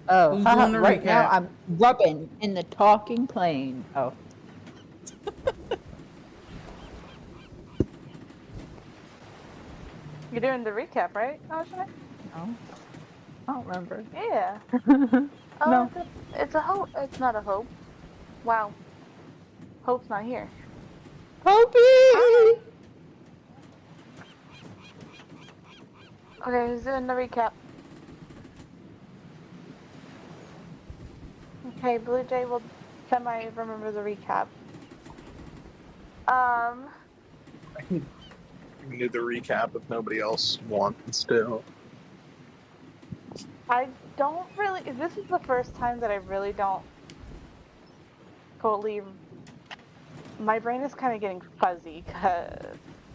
Oh, Who's haha, doing the right now recap? I'm rubbing in the talking plane. Oh. You're doing the recap, right, Ajay? No, I don't remember. Yeah. Oh, No. it's a hope. It's not a hope. Wow. Hope's not here. Hopey! Okay, who's doing the recap? Okay, Blue Jay will semi-remember the recap. I can do the recap if nobody else wants to. I don't really. This is the first time that I really don't totally. My brain is kind of getting fuzzy.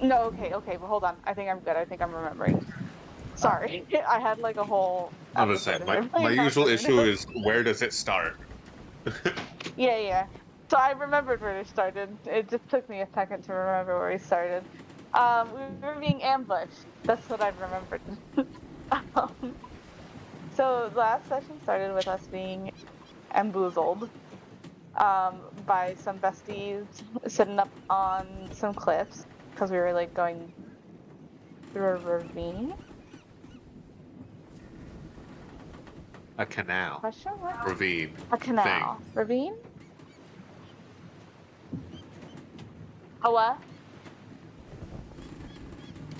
No, okay, but hold on. I think I'm good. I think I'm remembering. Sorry, I had like a whole. I was saying, episode my in usual brain. issue is where does it start? Yeah. So I remembered where it started. It just took me a second to remember where we started. We were being ambushed. That's what I remembered. um, so the last session started with us being bamboozled by some besties sitting up on some cliffs because we were like going through a ravine. A canal. Question mark? Ravine. A canal. Ravine? A what?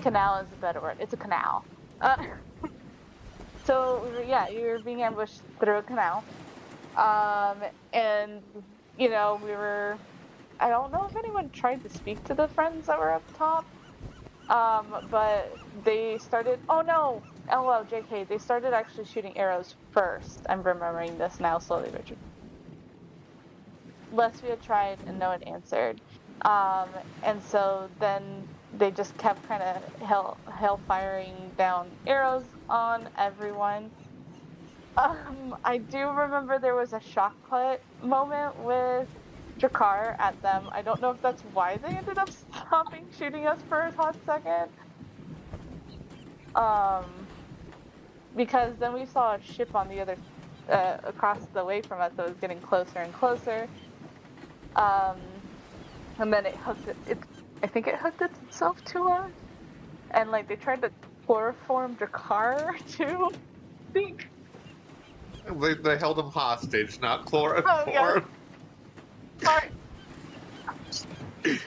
Canal is a better word. It's a canal. So we were being ambushed through a canal. And we were. I don't know if anyone tried to speak to the friends that were up top. But they started. Oh no! LOL, JK. They started actually shooting arrows first. I'm remembering this now slowly, Richard. Lesbia tried and no one answered. And so then they just kept kind of hell firing down arrows on everyone. I do remember there was a shock put moment with Drakar at them. I don't know if that's why they ended up stopping shooting us for a hot second. Because then we saw a ship on the other across the way from us that was getting closer and closer. And then it hooked I think it hooked itself to us. And like they tried to chloroform Drakar too. I think. They held him hostage, not chloroform. Oh yeah. Sorry. They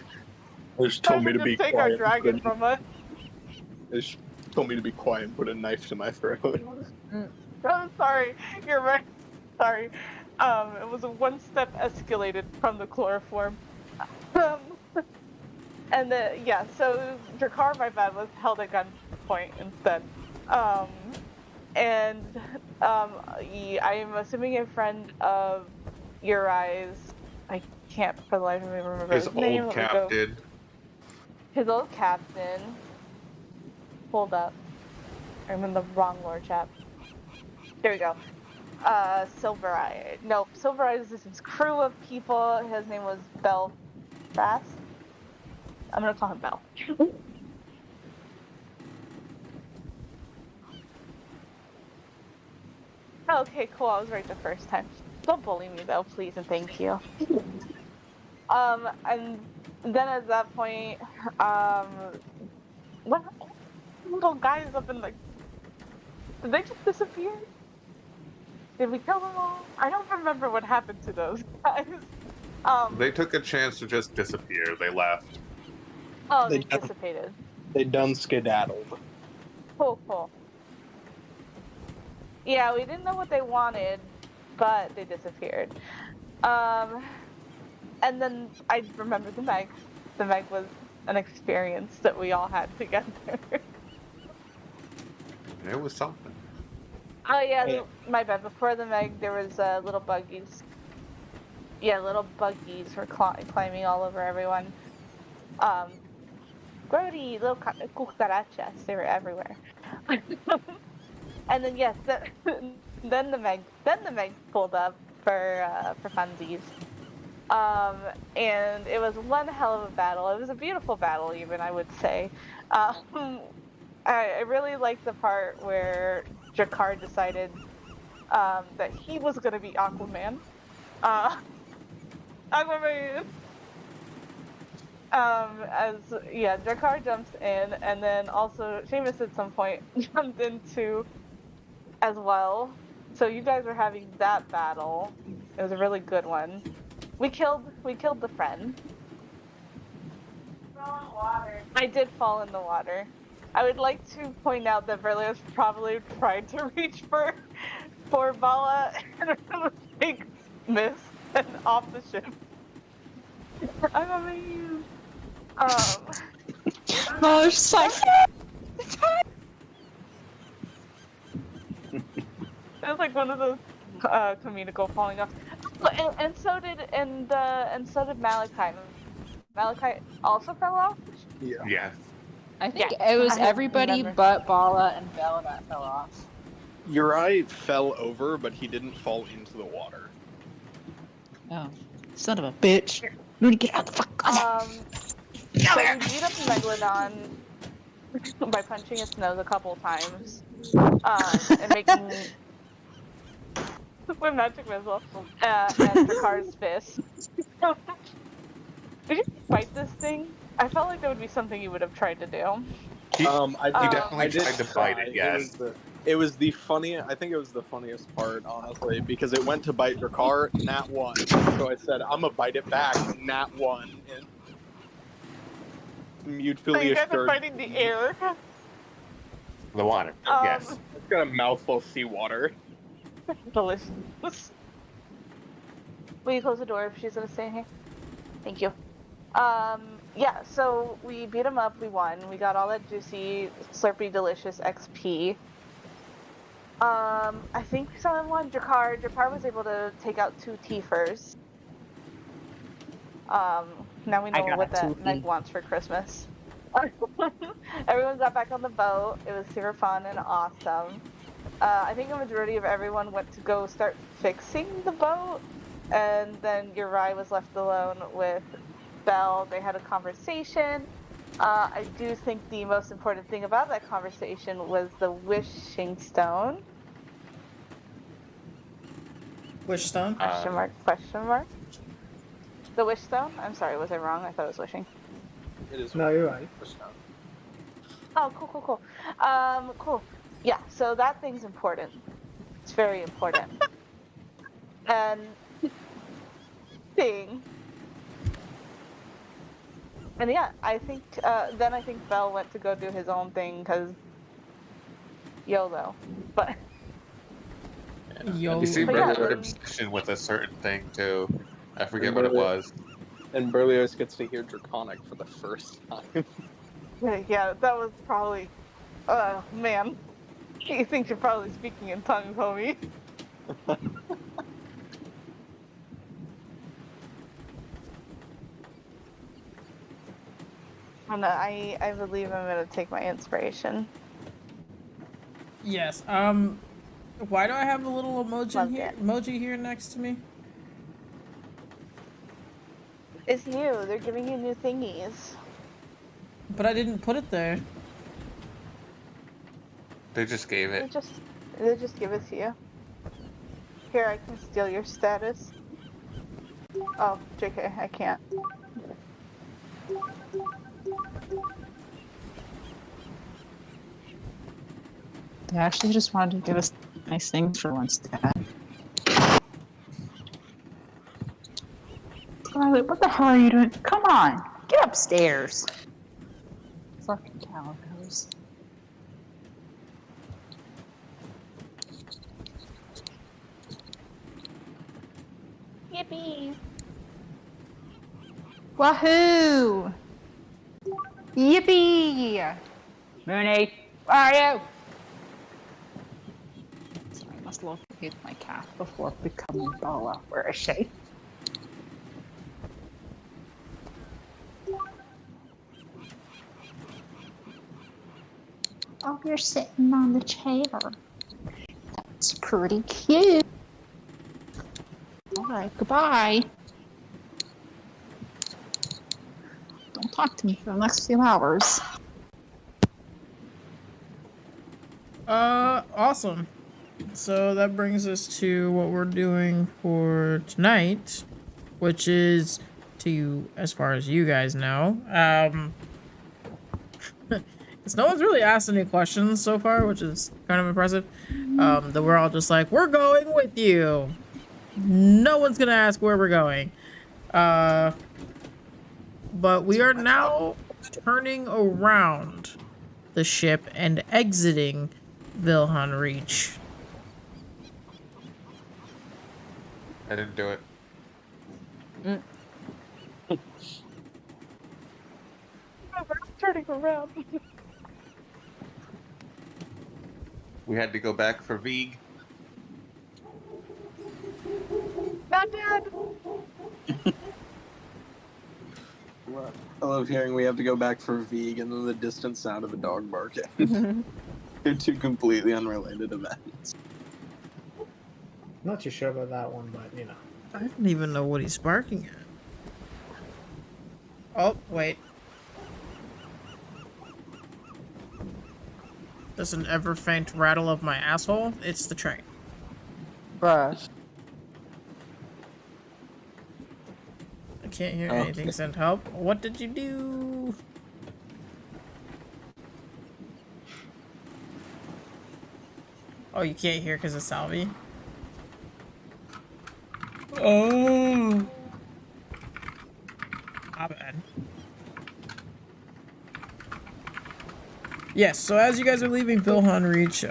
just told me to be take quiet. our dragon from us. They just told me to be quiet and put a knife to my throat. I'm sorry. You're right. Sorry. It was a one step escalated from the chloroform. And so Drakar, my bad, was held at gunpoint instead. I am assuming a friend of Uri's. I can't for the life of me remember his name. Old captain. His old captain. Hold up. I'm in the wrong lore chat. Here we go. Silver Eye. Nope, Silver Eye is his crew of people. His name was Belfast. I'm gonna call him Bell. Okay, cool. I was right the first time. Don't bully me though, please and thank you. And then at that point, what little guys up in the? Did they just disappear? Did we kill them all? I don't remember what happened to those guys. They took a chance to just disappear. They left. Oh, they dissipated. They done skedaddled. Cool. Yeah, we didn't know what they wanted, but they disappeared. And then I remember the Meg. The Meg was an experience that we all had together. It was something. Oh yeah, my bad. Before the Meg, there was little buggies. Yeah, little buggies were climbing all over everyone. Grody, little cucarachas, they were everywhere. And then yes, then the Meg pulled up for funsies. And it was one hell of a battle. It was a beautiful battle, even I would say. I really liked the part where Drakar decided that he was gonna be Aquaman. Aquaman. As yeah, Drakar jumps in, and then also Seamus at some point jumped into as well. So you guys were having that battle. It was a really good one. We killed the friend. I did fall in the water. I would like to point out that Berlioz probably tried to reach for Bala and it was a big miss and off the ship. I'm amazed. No, it's just like, It was like one of those comedical falling off. And so did Malachi. Malachi also fell off. Yeah. Yes. I think Yeah, it was I everybody remember. but Bala and Bella that fell off. Uri fell over, but he didn't fall into the water. Oh, son of a bitch. You need to get out the fuck. So we beat up Megalodon by punching its nose a couple times, and making with magic missile and Drakar's fist. Did you fight this thing? I felt like that would be something you would have tried to do. He I definitely did tried to fight try. it, yes. It was the funniest. I think it was the funniest part, honestly, because it went to bite Drakar, nat 1. So I said, "I'm gonna bite it back," nat 1, and So mutually you guys are assured. fighting the air. The water. Yes. It's got a mouthful of seawater. Delicious. Will you close the door if she's gonna stay in here? Thank you. Yeah, so we beat him up, we won. We got all that juicy, slurpy, delicious XP. I think someone won Drakar. Drakar was able to take out 2 Tiefers. Now we know got what a that tootie. Meg wants for Christmas. Everyone got back on the boat. It was super fun and awesome. I think a majority of everyone went to go start fixing the boat, and then Uri was left alone with Belle. They had a conversation. I do think the most important thing about that conversation was the wishing stone. Which stone? Question mark, question mark. The wish stone? I'm sorry, was I wrong? I thought it was wishing. It is. No, you're right. Oh, cool. Cool. Yeah, so that thing's important. It's very important. And thing. And yeah, I think then I think Bell went to go do his own thing because YOLO. But Yo, You see But yeah, regular then- obsession with a certain thing too. I forget what it was. And Berlioz gets to hear Draconic for the first time. yeah, that was probably man. You think you're probably speaking in tongues, homie. And I believe I'm gonna take my inspiration. yes. Why do I have a little Love it. emoji here next to me? It's new. They're giving you new thingies. But I didn't put it there. They just gave They it. just give it to you. Here, I can steal your status. Oh, JK, I can't. They actually just wanted to give us nice things for once, Dad. Scarlet, what the hell are you doing? Come on, get upstairs. Fucking calicos. Yippee! Wahoo! Yippee! Mooney, where are you? Sorry, I must locate my cat before becoming Bala. Where is she? Oh, you're sitting on the chair. That's pretty cute. Alright, goodbye. Don't talk to me for the next few hours. Awesome. So that brings us to what we're doing for tonight, which is as far as you guys know, because no one's really asked any questions so far, which is kind of impressive. That we're all just like, we're going with you. No one's gonna ask where we're going. But we are now turning around the ship and exiting Vilhon Reach. I didn't do it. Turning around. We had to go back for Vig. Not dead. I love hearing we have to go back for Vig and then the distant sound of a dog barking. They're two completely unrelated events. Not too sure about that one, but you know. I don't even know what he's barking at. Oh, wait. There's an ever faint rattle of my asshole. It's the train. Bruh. I can't hear anything. Send help. What did you do? Oh, you can't hear because of Salvi? Oh. My bad. Yes, so as you guys are leaving Vilhon Reach,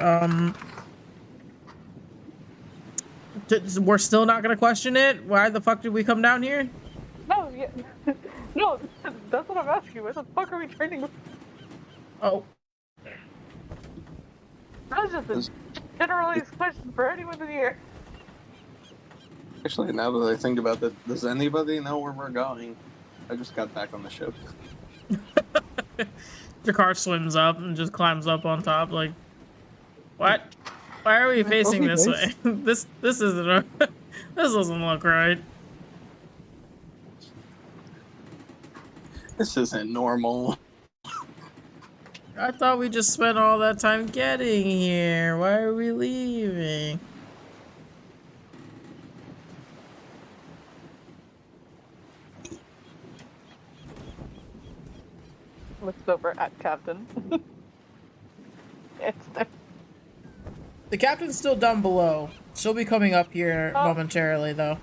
we're still not gonna question it? Why the fuck did we come down here? No, yeah. No, that's what I'm asking. Where the fuck are we turning? Oh. That was just a generalized question for anyone in here. Actually, now that I think about that, does anybody know where we're going? I just got back on the ship. The car swims up and just climbs up on top, like, what? Why are we facing this way? This isn't this doesn't look right. This isn't normal. I thought we just spent all that time getting here. Why are we leaving? Looks over at Captain. It's there. The captain's still down below. She'll be coming up here momentarily, though.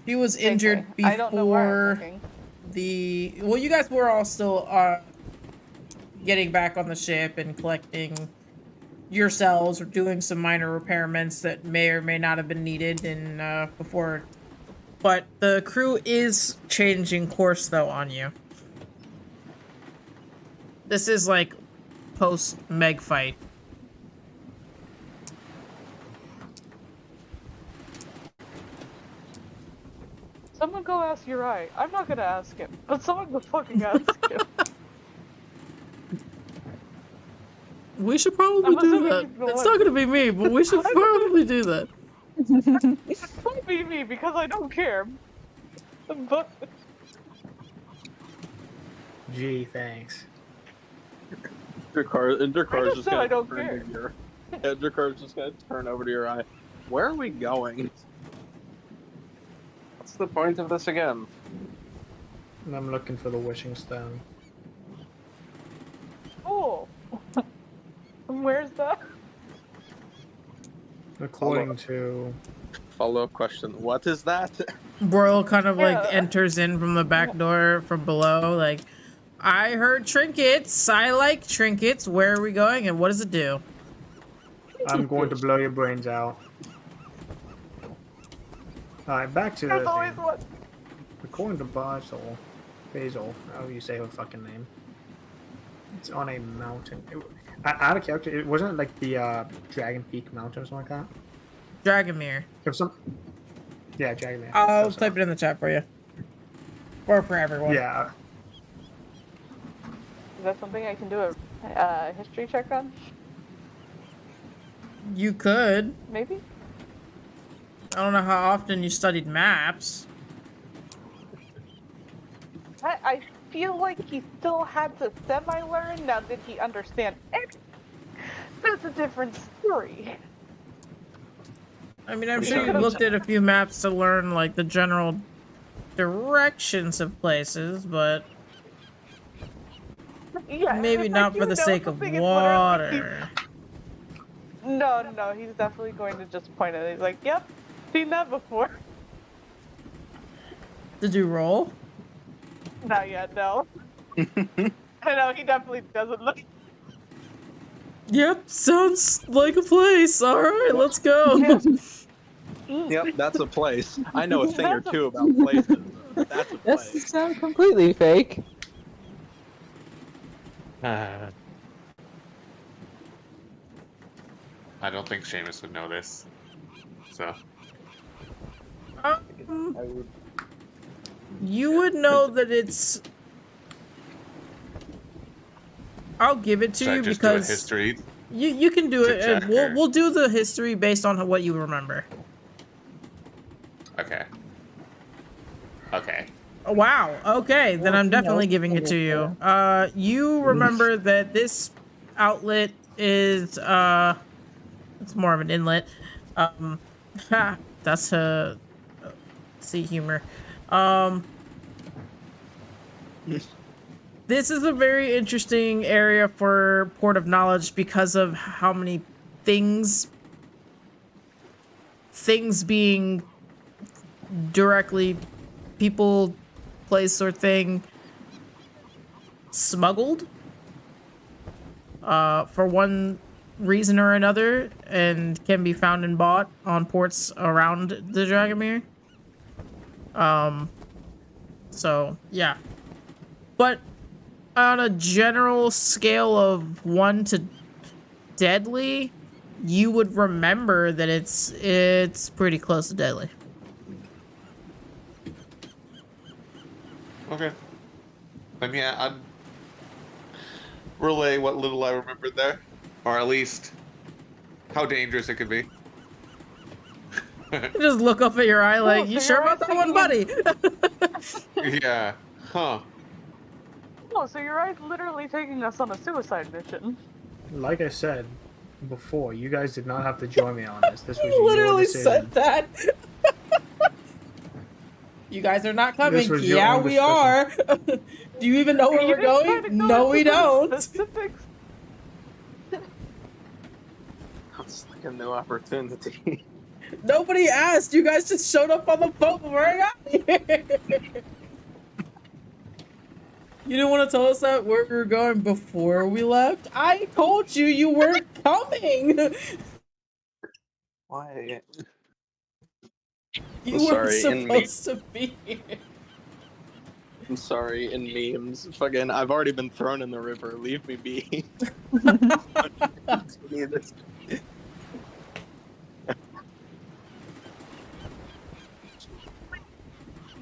She was injured I don't know where I'm before looking. well, you guys were all still getting back on the ship and collecting yourselves or doing some minor repairments that may or may not have been needed in before. But the crew is changing course, though, on you. This is like post-Meg fight. Someone go ask Uri. I'm not gonna ask him, but someone go fucking ask him. We should probably do that. It's not gonna be me, but we should probably do that. It might be me because I don't care. But Gee, thanks. Dracar's just I gonna don't turn care. to your. Yeah, Dracar's just gonna turn over to your eye. Where are we going? What's the point of this again? And I'm looking for the wishing stone. cool. Where's that? According to... Follow-up question. What is that? Broil kind of like Yeah. enters in from the back door from below, like, I heard trinkets. I like trinkets. Where are we going and what does it do? I'm going to blow your brains out. Alright, back to There's the always thing. one. According to Basil, however you say her fucking name. It's on a mountain. Out of character, it wasn't like the Dragon Peak mountain or something like that? Dragonmere. It was some... Yeah, Dragonmere. I'll Close type it in the chat for you. Or for everyone. Yeah. Is that something I can do a history check on? You could. Maybe? I don't know how often you studied maps. I feel like he still had to semi-learn. Now, did he understand it? That's a different story. I mean, I'm We sure should you have looked at a few maps to learn like the general directions of places, but Yeah, maybe it's like not for the sake of something, it's literally- water. No, he's definitely going to just point at it. He's like, yep, seen that before. Did you roll? Not yet, no. I know, he definitely doesn't look. Yep, sounds like a place. All right, let's go. Yep, that's a place. I know a thing or two about places. That's a That place. sounds completely fake. I don't think Seamus would know this. So. Um, you would know that it's. I'll give it to Should I you just because do a history? you can do to it. check, And we'll or- we'll do the history based on what you remember. Okay. Okay. Wow. Okay, then Well, I'm you definitely know, giving it to you. You remember that this outlet is it's more of an inlet. That's a sea humor. This is a very interesting area for Port of Knowledge because of how many things being directly people, place, or thing smuggled for one reason or another, and can be found and bought on ports around the Dragonmere. So yeah, but on a general scale of 1 to deadly, you would remember that it's pretty close to deadly. Okay. Then yeah, I'd relay what little I remembered there, or at least how dangerous it could be. You just look up at your eye like, you so sure you're about that one, buddy? Yeah. Huh. Oh, so your eyes literally taking us on a suicide mission. Like I said before, you guys did not have to join me on this. This was You your literally decision. said that. You guys are not coming. This was your Yeah, own we are. Do you even know where You we're didn't try to going? go No, we into the don't. specifics. It's like a new opportunity. Nobody asked. You guys just showed up on the boat when I got here. You didn't want to tell us that where we were going before we left? I told you you weren't coming. Why? You I'm weren't sorry, in me- supposed to be here. I'm sorry, in memes. Fucking, I've already been thrown in the river. Leave me be.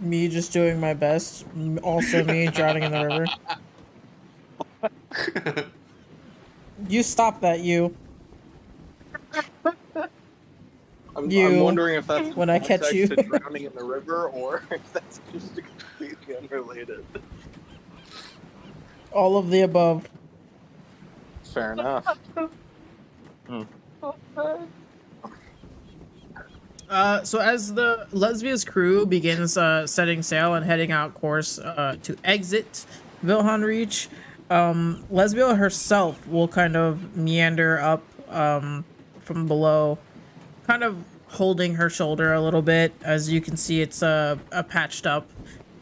Me just doing my best. Also me drowning in the river. You stop that, you. I'm wondering if that's when I catch context you. to drowning in the river, or if that's just completely unrelated. All of the above. Fair enough. So as the Lesbia's crew begins setting sail and heading out course to exit Vilhon Reach, Lesbia herself will kind of meander up from below, kind of holding her shoulder a little bit. As you can see, it's patched up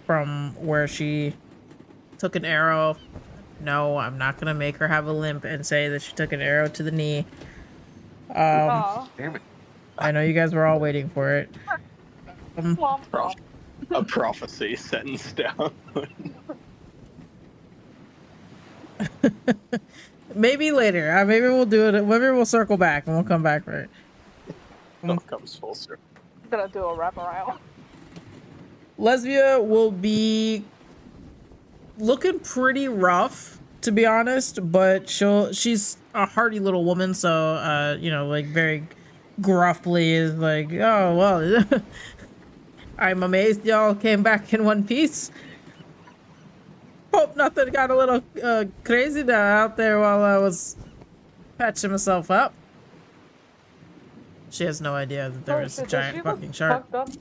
from where she took an arrow. No, I'm not gonna make her have a limp and say that she took an arrow to the knee. Aw. Damn it. I know you guys were all waiting for it. Womp womp. A prophecy set in stone. Maybe later. Maybe we'll do it. Maybe we'll circle back and we'll come back for it. It comes full circle. Gonna do a wraparound. Lesbia will be looking pretty rough, to be honest, but she's a hardy little woman, so you know, like very gruffly is like, oh well, I'm amazed y'all came back in one piece. Hope nothing got a little crazy out there while I was patching myself up. She has no idea that there Oh, is a shit, does she giant look fucking shark. fucked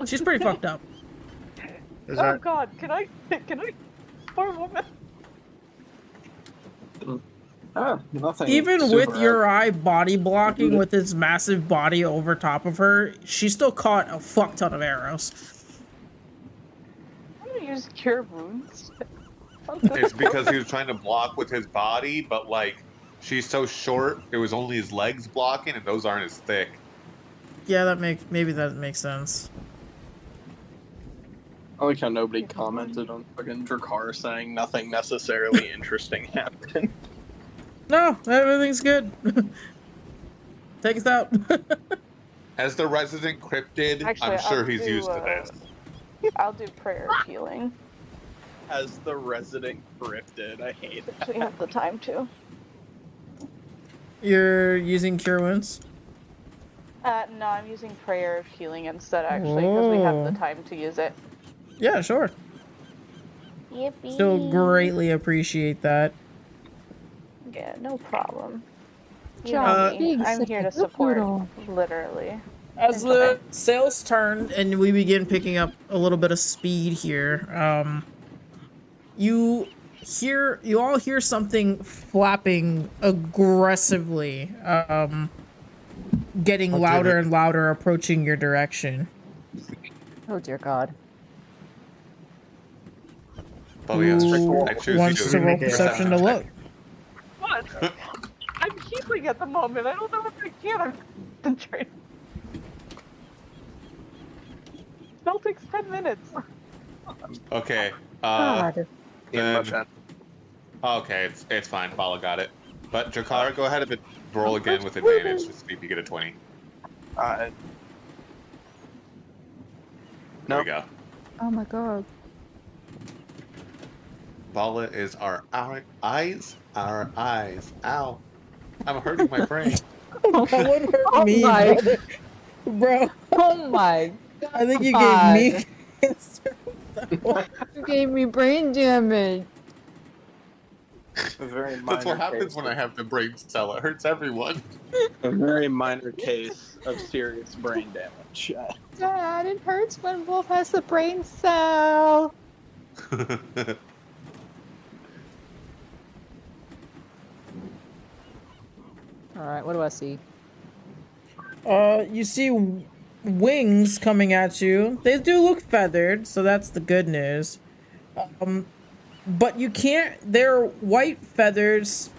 up? She's pretty fucked up. Is Oh that god, can I poor woman? Nothing. Even super with your eye body blocking with its massive body over top of her, she still caught a fuck ton of arrows. I'm gonna use cure wounds. It's because he was trying to block with his body, but like she's so short, it was only his legs blocking, and those aren't as thick. Yeah, maybe that makes sense. I like how nobody commented on fucking Drakkar saying nothing necessarily interesting happened. No, everything's good. Take us out. As the resident cryptid, Actually, I'm sure I'll he's do, used to this. I'll do prayer of healing. As the resident cryptid, I hate it. We have the time to. You're using cure wounds? No, I'm using prayer of healing instead, actually, because we have the time to use it. Yeah, sure. Yippee. Still greatly appreciate that. Yeah, no problem. You Uh, know me. I'm here to support, literally. As the sails turn and we begin picking up a little bit of speed here, you all hear something flapping aggressively, getting louder and louder, approaching your direction. Oh dear God. Oh yes, Who I choose wants you to roll Okay. perception to look? What? I'm healing at the moment. I don't know if I can. I'm concentrating. Spell takes 10 minutes. Okay. God. Then, okay, it's fine. Bala got it. But Drakkar, go ahead and roll again with advantage to see if you get a 20. There we go. Oh my God. Bala is our eyes. Our eyes. Ow. I'm hurting my brain. That would hurt Oh me, my- brother. Bro. Oh my God. I think you gave me cancer. You gave me brain damage. A very minor That's what happens case when I have the brain cell. It hurts everyone. A very minor case of serious brain damage. Dad, it hurts when Wolf has the brain cell. Alright, what do I see? You see wings coming at you. They do look feathered, so that's the good news. But you can't, they're white feathers,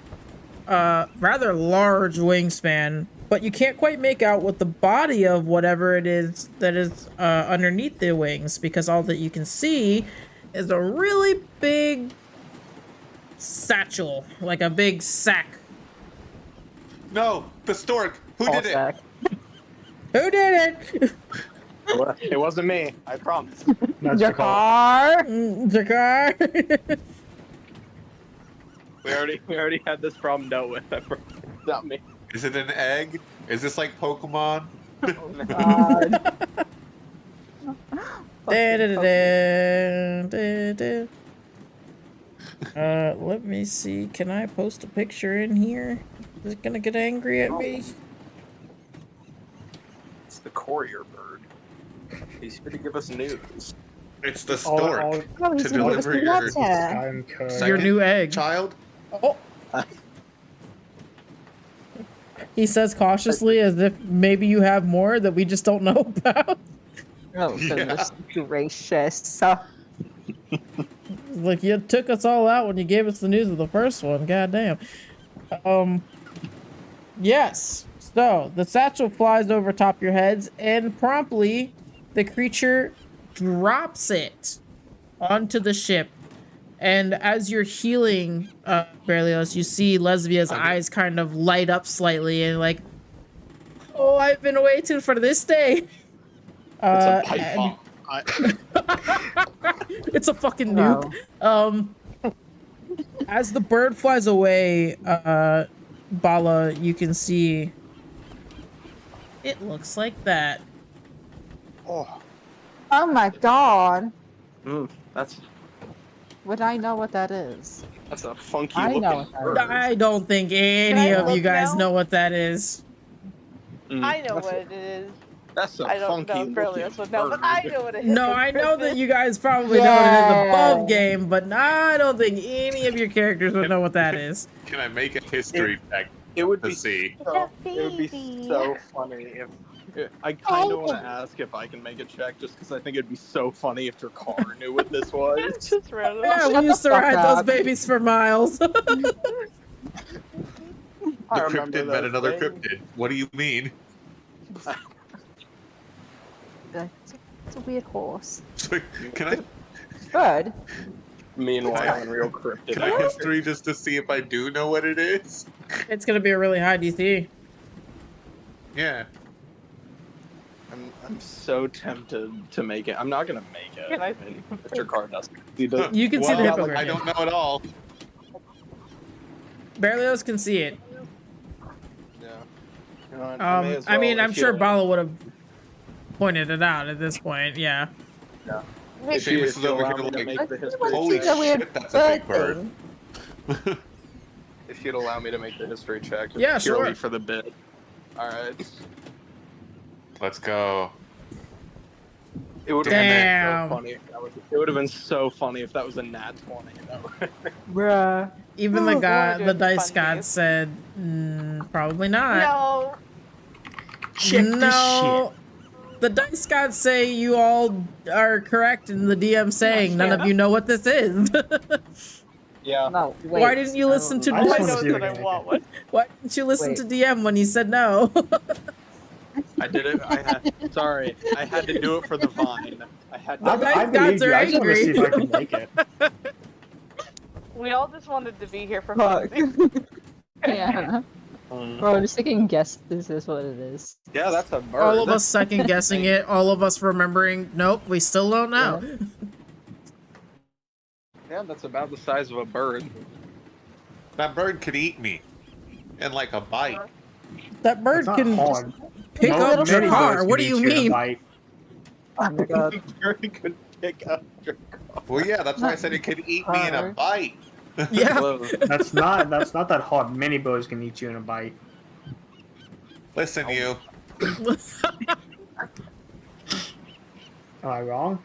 rather large wingspan, but you can't quite make out what the body of whatever it is that is underneath the wings, because all that you can see is a really big satchel, like a big sack. No, the stork. Who did it? Who did it? It wasn't me, I promise. That's Your the call. car? Jakar. We already had this problem dealt with. I promise. Not me. Is it an egg? Is this like Pokemon? God. Let me see. Can I post a picture in here? Is it gonna get angry at me? It's the courier bird. He's here to give us news. It's the stork. Oh, he's To gonna give us deliver the your letter. I'm Second Your new egg. child? Oh. He says cautiously, as if maybe you have more that we just don't know about. Oh, Yeah. goodness gracious. Like, you took us all out when you gave us the news of the first one. Goddamn. Yes. So, the satchel flies over top your heads, and promptly, the creature drops it onto the ship. And as you're healing, Berlioz, you see Lesbia's eyes kind of light up slightly, and like, oh, I've been waiting for this day. It's a pipe and- bomb. It's a fucking nuke. As the bird flies away, Bala, you can see it looks like that. Oh, Oh my God. that's Would I know what that is? a funky I looking know what that bird. I don't think any I of you look guys now? know what that is. I know That's what a- it is. That's a I don't funky know if Berlioz looking would know, but bird. I know what it is. No, I know that you guys probably know what it is above game, but I don't think any of your characters would know what that is. Can I make a history check It would to be see? so, it would be so funny if I kind of want to ask if I can make a check just because I think it'd be so funny if Drakar knew what this was. Just random. Yeah, Shut we the used to fuck ride those up. babies for miles. The I remember cryptid met those another things. cryptid. What do you mean? It's a weird horse. Can I Bird. Meanwhile, in real cryptid. can I history just to see if I do know what it is? It's gonna be a really high DC. Yeah. I'm so tempted to make it. I'm not gonna make it. Can I If Drakar doesn't. He does. You can see the Well, hippogriff. I don't know at all. Berlioz can see it. Yeah. You know what, may as I mean, well, I'm if sure you- Bala would have pointed it out at this point. Yeah. If you, Seamus if is you over allow here me to like, make the history holy check, shit, that's a big bird. if you'd allow me to make the history check, just Yeah, purely sure. for the bit. All right. Let's go. It would have Damn. been so funny. It would have been so funny if that was a nat 20. Bruh. Even the Oh, god, Lord, the it's dice funny. god said, probably not. No. Check No. The dice gods say you all are correct in the DM saying none of you know what this is. Yeah. No, wait. Why didn't you listen to I All just I wanna know see is what that I you're want gonna one. Why didn't you listen Wait. to DM when he said no? I did it. Sorry. I had to do it for the vine. I had to. I I believe are you. I just want to angry. see if I can make it. We all just wanted to be here for Fuck. fun. Yeah. Bro, just thinking guess this is what it is. Yeah, that's a bird. All of us second guessing it, all of us remembering, nope, we still don't know. Yeah, that's about the size of a bird. That bird could eat me. In like a bite. That bird It's not can hard. pick No- up many your car. birds What can do eat you in a mean? bite. Oh my god. The bird could pick up your car. Well, yeah, that's why I said it could eat me in a Hard. bite. Yeah. Close. That's not that hard. Many birds can eat you in a bite. Listen, you. Am I wrong?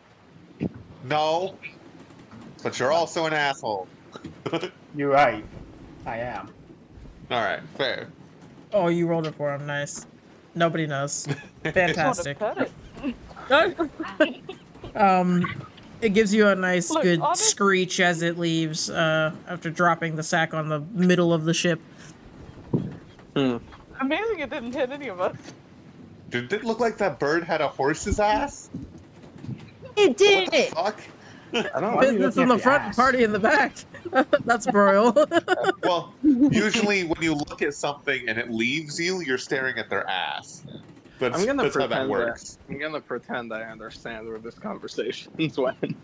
No. But you're also an asshole. You're right. I am. Alright, fair. Oh, you rolled it for him. Nice. Nobody knows. Fantastic. Pet it. It gives you a nice, Look, good honest- screech as it leaves after dropping the sack on the middle of the ship. Amazing it didn't hit any of us. Did it look like that bird had a horse's ass? It did it! Fuck. I don't Why are you Business looking in the at front, ass? party in the back. That's broil. Well, usually when you look at something and it leaves you, you're staring at their ass. That's, I'm gonna that's how that pretend works. I'm gonna pretend I understand where this conversation's went. I'm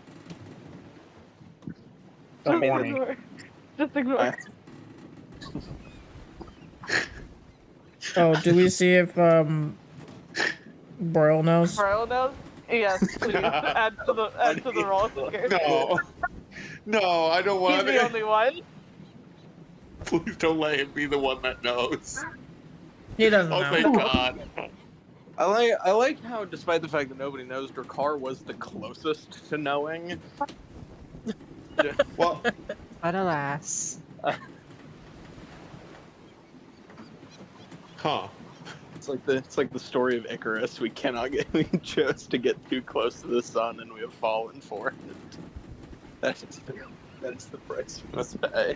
Just horny. ignore. Just ignore. Oh, do we see if Broil knows? Bro knows? Yes, please. add to the roll. No. No, I don't He's want the it. only one. Please don't let him be the one that knows. He doesn't Oh, know. thank God. I like how, despite the fact that nobody knows, Drakar was the closest to knowing. Well, But alas. huh. It's like the story of Icarus. We chose to get too close to the sun, and we have fallen for it. That's the price we must pay.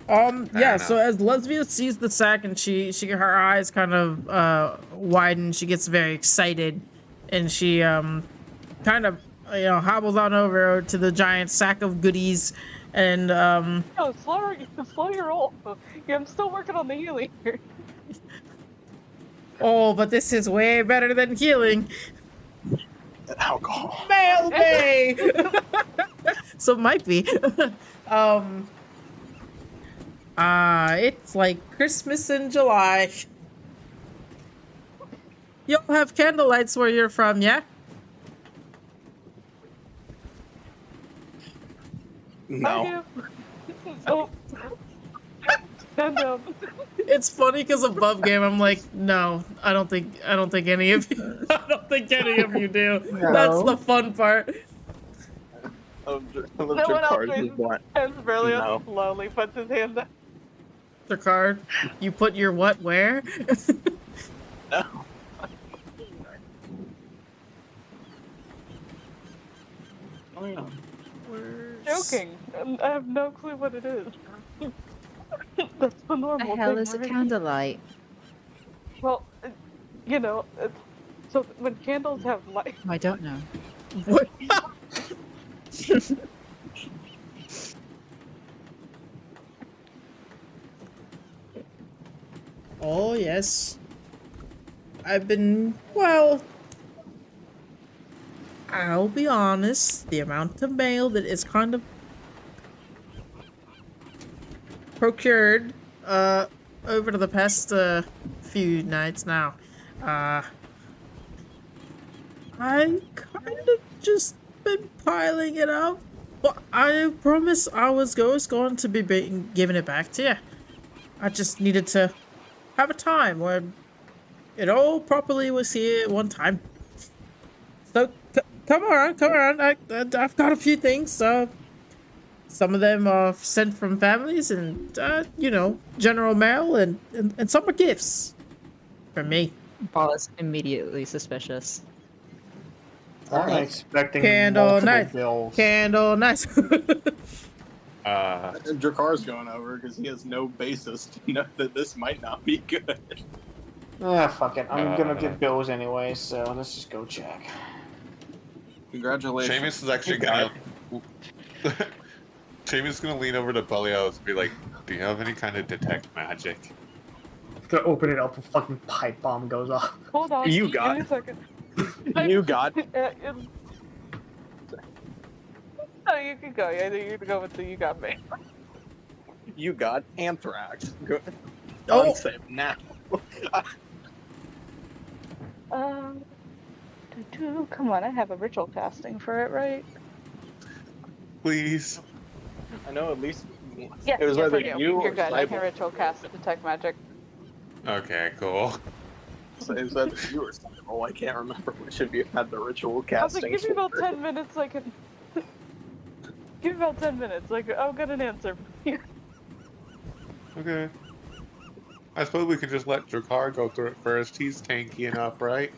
Yeah, so as Lesbia sees the sack and she her eyes kind of widen, she gets very excited and she kind of hobbles on over to the giant sack of goodies and No, slow your roll. Yeah, I'm still working on the healing here. oh, but this is way better than healing. Alcohol. Mail day. So it might be. It's like Christmas in July. You'll have candlelights where you're from, yeah? No. I do. Oh. No. It's funny because above game, I'm like, no, I don't think any of you, I don't think any of you do. That's the fun part. No one else raises his hands. Berlioz No. slowly puts his hand up. The card, you put your what where? No. Oh, yeah. Joking. I have no clue what it is. That's the The normal hell thing, is a right? candlelight? Well, you know, so when candles have light. I don't know. What? Oh yes, well, I'll be honest, the amount of mail that is kind of procured over the past few nights now, I kind of just been piling it up, but I promise I was going to be giving it back to you. I just needed to have a time where it all properly was here at one time. So come around. I've got a few things. Some of them are sent from families, and you know, general mail, and some are gifts from me. Paul is immediately suspicious. I'm expecting Candlenights. bills. Candlenights. Drakar's going over because he has no basis to know that this might not be good. Ah, fuck it. I'm gonna get bills anyway, so let's just go check. Congratulations. Seamus is actually gonna. Seamus is gonna lean over to Belios and be like, "Do you have any kind of detect magic?" Gonna open it up, a fucking pipe bomb goes off. Hold on. You Give got me a second. You got. No, you can go. Yeah, you can go with the you got me. You got anthrax. Go. Oh. Unsave now. Come on, I have a ritual casting for it, right? Please. I know at least. Yeah, It was yes, either I do. you You're or good. I can Cyborg. ritual cast detect magic. Okay, cool. So it was either you or Cyborg. I can't remember which of you had the ritual I was casting. like, give me about for it. 10 minutes. I can. Give me about 10 minutes. Like, I'll get an answer. Okay. I suppose we could just let Drakar go through it first. He's tanky enough, right?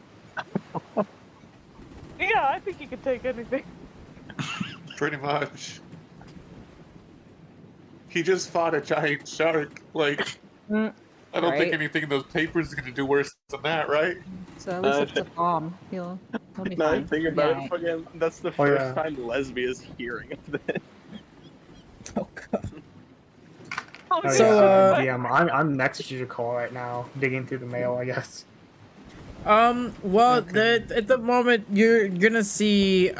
Yeah, I think you can take anything. Pretty much. He just fought a giant shark. Like, I don't think Right. anything in those papers is gonna do worse than that, right? So at least it's a bomb. He'll be No, fine. think about Yeah. it. Fucking, that's the Oh, first yeah. time Lesbia's hearing of this. Oh god. Oh, Oh, So, yeah, I'm next to your call right now, digging through the mail, I guess. Well, at the moment you're gonna see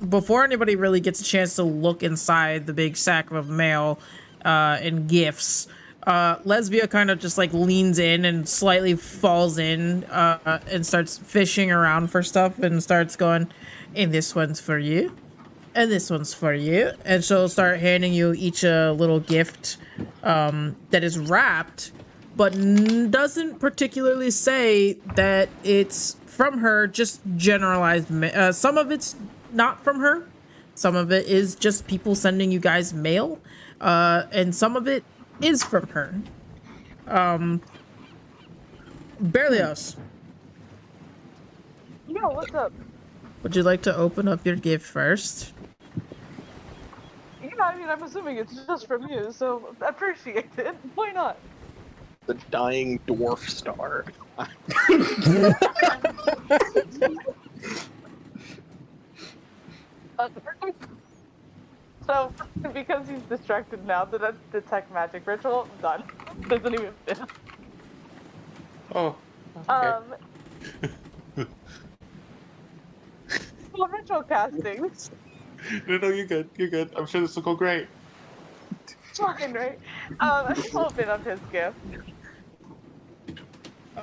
before anybody really gets a chance to look inside the big sack of mail and gifts, Lesbia kind of just like leans in and slightly falls in and starts fishing around for stuff and starts going, and this one's for you, and this one's for you, and she'll start handing you each a little gift that is wrapped, but doesn't particularly say that it's from her, just generalized. Some of it's not from her. Some of it is just people sending you guys mail. And some of it is from her. Berlioz, Yo, what's up? would you like to open up your gift first? Yeah, I mean, I'm assuming it's just from you, so appreciate it. Why not? The dying dwarf star. So, because he's distracted now, the detect magic ritual, done. Doesn't even fit. Oh. Okay. Well, ritual casting. No, you're good. You're good. I'm sure this will go great. Fucking right. I just open up his gift.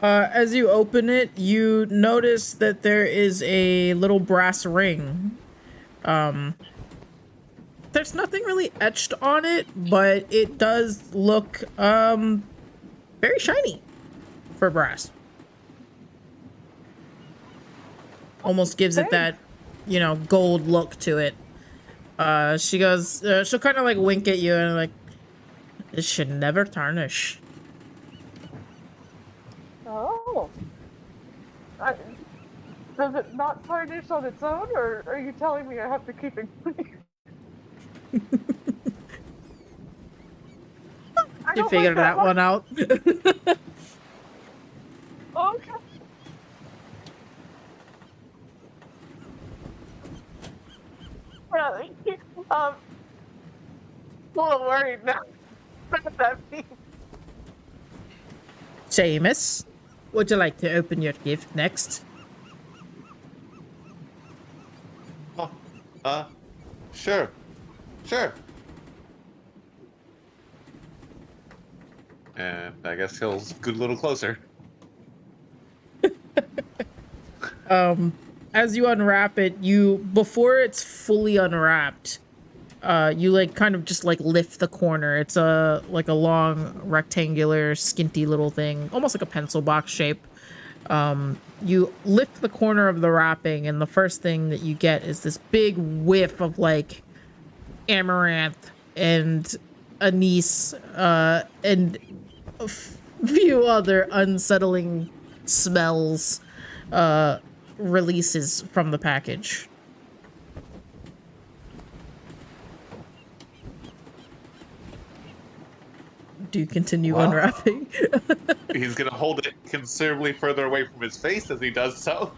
As you open it, you notice that there is a little brass ring. there's nothing really etched on it, but it does look very shiny for brass. Almost gives it that, you know, gold look to it. She goes, she'll kind of like wink at you and like, this should never tarnish. Oh. Does it not tarnish on its own, or are you telling me I have to keep it clean? You figured that one out. Okay. Really? A little worried now. What does that mean? Seamus, would you like to open your gift next? Sure. Sure. And I guess he'll scoot a little closer. As you unwrap it, before it's fully unwrapped, you like kind of just like lift the corner. It's like a long rectangular skinty little thing, almost like a pencil box shape. You lift the corner of the wrapping, and the first thing that you get is this big whiff of like amaranth and anise and a few other unsettling smells releases from the package. Do you continue unwrapping? He's gonna hold it considerably further away from his face as he does so.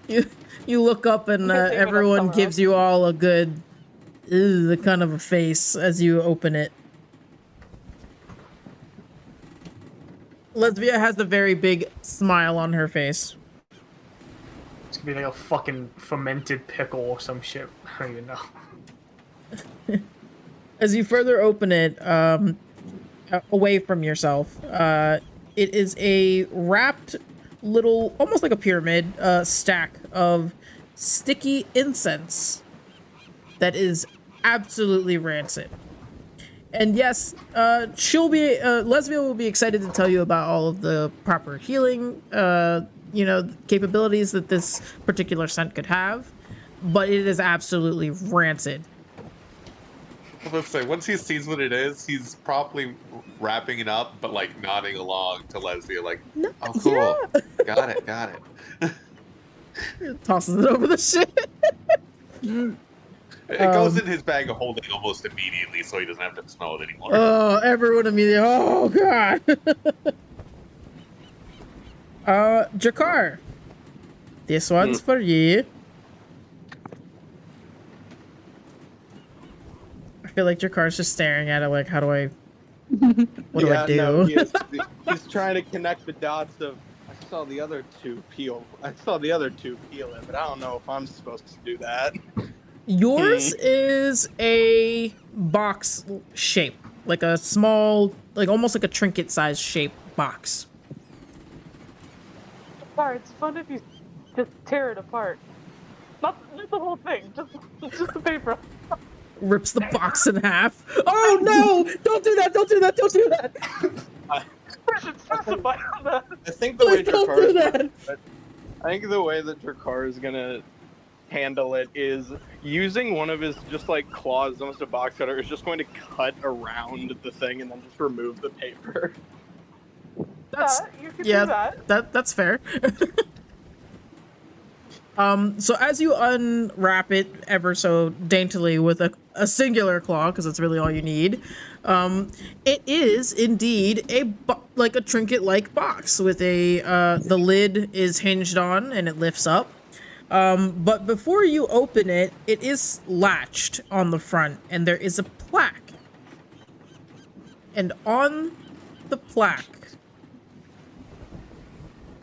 You look up and everyone gives you all a good kind of a face as you open it. Lesbia has a very big smile on her face. It's gonna be like a fucking fermented pickle or some shit. I don't even know. As you further open it, away from yourself, it is a wrapped little, almost like a pyramid, stack of sticky incense that is absolutely rancid. And yes, Lesbia will be excited to tell you about all of the proper healing, capabilities that this particular scent could have, but it is absolutely rancid. I was about to say, once he sees what it is, he's probably wrapping it up, but like nodding along to Lesbia, like, No, oh, cool. yeah. Got it. Tosses it over the shit. It goes in his bag of holding almost immediately, so he doesn't have to smell it anymore. Oh, everyone immediately. Oh, God. Jakar. This one's for you. I feel like Jakar's just staring at it like, how do I... What do I do? No, he's trying to connect the dots of, I saw the other two peel it, but I don't know if I'm supposed to do that. Yours is a box shape, like a small, like almost like a trinket size shape box. Sorry, it's fun if you just tear it apart. Not the whole thing, just the paper. Rips the box in half. Oh no! Don't do that! Don't do that! Don't do that! I think the way Don't do that! I think the way that Drakar is gonna handle it is using one of his just like claws, almost a box cutter, is just going to cut around the thing and then just remove the paper. That's you can do that. That's fair. So as you unwrap it ever so daintily with a singular claw, because that's really all you need, it is indeed like a trinket-like box with a the lid is hinged on and it lifts up. But before you open it, it is latched on the front, and there is a plaque. And on the plaque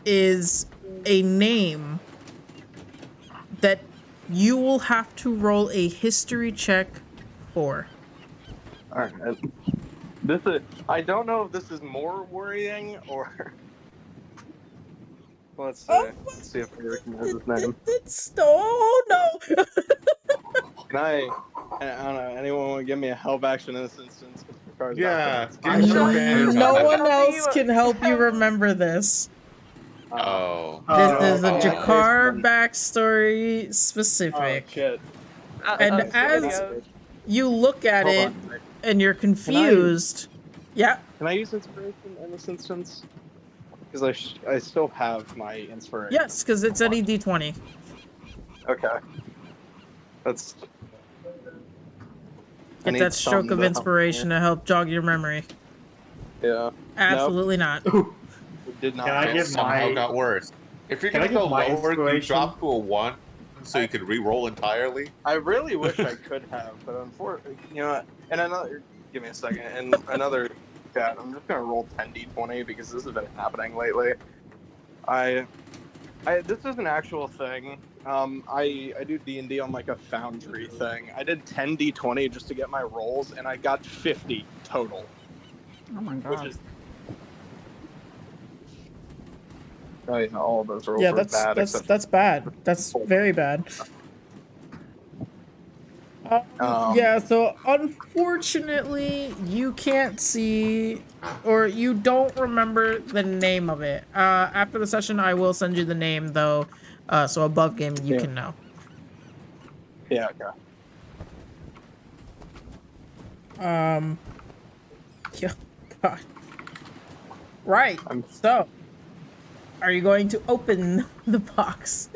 is a name that you will have to roll a history check for. Alright. I don't know if this is more worrying or... Let's see if I recognize his name. Oh no! I don't know. Anyone want to give me a help action in this instance? Yeah, Give give me sure advantage No on one it. else can help you remember this. Oh. This Oh, is a oh. Jakar backstory Oh specific. shit. And That's as videos. you look at Hold it on. and you're confused. Yeah. Can I use inspiration in this instance? Because I still have my inspiration. Yes, because it's any D20. Okay. That's. I Get need that stroke something of to help inspiration me. to help jog your memory. Yeah. Absolutely not. It did not. Can I It give somehow my- got worse. If you're Can I gonna give go my lower, can you inspiration? drop to a 1 so you could re-roll entirely? I really wish I could have, but unfortunately, you know what? And another. Give me a second. And another. Yeah, I'm just gonna roll 10d20 because this has been happening lately. This is an actual thing. I do D&D on like a foundry thing. I did 10d20 just to get my rolls, and I got 50 total. Oh my Which god. is. Oh yeah, all of those rolls Yeah, were bad. that's bad. That's very bad. Um, Yeah, so unfortunately, you can't see or you don't remember the name of it. After the session, I will send you the name though. So above game, you Yeah. can know. Yeah. Okay. Yeah, God. Right. I'm- So, are you going to open the box?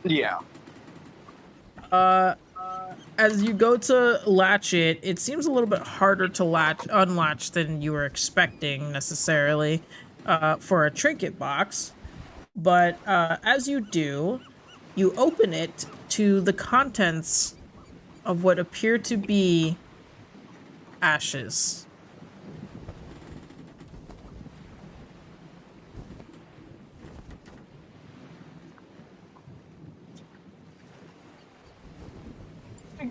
Yeah. As you go to latch it, it seems a little bit harder to unlatch than you were expecting necessarily for a trinket box. But as you do, you open it to the contents of what appear to be ashes.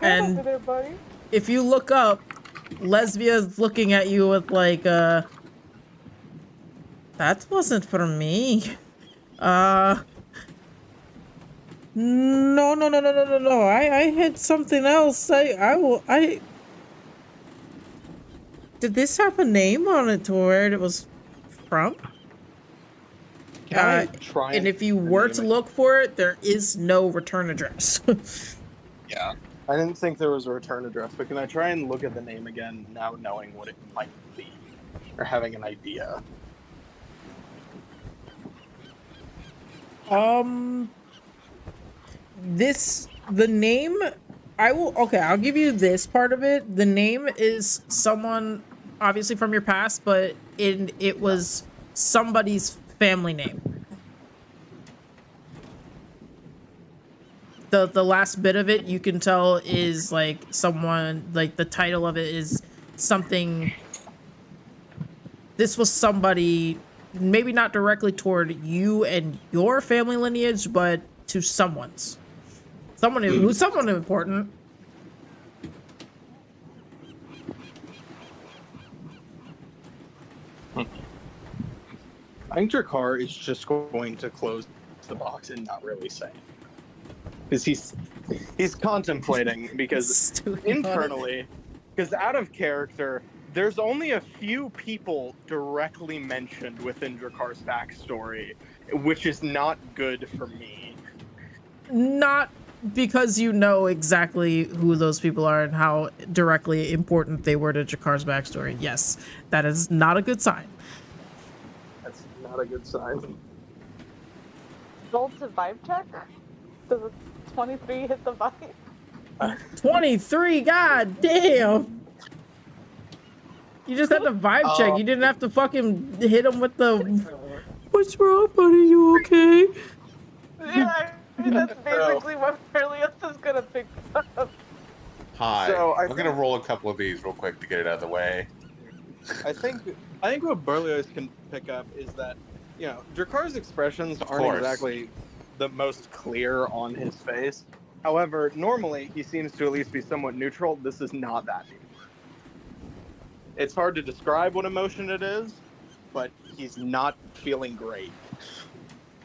And Over there, buddy. if you look up, Lesbia's looking at you with like, that wasn't for me. No. I had something else. I did this have a name on it to where it was from? Can I try And if you were to look for it, there is no return address. Yeah. I didn't think there was a return address, but can I try and look at the name again now knowing what it might be? Or having an idea? The name, I'll give you this part of it. The name is someone, obviously from your past, but it was somebody's family name. The last bit of it, you can tell is like someone, like the title of it is something. This was somebody, maybe not directly toward you and your family lineage, but to someone's. Someone important. I think Drakar is just going to close the box and not really say. Because he's contemplating, because internally, because out of character, there's only a few people directly mentioned within Drakar's backstory, which is not good for me. Not because you know exactly who those people are and how directly important they were to Jakar's backstory. Yes, that is not a good sign. That's not a good sign. Roll to vibe check. Does a 23 hit the vibe? 23, god damn. You just had to vibe check. You didn't have to fucking hit him with the, what's wrong, buddy? You okay? Yeah, I mean, that's basically what Berlioz is gonna pick up. Hi. So I'm gonna roll a couple of these real quick to get it out of the way. I think what Berlioz can pick up is that, you know, Drakar's expressions aren't exactly the most clear on his face. However, normally he seems to at least be somewhat neutral. This is not that anymore. It's hard to describe what emotion it is, but he's not feeling great.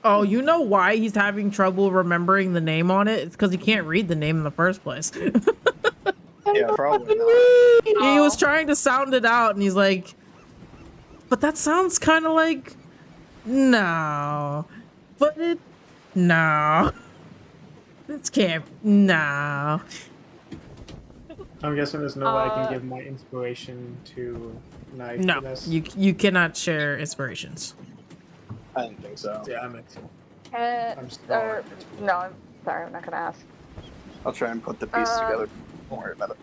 Oh, you know why he's having trouble remembering the name on it? It's because he can't read the name in the first place. Yeah, probably not. He was trying to sound it out, and he's like, but that sounds kind of like, no. But it, no. This can't, no. I'm guessing there's no way I can give my inspiration to Knife No, for this. you cannot share inspirations. I didn't think so. Yeah, I'm it. I'm sorry. No, I'm sorry. I'm not gonna ask. I'll try and put the pieces together. Don't worry about it.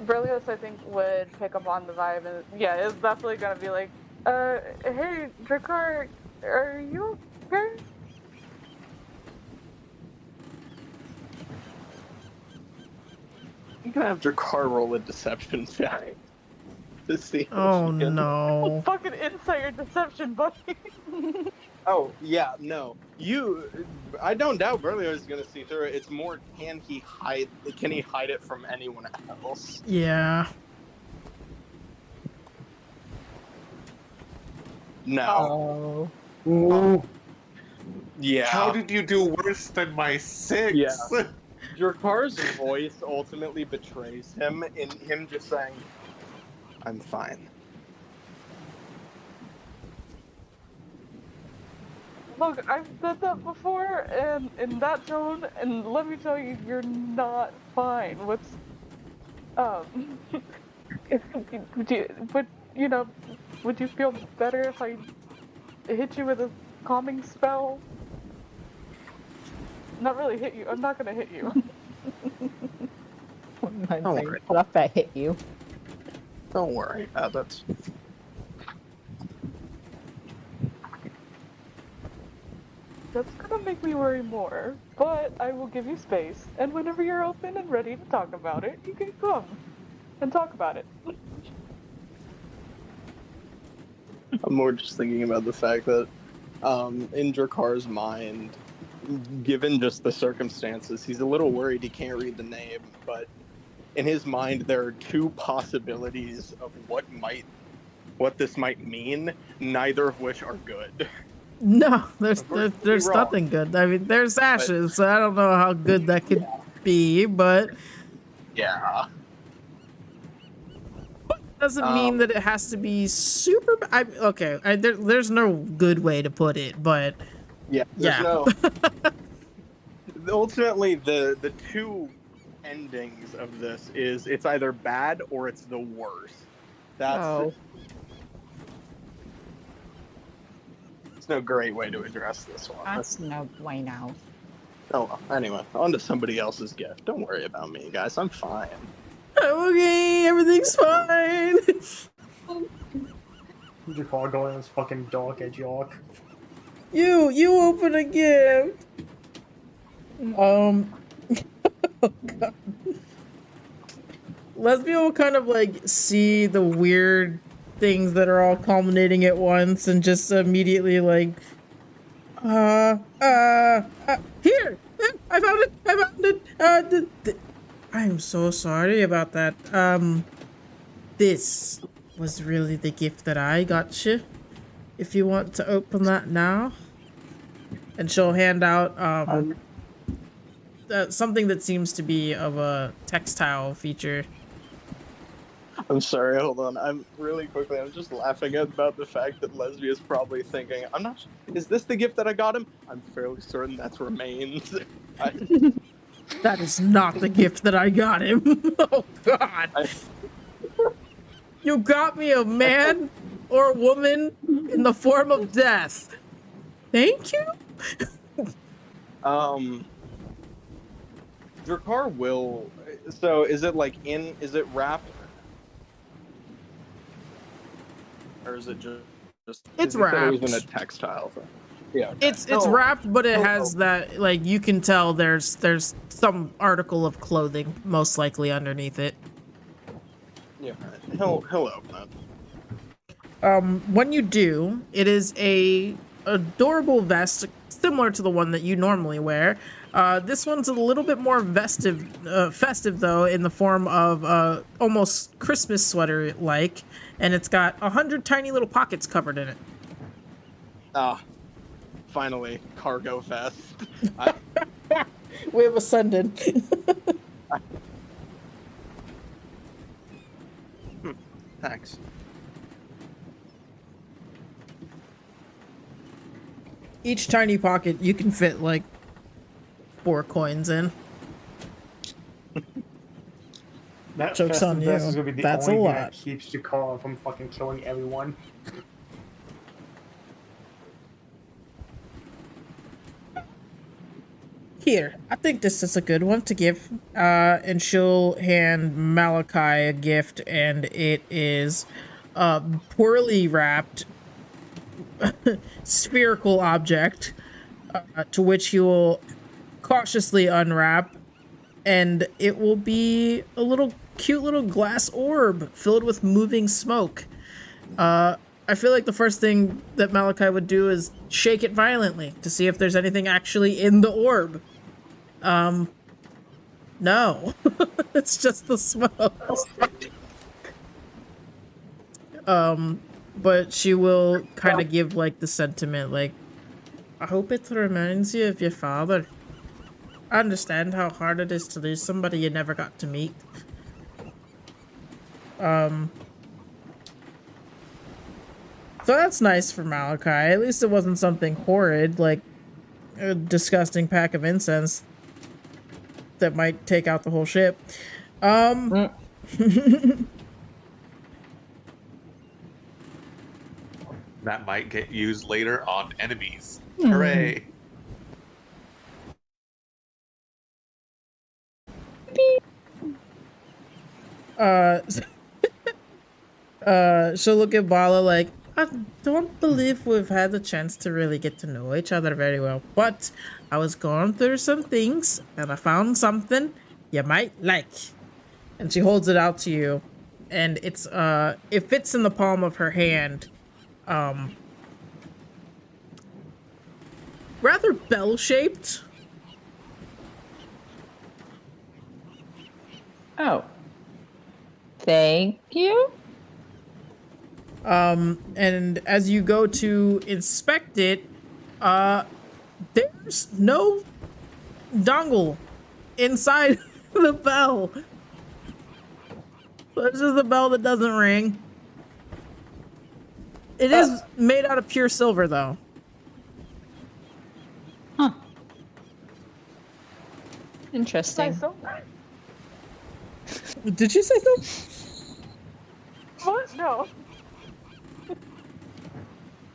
Berlioz, I think, would pick up on the vibe, and yeah, it's definitely gonna be like, hey, Drakkar, are you okay? You can have Drakkar roll a deception check to see. Oh no. Fucking insider deception, buddy. Oh yeah, no. I don't doubt Berlioz is gonna see through it. It's more, can he hide it from anyone else? Yeah. No. Oh. Ooh. Yeah. How did you do worse than my 6? Yeah. Drakkar's voice ultimately betrays him in him just saying, I'm fine. Look, I've said that before, and in that tone, and let me tell you, you're not fine. What's, would you feel better if I hit you with a calming spell? Not really hit you. I'm not gonna hit you. My Don't brain worry. put up, I hit you. Don't worry about it. That's gonna make me worry more, but I will give you space, and whenever you're open and ready to talk about it, you can come and talk about it. I'm more just thinking about the fact that, in Drakkar's mind, given just the circumstances, he's a little worried he can't read the name, but in his mind, there are two possibilities of what this might mean, neither of which are good. No, there's Of course, there's you're wrong. nothing good. I mean, there's ashes, so I don't know how good that could be, but Yeah. doesn't mean that it has to be super. There's no good way to put it, but Yeah. Yeah. No. Ultimately, the two endings of this is it's either bad or it's the worst. That's Oh. it's no great way to address this one. That's no way now. Oh well. Anyway, on to somebody else's gift. Don't worry about me, guys. I'm fine. okay, everything's fine. Drakkar going on this fucking dark edge york. You open a gift. Oh God. Lesbia will kind of like see the weird things that are all culminating at once and just immediately like, here, I found it. I'm so sorry about that. This was really the gift that I got you. If you want to open that now. And she'll hand out, something that seems to be of a textile feature. I'm sorry, hold on. I'm just laughing about the fact that Lesbia's probably thinking, is this the gift that I got him? I'm fairly certain that's remains. That is not the gift that I got him. Oh God. You got me a man or a woman in the form of death. Thank you. Drakkar will. So is it wrapped? Or is it just It's you said it was wrapped. in a textile thing? Yeah. Okay. It's wrapped, but it has that, like, you can tell there's some article of clothing most likely underneath it. Yeah. He'll open it. When you do, it is a adorable vest similar to the one that you normally wear. This one's a little bit more festive though, in the form of almost Christmas sweater like, and it's got 100 tiny little pockets covered in it. finally, cargo fest. We have ascended. Thanks. Each tiny pocket you can fit like 4 coins in. That Joke's on Festive Vest you. is gonna be the That's only a thing lot. that keeps Jakar from fucking killing everyone. Here, I think this is a good one to give. And she'll hand Malachi a gift, and it is a poorly wrapped spherical object, to which he will cautiously unwrap, and it will be a little cute little glass orb filled with moving smoke. I feel like the first thing that Malachi would do is shake it violently to see if there's anything actually in the orb. No. It's just the smoke. But she will kind of give, like, the sentiment, like, I hope it reminds you of your father. I understand how hard it is to lose somebody you never got to meet. So that's nice for Malachi. At least it wasn't something horrid, like a disgusting pack of incense that might take out the whole ship. That might get used later on enemies. Hooray! She'll look at Bala like, I don't believe we've had the chance to really get to know each other very well, but I was going through some things and I found something you might like. And she holds it out to you, and it's it fits in the palm of her hand. Rather bell-shaped. Oh. Thank you. And as you go to inspect it, there's no dongle inside the bell. So it's just a bell that doesn't ring. It is made out of pure silver, though. Huh. Interesting. So, Did you say so? what? No.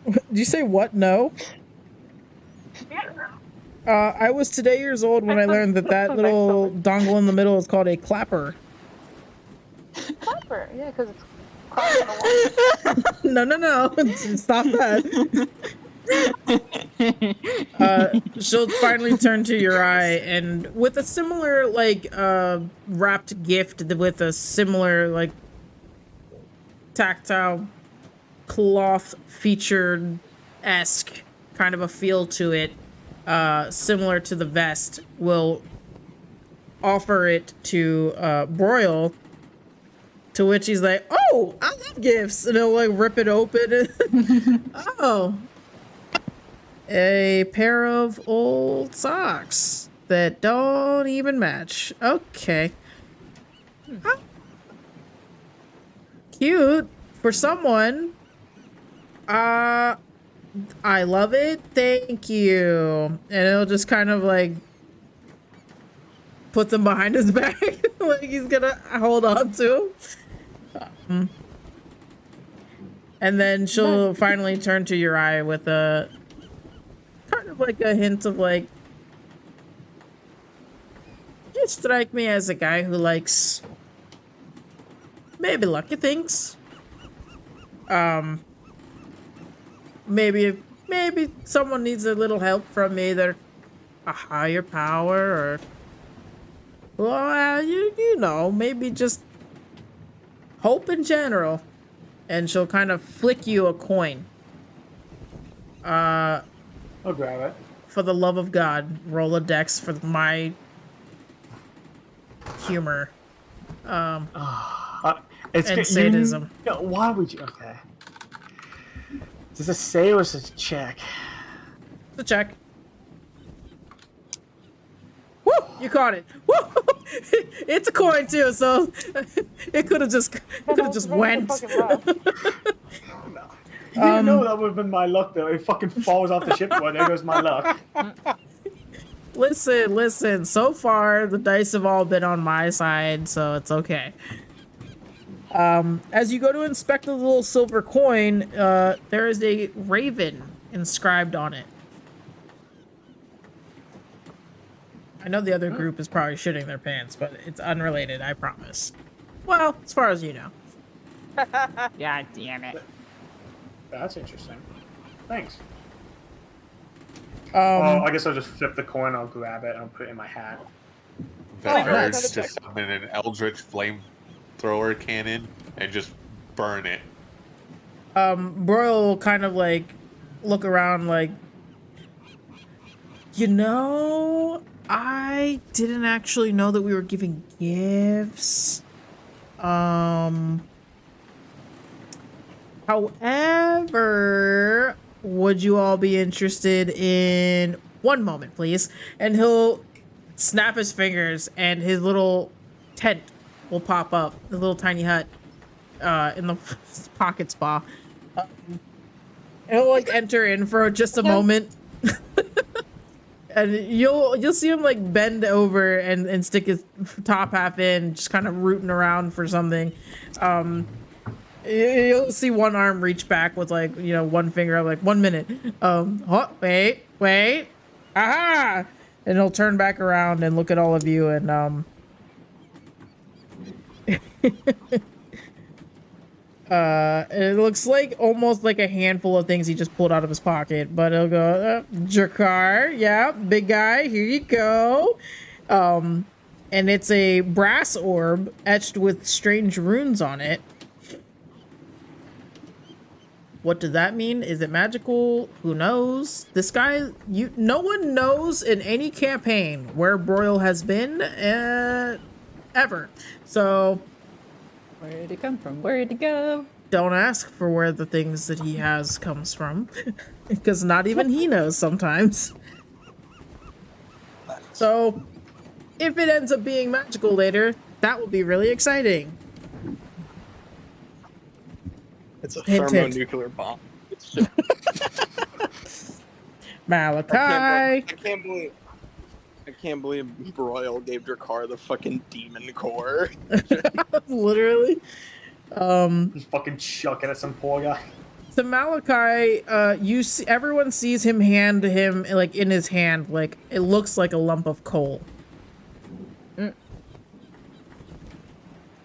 Did you say what? No? Yeah. I was today years old when I learned that little dongle in the middle is called a clapper. Clapper. Yeah, because it's clapping the wall. No. Stop that. She'll finally turn to Uri, and with a similar, like, wrapped gift with a similar, like, tactile cloth featured-esque kind of a feel to it, similar to the vest, will offer it to Broil, to which he's like, oh, I love gifts, and he'll like rip it open. Oh, a pair of old socks that don't even match. Okay. How cute for someone. I love it. Thank you. And it'll just kind of like put them behind his back. Like he's gonna hold on to them. And then she'll finally turn to Uri with a kind of like a hint of like, you strike me as a guy who likes maybe lucky things. Maybe someone needs a little help from either a higher power or, well, you know, maybe just hope in general. And she'll kind of flick you a coin. I'll grab it. For the love of God, roll a dex for my humor. It's And sadism. Why would you? Okay. Does it say or does it check? It's a check. Woo! You caught it. Woo! It's a coin too, so it could have just went. You didn't know that would have been my luck though. It fucking falls off the ship. Well, there goes my luck. Listen. So far, the dice have all been on my side, so it's okay. As you go to inspect the little silver coin, there is a raven inscribed on it. I know the other group is probably shitting their pants, but it's unrelated, I promise. Well, as far as you know. God damn it. That's interesting. Thanks. Um, I guess I'll just flip the coin. I'll grab it and I'll put it in my hat. That nice. urge to summon an eldritch flamethrower cannon and just burn it. Broyle will kind of like look around like, you know, I didn't actually know that we were giving gifts. However, would you all be interested in one moment, please? And he'll snap his fingers and his little tent will pop up, the little tiny hut in the pocket spa. He'll like enter in for just a moment. And you'll see him like bend over and stick his top half in, just kind of rooting around for something. You'll see one arm reach back with like, you know, one finger up, like 1 minute. Wait, aha! And he'll turn back around and look at all of you and it looks like almost like a handful of things he just pulled out of his pocket, but he'll go, Drakar, yeah, big guy, here you go. And it's a brass orb etched with strange runes on it. What does that mean? Is it magical? Who knows? This guy, no one knows in any campaign where Broyle has been, ever. So, Where'd it come from? Where'd it go? don't ask for where the things that he has comes from, because not even he knows sometimes. So, if it ends up being magical later, that will be really exciting. It's a Hint, hint. thermonuclear bomb. It's just, Malachi! I can't believe Broyle gave Drakar the fucking demon core. Literally. Just fucking chucking at some poor guy. To Malachi, you see, everyone sees him hand him, like, in his hand, like, it looks like a lump of coal.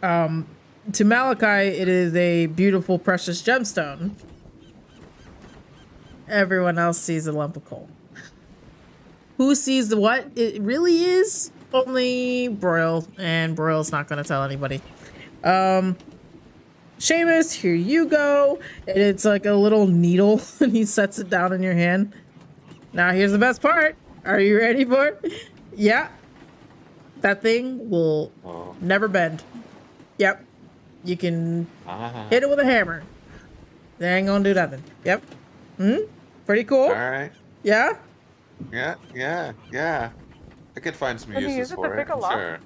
To Malachi, it is a beautiful, precious gemstone. Everyone else sees a lump of coal. Who sees the what it really is? Only Broyle, and Broyle's not gonna tell anybody. Seamus, here you go. And it's like a little needle, and he sets it down in your hand. Now here's the best part. Are you ready for it? Yeah. That thing will never bend. Yep. You can hit it with a hammer. They ain't gonna do nothing. Yep. Pretty cool. All right. Yeah? Yeah. I could find some Can you use uses it to for it. pick a lock? Sure.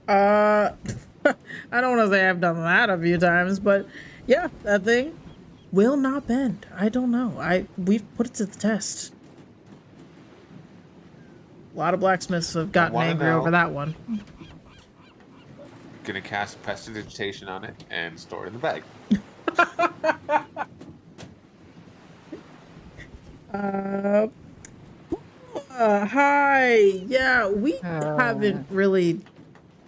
I don't want to say I've done that a few times, but yeah, that thing will not bend. I don't know. We've put it to the test. A lot of blacksmiths have gotten angry over that one. Gonna cast prestidigitation on it and store it in the bag. Hi. Yeah, we haven't really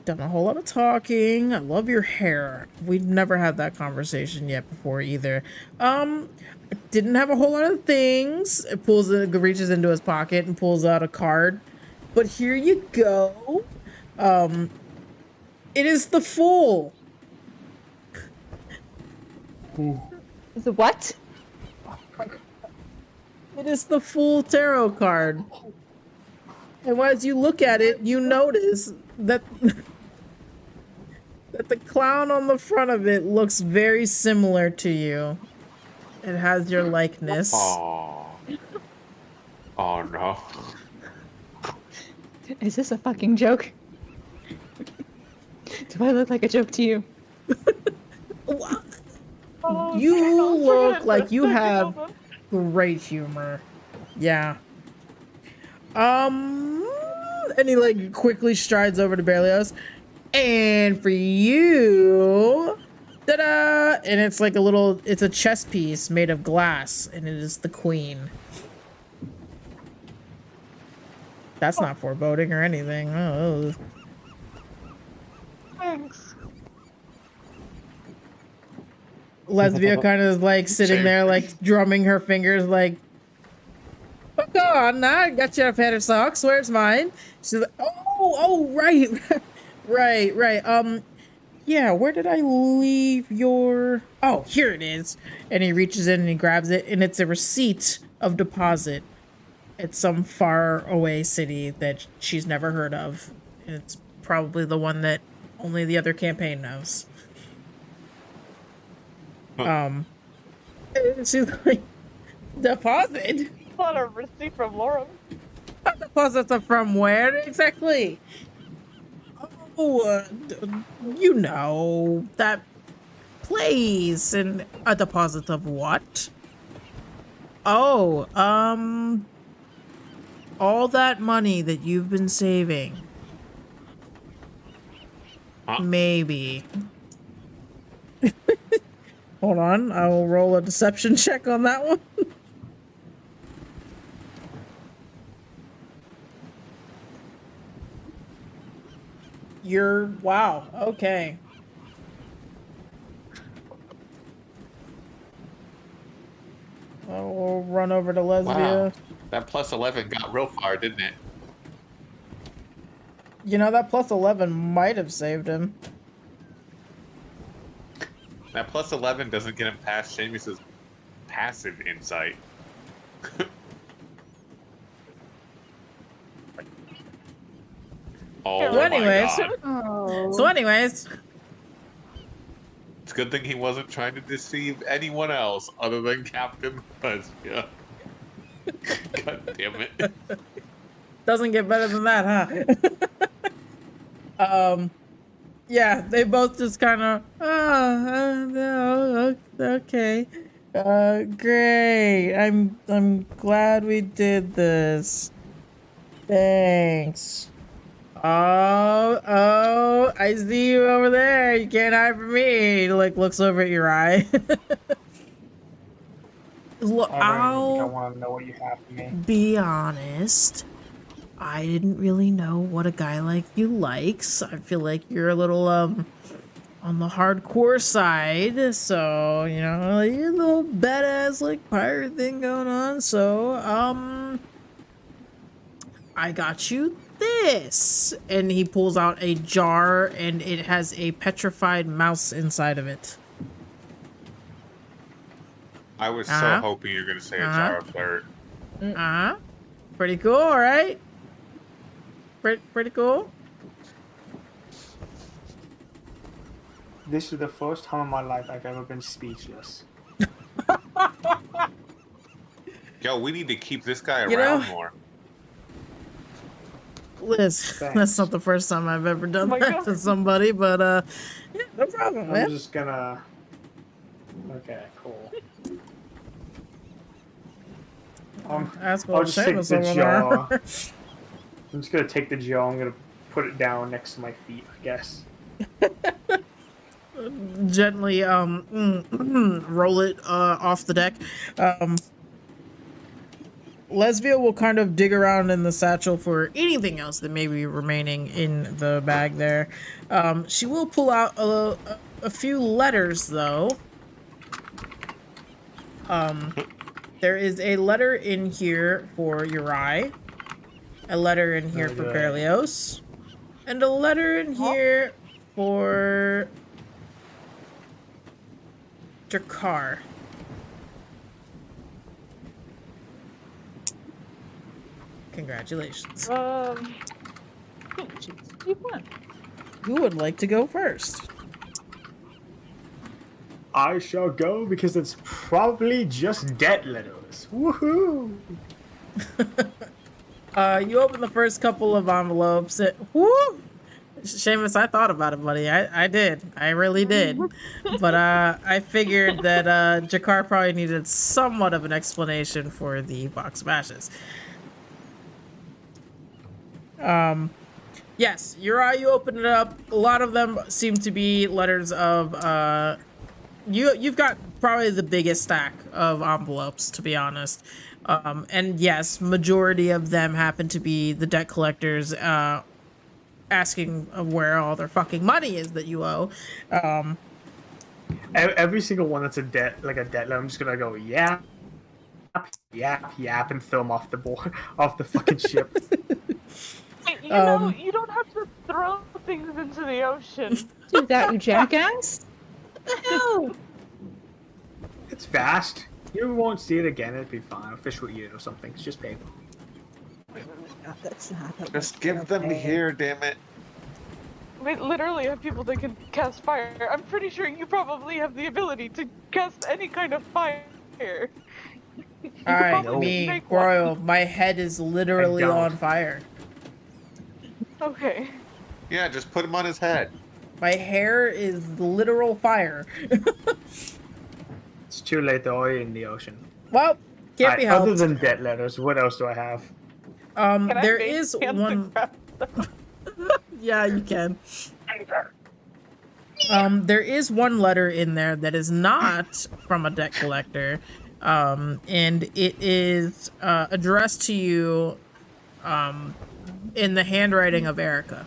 done a whole lot of talking. I love your hair. We've never had that conversation yet before either. Didn't have a whole lot of things. It reaches into his pocket and pulls out a card. But here you go. It is the Fool. Is it what? It is the Fool tarot card. And as you look at it, you notice that that the clown on the front of it looks very similar to you. It has your likeness. Aww. Oh no. Is this a fucking joke? Do I look like a joke to you? Oh, You no, we're look gonna like you twist it, have hold great humor. Yeah. And he like quickly strides over to Berlioz. And for you, ta-da! And it's like it's a chess piece made of glass, and it is the queen. That's not foreboding or anything. Oh. Thanks. Lesbia kind of like sitting there, like drumming her fingers, like, fuck on, now I got you a pair of socks. Where's mine? She's like, oh, right, right. Yeah, where did I leave your? Oh, here it is. And he reaches in and he grabs it, and it's a receipt of deposit at some far away city that she's never heard of. And it's probably the one that only the other campaign knows. She's like, deposit? Not a receipt from Laura. Deposit from where exactly? Oh, you know, that place. And a deposit of what? Oh, all that money that you've been saving. Huh? Maybe. Hold on, I will roll a deception check on that one. Wow, okay. I'll run over to Lesbia. Wow. That plus 11 got real far, didn't it? You know, that plus 11 might have saved him. That plus 11 doesn't get him past Seamus's passive insight. Oh So my anyways, god. So anyways, It's a good thing he wasn't trying to deceive anyone else other than Captain Lesbia. God damn it. doesn't get better than that, huh? Yeah, they both just kind of, no, okay. Great. I'm glad we did this. Thanks. Oh, I see you over there. You can't hide from me. He like looks over at your eye. Look, I don't want to know what you have for me. be honest. I didn't really know what a guy like you likes. I feel like you're a little on the hardcore side, so you know, like, you're a little badass like pirate thing going on. So I got you this, and he pulls out a jar, and it has a petrified mouse inside of it. I was so hoping you were going to say a jar of dirt. Pretty cool, right? Pretty cool. This is the first time in my life I've ever been speechless. Yo, we need to keep this guy You around know- more. Liz, Thanks. that's not the first time I've ever done my that God. to somebody, but yeah, no problem, I'm man. just gonna... Okay, cool. Ask I'll what just take Seamus the over jar. there. I'm just gonna take the jar, I'm gonna put it down next to my feet, I guess. Gently roll it off the deck. Lesbia will kind of dig around in the satchel for anything else that may be remaining in the bag there. She will pull out a few letters, though. There is a letter in here for Uri, a letter in here for Okay. Berlioz, and a letter in here for Drakar. Congratulations. You won. Who would like to go first? I shall go because it's probably just debt letters. Woohoo! You open the first couple of envelopes. Whoo! Seamus, I thought about it, buddy. I did. I really did. But I figured that Jakar probably needed somewhat of an explanation for the box of ashes. Yes, you open it up. A lot of them seem to be letters of you've got probably the biggest stack of envelopes, to be honest. And yes, majority of them happen to be the debt collectors asking of where all their fucking money is that you owe. Every single one that's a debt, like a debt loan, I'm just gonna go yap, and throw them off the board, off the fucking ship. You know, you don't have to throw things into the ocean. Do that, you jackass. What the hell? It's fast. You won't see it again. It'd be fine. A fish will eat it or something. It's just paper. No, that's not okay. Just give them here, damn it. We literally have people that can cast fire. I'm pretty sure you probably have the ability to cast any kind of fire. Alright, probably me, make one. Royal, my head is literally on fire. Okay. Yeah, just put him on his head. My hair is literal fire. It's too late. They're already in the ocean. Well, can't be helped. Other than debt letters, what else do I have? There is one. Yeah, you can. There is one letter in there that is not from a debt collector, and it is addressed to you in the handwriting of Erica.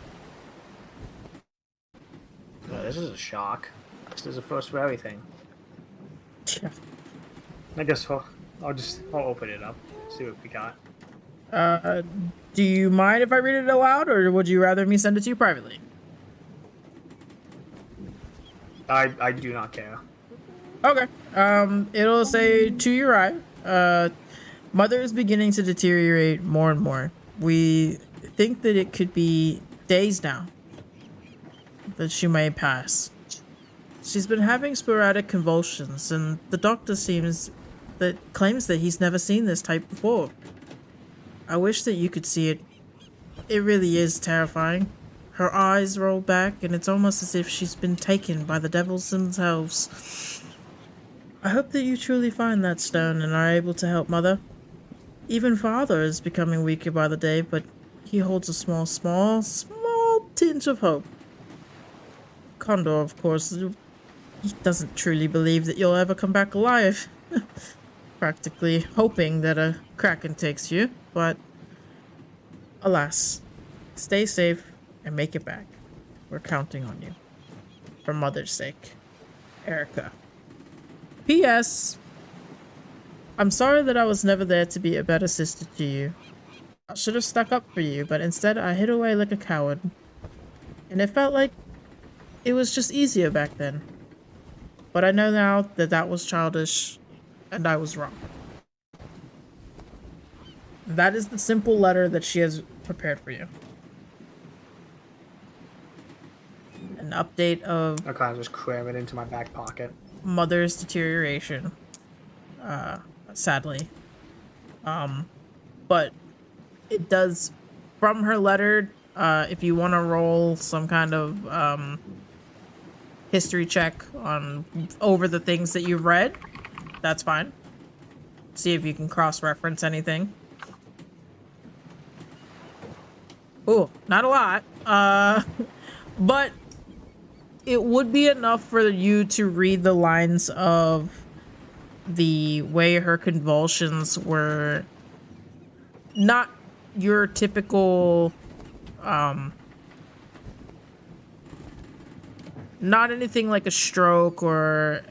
Oh, this is a shock. This is a first for everything. I guess I'll open it up, see what we got. Do you mind if I read it aloud, or would you rather me send it to you privately? I do not care. Okay. It'll say to your eye, mother is beginning to deteriorate more and more. We think that it could be days now that she may pass. She's been having sporadic convulsions, and the doctor claims that he's never seen this type before. I wish that you could see it. It really is terrifying. Her eyes roll back, and it's almost as if she's been taken by the devils themselves. I hope that you truly find that stone and are able to help Mother. Even Father is becoming weaker by the day, but he holds a small tinge of hope. Condor, of course, he doesn't truly believe that you'll ever come back alive. Practically hoping that a kraken takes you, but alas, stay safe and make it back. We're counting on you. For Mother's sake. Erica. P.S. I'm sorry that I was never there to be a better sister to you. I should have stuck up for you, but instead I hid away like a coward. And it felt like it was just easier back then. But I know now that that was childish, and I was wrong. That is the simple letter that she has prepared for you. An update of... I kind of just cram it into my back pocket. Mother's deterioration. Sadly. But it does... From her letter, if you want to roll some kind of history check over the things that you've read, that's fine. See if you can cross-reference anything. Ooh, not a lot. But it would be enough for you to read the lines of the way her convulsions were not your typical, not anything like a stroke or,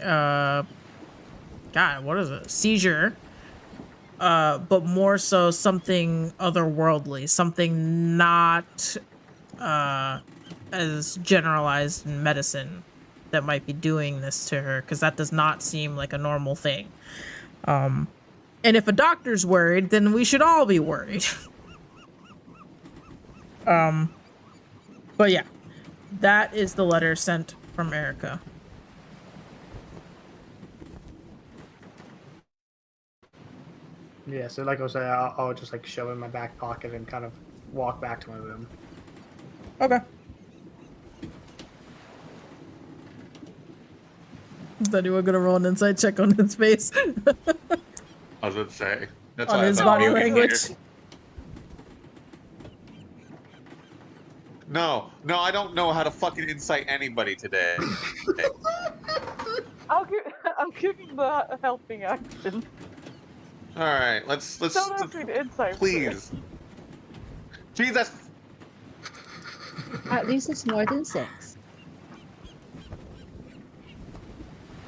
God, what is it? Seizure. But more so something otherworldly, something not as generalized in medicine that might be doing this to her, because that does not seem like a normal thing. And if a doctor's worried, then we should all be worried. But yeah, that is the letter sent from Erica. Yeah, so like I was saying, I'll just like shove it in my back pocket and kind of walk back to my room. Okay. Is anyone gonna roll an insight check on his face? I was gonna say. That's On why his I thought body maybe language? here. No, I don't know how to fucking insight anybody today. I'm giving the helping action. All right, let's Don't ask me to insight. please. Jesus. At least it's more than 6.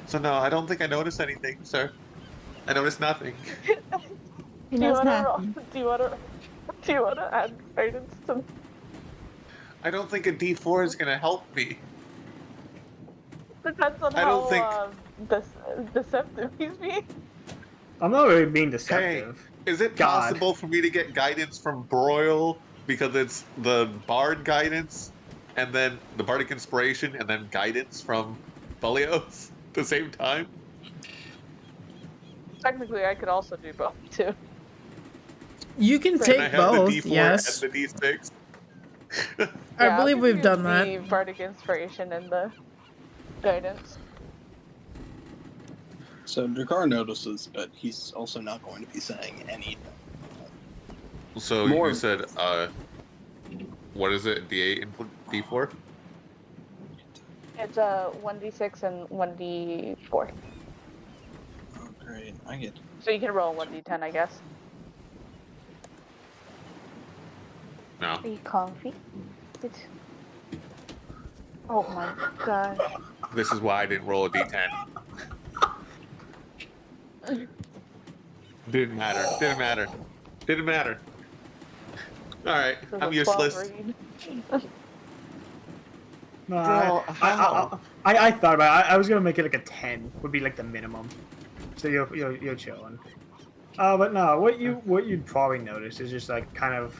So no, I don't think I noticed anything, sir. I noticed nothing. He Do you knows wanna roll? nothing. Do you wanna add guidance to? I don't think a D4 is gonna help me. Depends on I don't how deceptive he's being. I'm not really being Hey, deceptive. is it God. possible for me to get guidance from Broil because it's the Bard guidance, and then the Bardic Inspiration, and then guidance from Felios at the same time? Technically, I could also do both too. You can Can take Can I have both, the D4 yes. and the D6? I I'll believe give we've you done the that. Bardic Inspiration and the guidance. So Drakar notices, but he's also not going to be saying anything. So More- you said, what is it? D8 and D4? It's a 1d6 and 1d4. Oh, great. I get So you can roll 1d10, I guess. No. Are you comfy? Oh my gosh. This is why I didn't roll a D10. Didn't matter. Alright, This is I'm a 12 useless. read. No, Bro, how? I thought about it. I was gonna make it like a 10 would be like the minimum. So you're chilling. But no, what you'd probably notice is just like kind of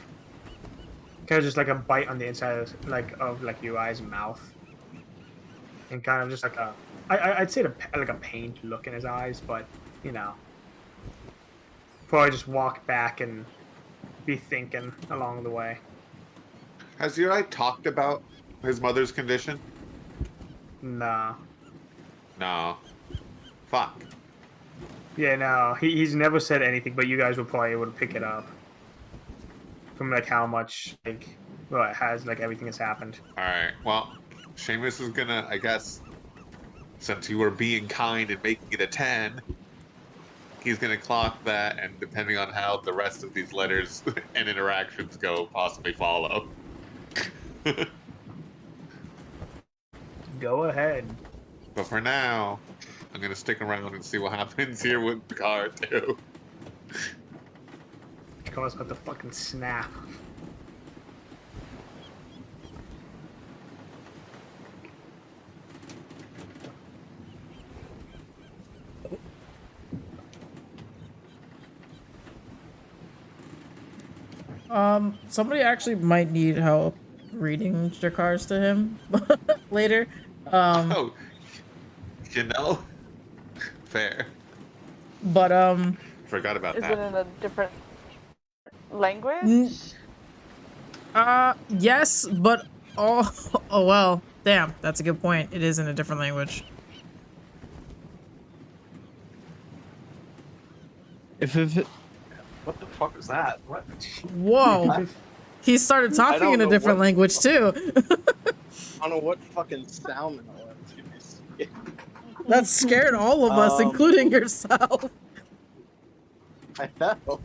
just like a bite on the inside of like your eyes and mouth, and kind of just like I'd say like a pained look in his eyes, but you know, probably just walk back and be thinking along the way. Has Uri talked about his mother's condition? Nah. No. Fuck. Yeah, no, he's never said anything, but you guys will probably able to pick it up from like how much like it has like everything has happened. Alright, well, Seamus is gonna, I guess, since you were being kind and making it a 10, he's gonna clock that, and depending on how the rest of these letters and interactions go, possibly follow. Go ahead. But for now, I'm gonna stick around and see what happens here with the car too. Car's about to fucking snap. Somebody actually might need help reading Dracar's to him later. Oh, you know? Fair. But Forgot about Is it that. in a different language? yes, but oh well, damn, that's a good point. It is in a different language. If it... What the fuck is that? What? Whoa. He started talking don't in a know different what- language too. I don't know what fucking sound that was. That scared all of us, including yourself. I know.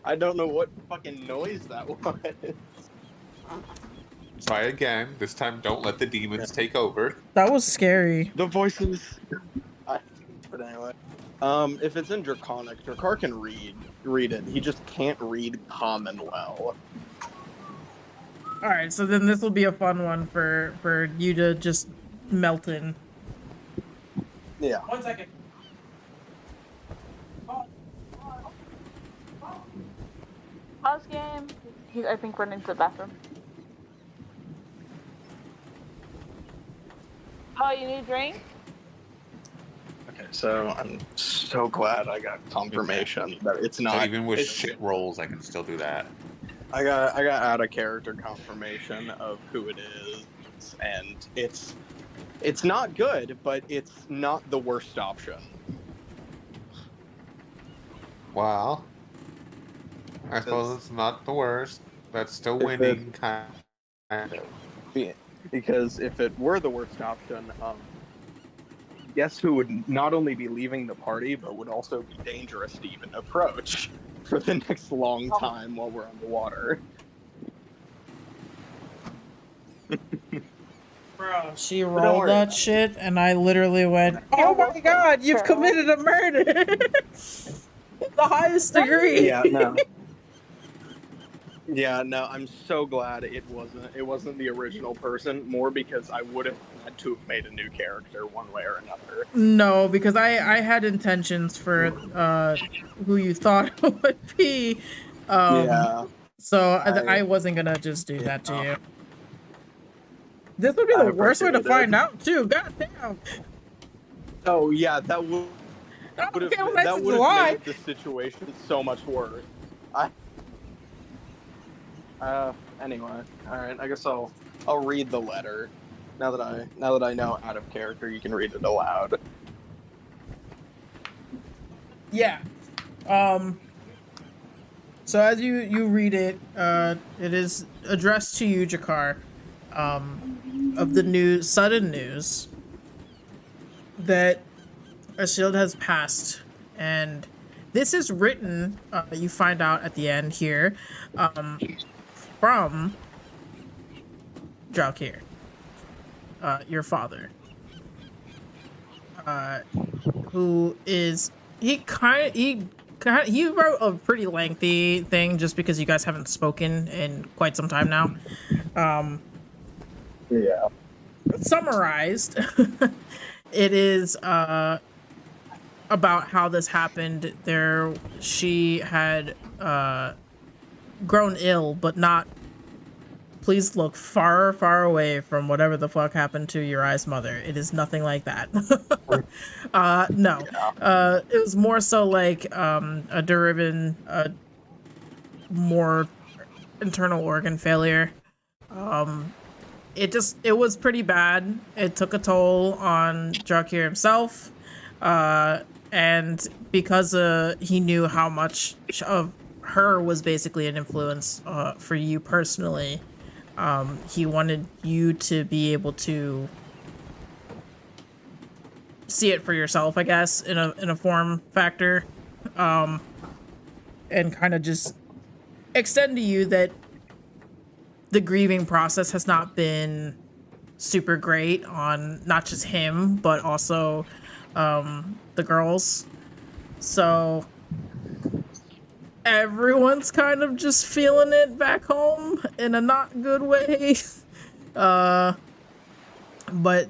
I don't know what fucking noise that was. Try again. This time, don't let the demons take over. That was scary. The voices. But anyway, if it's in Draconic, Dracar can read it. He just can't read Common well. All right, so then this will be a fun one for you to just melt in. Yeah. 1 second. Pause game. I think we're into the bathroom. Oh, you need a drink? Okay. So I'm so glad I got confirmation that it's So not. even with it's- shit rolls, I can still do that. I got out of character confirmation of who it is, and it's not good, but it's not the worst option. Well, I suppose it's not the worst. That's still If winning, kind of. Because if it were the worst option, guess who would not only be leaving the party, but would also be dangerous to even approach for the next long time while we're underwater. Bro, she don't rolled worry that about it. shit, and I literally went, "Oh my god, you've committed a murder!" The highest degree. Yeah, no. Yeah, no, I'm so glad it wasn't the original person, more because I would have had to have made a new character one way or another. No, because I had intentions for who you thought it would be. Yeah. So I wasn't gonna just do that to you. This would be I the worst way to appreciate find it. out too. God damn. Oh yeah, that would have made the situation so much worse. Anyway, all right. I guess I'll read the letter. Now that I know out of character, you can read it aloud. Yeah. So as you read it, it is addressed to you, Jakar, of the sudden news that a shield has passed, and this is written. You find out at the end here, from Draugr, your father, who is he wrote a pretty lengthy thing just because you guys haven't spoken in quite some time now. Yeah. Summarized, it is about how this happened. She had grown ill, but not. Please look far, far away from whatever the fuck happened to Uriah's mother. It is nothing like that. No. It was more so like a derivative, more internal organ failure. It was pretty bad. It took a toll on Draugr himself. And because he knew how much of her was basically an influence for you personally, he wanted you to be able to see it for yourself, I guess, in a form factor, and kind of just extend to you that the grieving process has not been super great on not just him, but also the girls. So everyone's kind of just feeling it back home in a not good way. But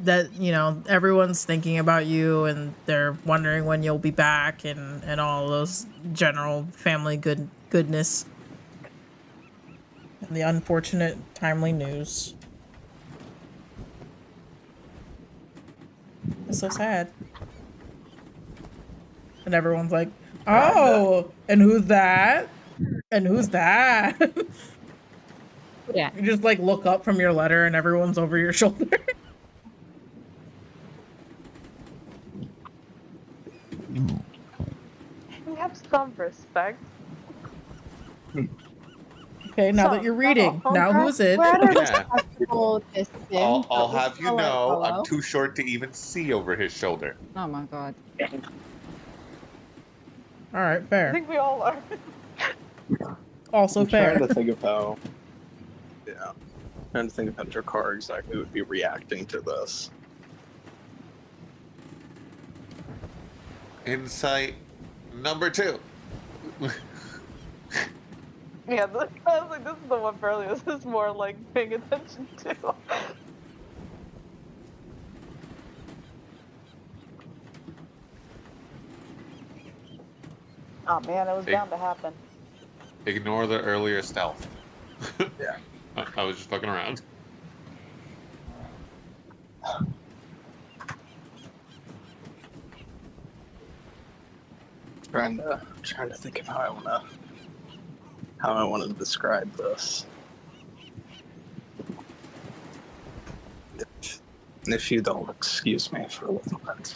that, everyone's thinking about you, and they're wondering when you'll be back, and all those general family goodness. And the unfortunate timely news. It's so sad. And everyone's like, "Oh, and who's that? And who's that?" Yeah. You just look up from your letter and everyone's over your shoulder. We have some respect. Okay, now that you're reading, now who's it? We're at a Yeah. respectable distance. I'll but we're have you still like, know, I'm hello? too short to even see over his shoulder. Oh my god. All right, I fair. think we all are. Also I'm fair. trying to think of how. Yeah. Trying to think of how Drakkar exactly would be reacting to this. Insight number 2. Yeah, I was like, this is the one Burley is more like paying attention to. Oh man, it was Hey. bound to happen. Ignore the earlier stealth. Yeah. I was just fucking around. trying to think of how I wanna describe this. If you don't excuse me for a little bit.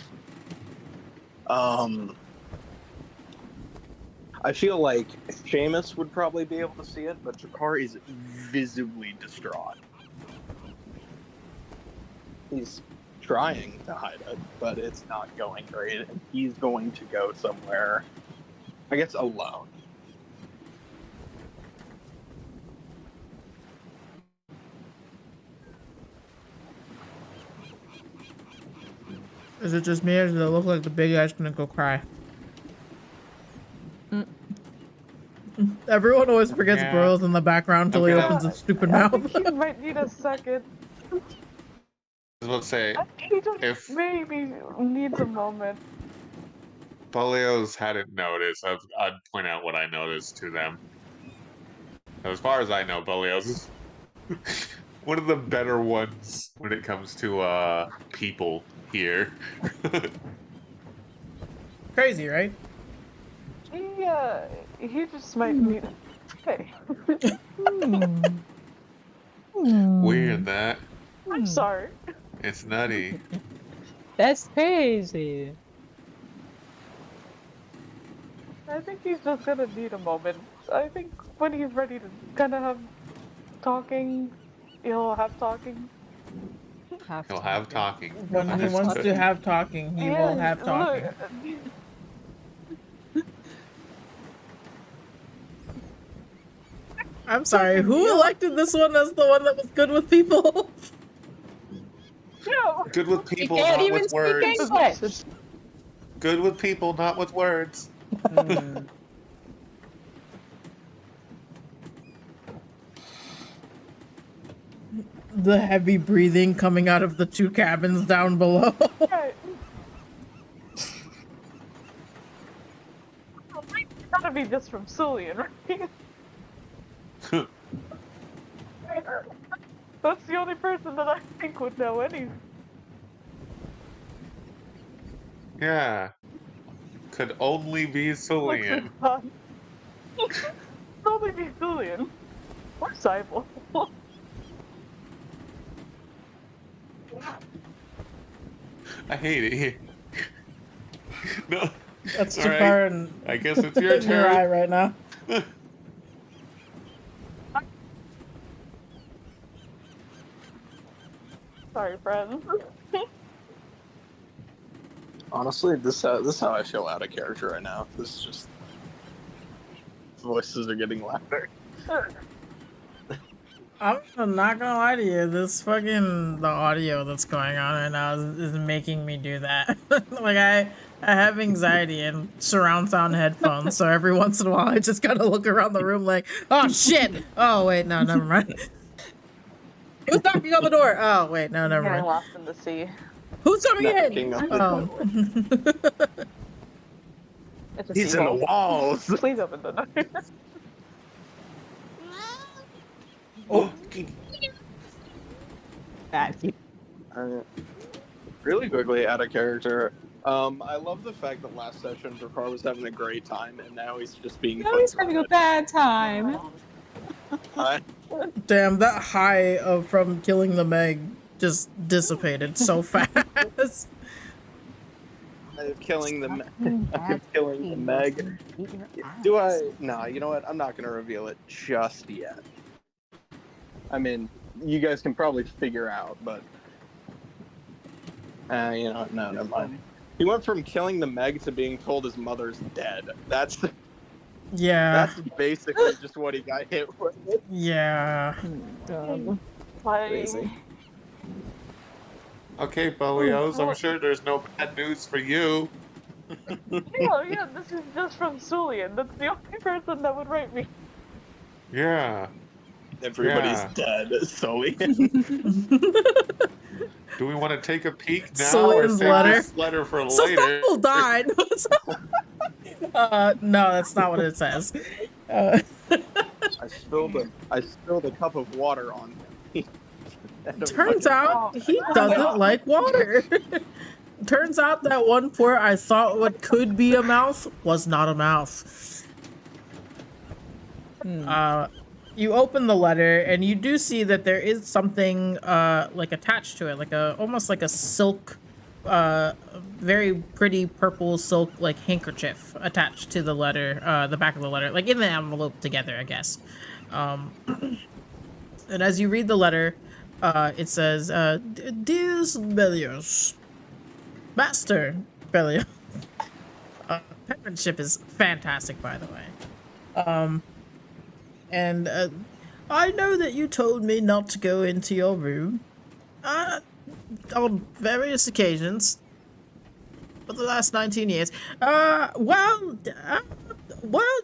I feel like Seamus would probably be able to see it, but Jakar is visibly distraught. He's trying to hide it, but it's not going great, and he's going to go somewhere, I guess, alone. Is it just me, or does it look like the big guy's gonna go cry? Everyone always forgets Broyles in the background until he opens his stupid I mouth. think he might need a second. I was about to say, He just if maybe needs a moment. Bolios hadn't noticed, I'd point out what I noticed to them. As far as I know, Bolios is one of the better ones when it comes to people here. Crazy, right? He just might need. Hey, Weird that. I'm sorry. It's nutty. That's crazy. I think he's just gonna need a moment. I think when he's ready to kind of have talking, he'll have talking. He'll have talking. When he wants to have talking, he will have talking. I'm sorry, who elected this one as the one that was good with people? No. Good with people, can't not even with speak words. English. Good with people, not with words. The heavy breathing coming out of the two cabins down below. Right. It's gotta be just from Sulian, right? That's the only person that I think would know any. Yeah. Could only be Sulian. Could only be Sulian. Or Cybele. I hate it here. No. That's All too right. far in I guess it's your your eye turn. right now. Sorry, friends. Honestly, this is how I feel out of character right now. This is just voices are getting louder. I'm not gonna lie to you, the audio that's going on right now is making me do that. Like I have anxiety and surround sound headphones, so every once in a while I just gotta look around the room like, oh shit! Oh wait, no, never mind. Who's knocking on the door? Oh wait, no, never Getting mind. lost in the sea. Who's coming Knocking in? on the Oh. It's a He's in the walls. Please open the door. Oh. Really quickly, out of character. I love the fact that last session Drakar was having a great time, and now he's just being. Now he's having a bad time. Damn, that high from killing the Meg just dissipated so fast. I'm killing the Meg. Do I? No, you know what? I'm not gonna reveal it just yet. I mean, you guys can probably figure out, but you know, no, never mind. He went from killing the Meg to being told his mother's dead. That's basically just what he got hit with. Yeah. Crazy. Okay, Bolios, I'm sure there's no bad news for you. Yeah, this is just from Sulian. That's the only person that would write me. Yeah. Everybody's dead. Sulian. Do we want to take a peek now Sulian's or save letter? this letter for So later? Steffel died. No, that's not what it says. I spilled a cup of water on him. Turns out he doesn't like water. turns out that one port I thought what could be a mouth was not a mouth. You open the letter and you do see that there is something like attached to it, like almost like a silk, very pretty purple silk like handkerchief attached to the letter, the back of the letter, like in the envelope together, I guess. And as you read the letter, it says, "Dear Belios, Master Belios." Penmanship is fantastic, by the way. And I know that you told me not to go into your room on various occasions for the last 19 years. Well,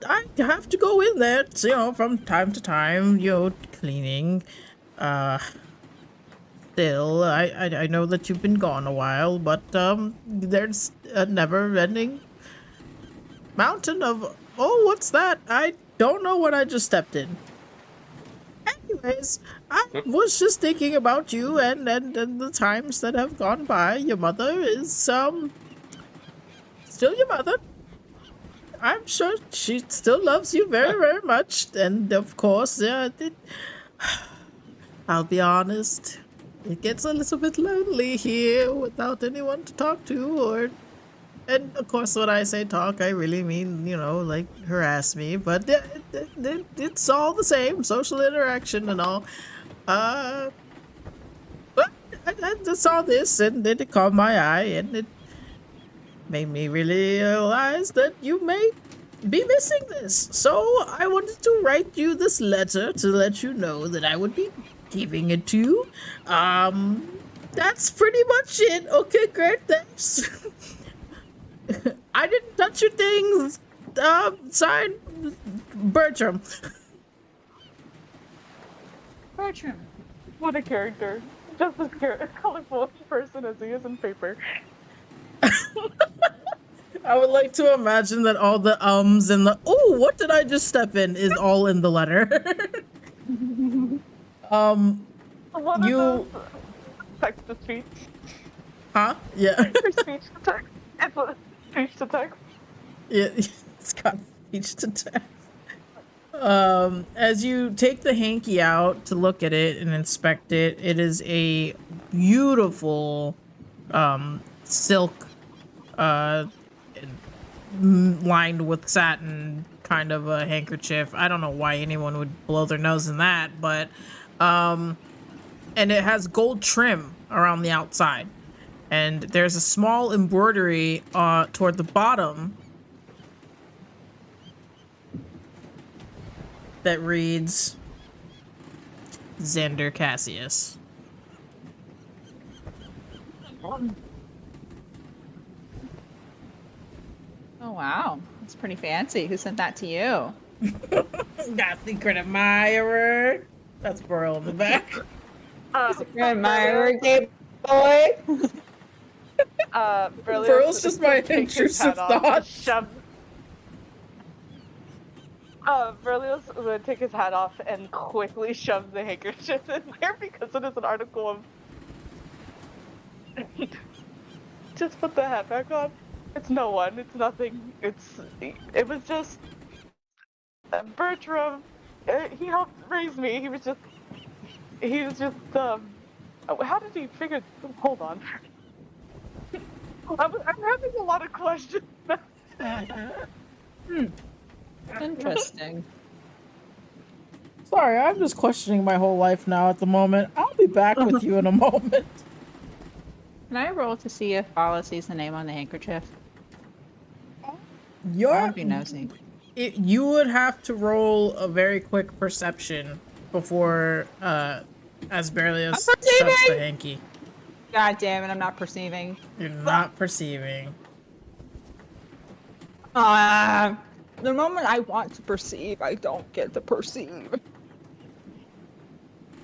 I have to go in there, you know, from time to time, you know, cleaning. Still, I know that you've been gone a while, but there's a never-ending mountain of... Oh, what's that? I don't know what I just stepped in. Anyways, I was just thinking about you and the times that have gone by. Your mother is, still your mother. I'm sure she still loves you very, very much. And of course, I'll be honest, it gets a little bit lonely here without anyone to talk to, and of course, when I say talk, I really mean, you know, like harass me, but it's all the same, social interaction and all. But I just saw this and it caught my eye and it made me really realize that you may be missing this. So I wanted to write you this letter to let you know that I would be giving it to you. That's pretty much it. Okay, great, thanks. I didn't touch your things. Signed, Bertram. Bertram. What a character. Just as colorful a person as he is in paper. I would like to imagine that all the ums and the "oh, what did I just step in" is all in the letter. One you... of those text to speech. Huh? Yeah. Or speech to text. It's a speech to text. Yeah, it's got speech to text. As you take the hanky out to look at it and inspect it, it is a beautiful silk lined with satin kind of a handkerchief. I don't know why anyone would blow their nose in that, but and it has gold trim around the outside. And there's a small embroidery toward the bottom that reads Xander Cassius. Oh, wow. That's pretty fancy. Who sent that to you? Got secret admirer. That's Burl in the back. Secret admirer, gay boy. Burl's just my intrusive thoughts. Berlioz would take his hat off and quickly shove the handkerchief in there because it is an article of... Just put the hat back on. It's no one. It's nothing. It was just... Bertram. He helped raise me. He was just... How did he figure... Hold on. I'm having a lot of questions. Interesting. Sorry, I'm just questioning my whole life now at the moment. I'll be back with you in a moment. Can I roll to see if Bala sees the name on the handkerchief? I would be nosy. You would have to roll a very quick perception before Asberlius shuts the hanky. God damn it, I'm not perceiving. You're not perceiving. The moment I want to perceive, I don't get to perceive.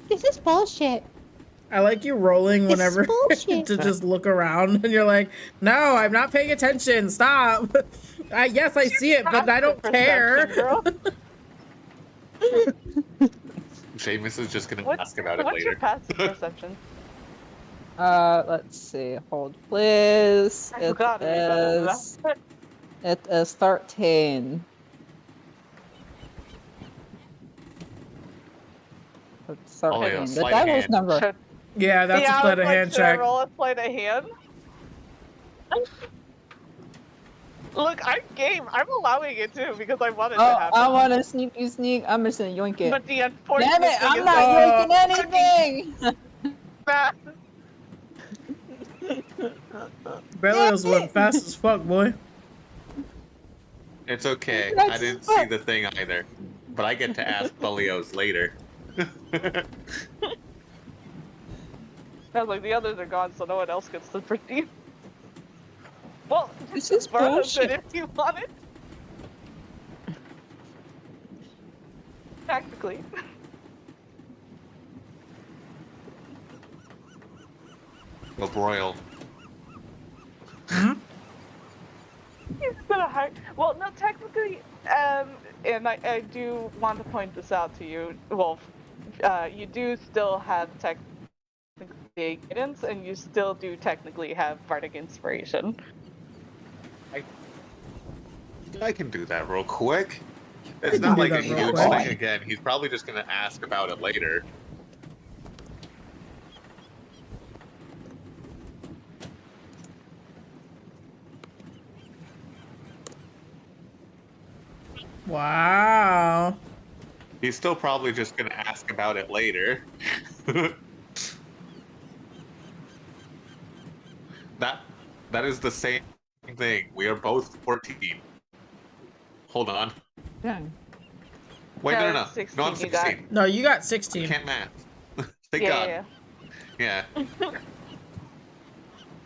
This is bullshit. I like you rolling whenever to just look around and you're like, no, I'm not paying attention. Stop. Yes, I see it, but I don't care. Seamus is just gonna ask about it What's later. your passive perception? Let's see. Hold, please. I forgot to read that. It is 13. Let's start Oh, yeah, hitting. The sleight of devil's hand. number. Yeah, that's yeah, a sleight of I was hand like, should I check. roll a sleight of hand? Look, I'm game. I'm allowing it too because I want it to Oh, happen. I want to sneak. I'm just gonna yoink it. But the unfortunate Damn it! thing I'm is not that yoinking anything. that Berlioz went fast as fuck, boy. It's okay. That's I didn't fun. see the thing either. But I get to ask Belios later. I was like, the others are gone, so no one else gets to perceive. Well, This is Vernon bullshit. if you want it. Tactically. Go broil. He's gonna hire. Well, no, technically, and I do want to point this out to you. Well, you do still have technically guidance, and you still do technically have bardic inspiration. I can do that real quick. It's can not do like a that real huge quick. thing again. He's probably just gonna ask about it later. Wow. He's still probably just gonna ask about it later. That is the same thing. We are both 14. Hold on. Dang. Wait, Yeah, no. 16 No, I'm you got. 16. No, you got I 16. can't math. Thank Yeah, God. Yeah.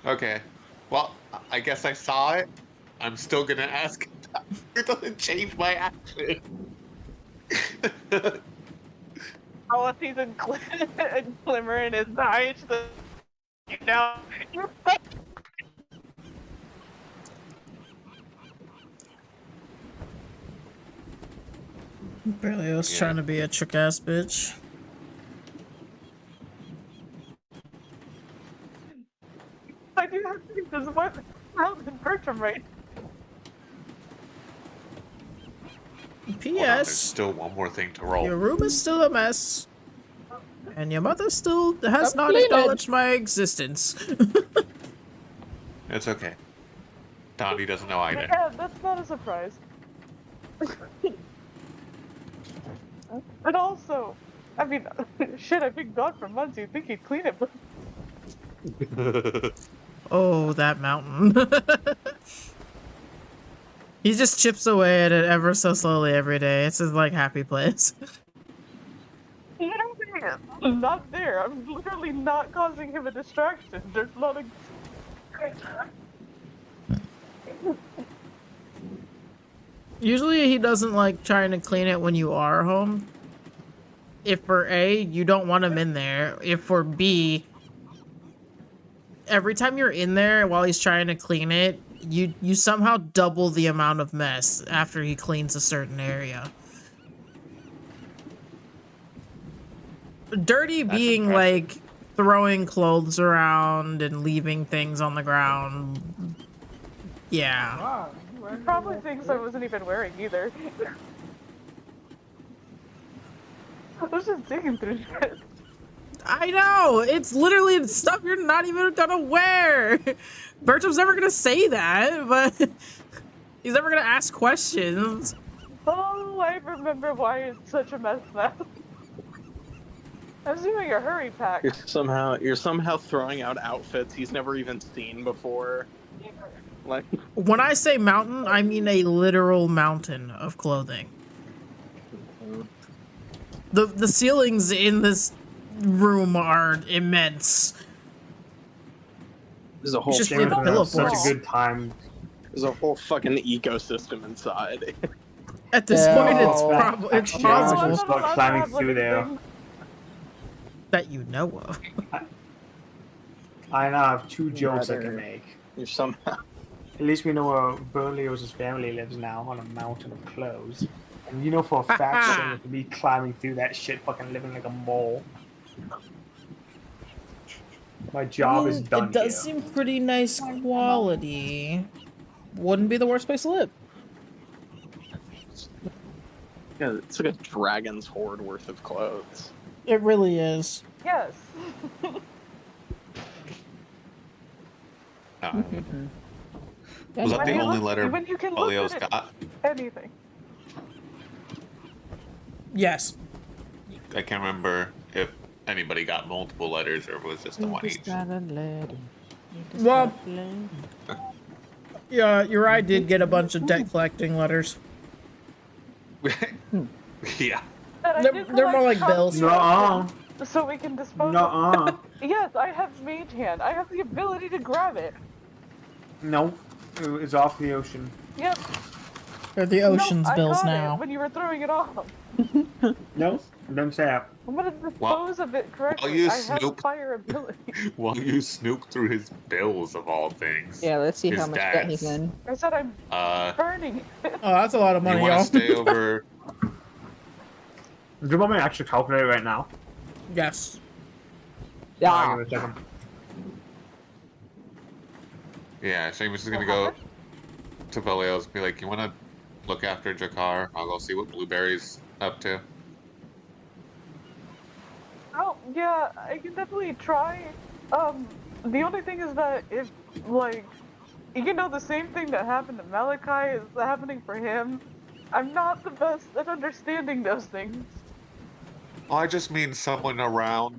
Okay. Well, I guess I saw it. I'm still gonna ask. It doesn't change my action. All of these and glimmer in his eyes. You know, Berlioz Yeah. trying to be a trick ass bitch. I do have to think this is what how's in Bertram right? Hold on, there's P.S. still one more thing to roll. Your room is still a mess. And your mother still has I'm not cleaning. acknowledged my existence. It's okay. Donnie doesn't know either. Yeah, that's not a surprise. And also, I mean, shit, I've been gone for months. You'd think he'd clean it, but Oh, that mountain. He just chips away at it ever so slowly every day. It's his, like, happy place. you don't think I'm not there. I'm literally not causing him a distraction. There's not a. Usually he doesn't like trying to clean it when you are home. If for A, you don't want him in there. If for B, every time you're in there while he's trying to clean it, you somehow double the amount of mess after he cleans a certain area. Dirty That's being impressive. like throwing clothes around and leaving things on the ground. Yeah. He probably thinks I wasn't even wearing either. I was just digging through shit. I know! It's literally stuff you're not even gonna wear! Bertram's never gonna say that, but he's never gonna ask questions. Oh, I remember why it's such a mess now. I was doing a hurry pack. You're somehow throwing out outfits he's never even seen before. Like, When I say mountain, I mean a literal mountain of clothing. The ceilings in this room are immense. there's a whole It's just Damn it, little that was pillow such forts. a good time. there's a whole fucking ecosystem inside. At this Yeah. point, it's Oh, probably it's actually, I was possible just about climbing through there. that you know of. I now have two jokes I can make. You're somehow. At least we know where Berlioz's family lives now, on a mountain of clothes. And you know for a fact that to be climbing through that shit, fucking living like a mole. My job is done It does here. seem pretty nice quality. Wouldn't be the worst place to live. Yeah, it's like a dragon's hoard worth of clothes. It really is. Yes. Was that the only letter When you can look Polio's at it, got? anything. Yes. I can't remember if anybody got multiple letters or if it was just the one each. Well, yeah, Uri did get a bunch of debt collecting letters. Yeah. That I They're, do they're more collect like bills. Nuh-uh. so we can dispose. Nuh-uh. Yes, I have mage hand. I have the ability to grab it. No. It's off the ocean. Yep. They're the ocean's I bills caught now. it when you were throwing it off. No. Don't say that. I'm gonna dispose of it correctly. you I have snoop- fire ability. While you snoop through his bills of all things. Yeah, let's see His how much debt he's stats. in. I said I'm burning it. Oh, that's a lot of You money, want y'all. to stay over? Do you want me to actually calculate it right now? Yes. I'll give it a second. Yeah, Seamus is gonna go to Velios and be like, "You want to look after Jakar? I'll go see what Blueberry's up to." Oh, yeah, I can definitely try. The only thing is that if, like, you know, the same thing that happened to Malachi is happening for him. I'm not the best at understanding those things. Well, I just mean someone around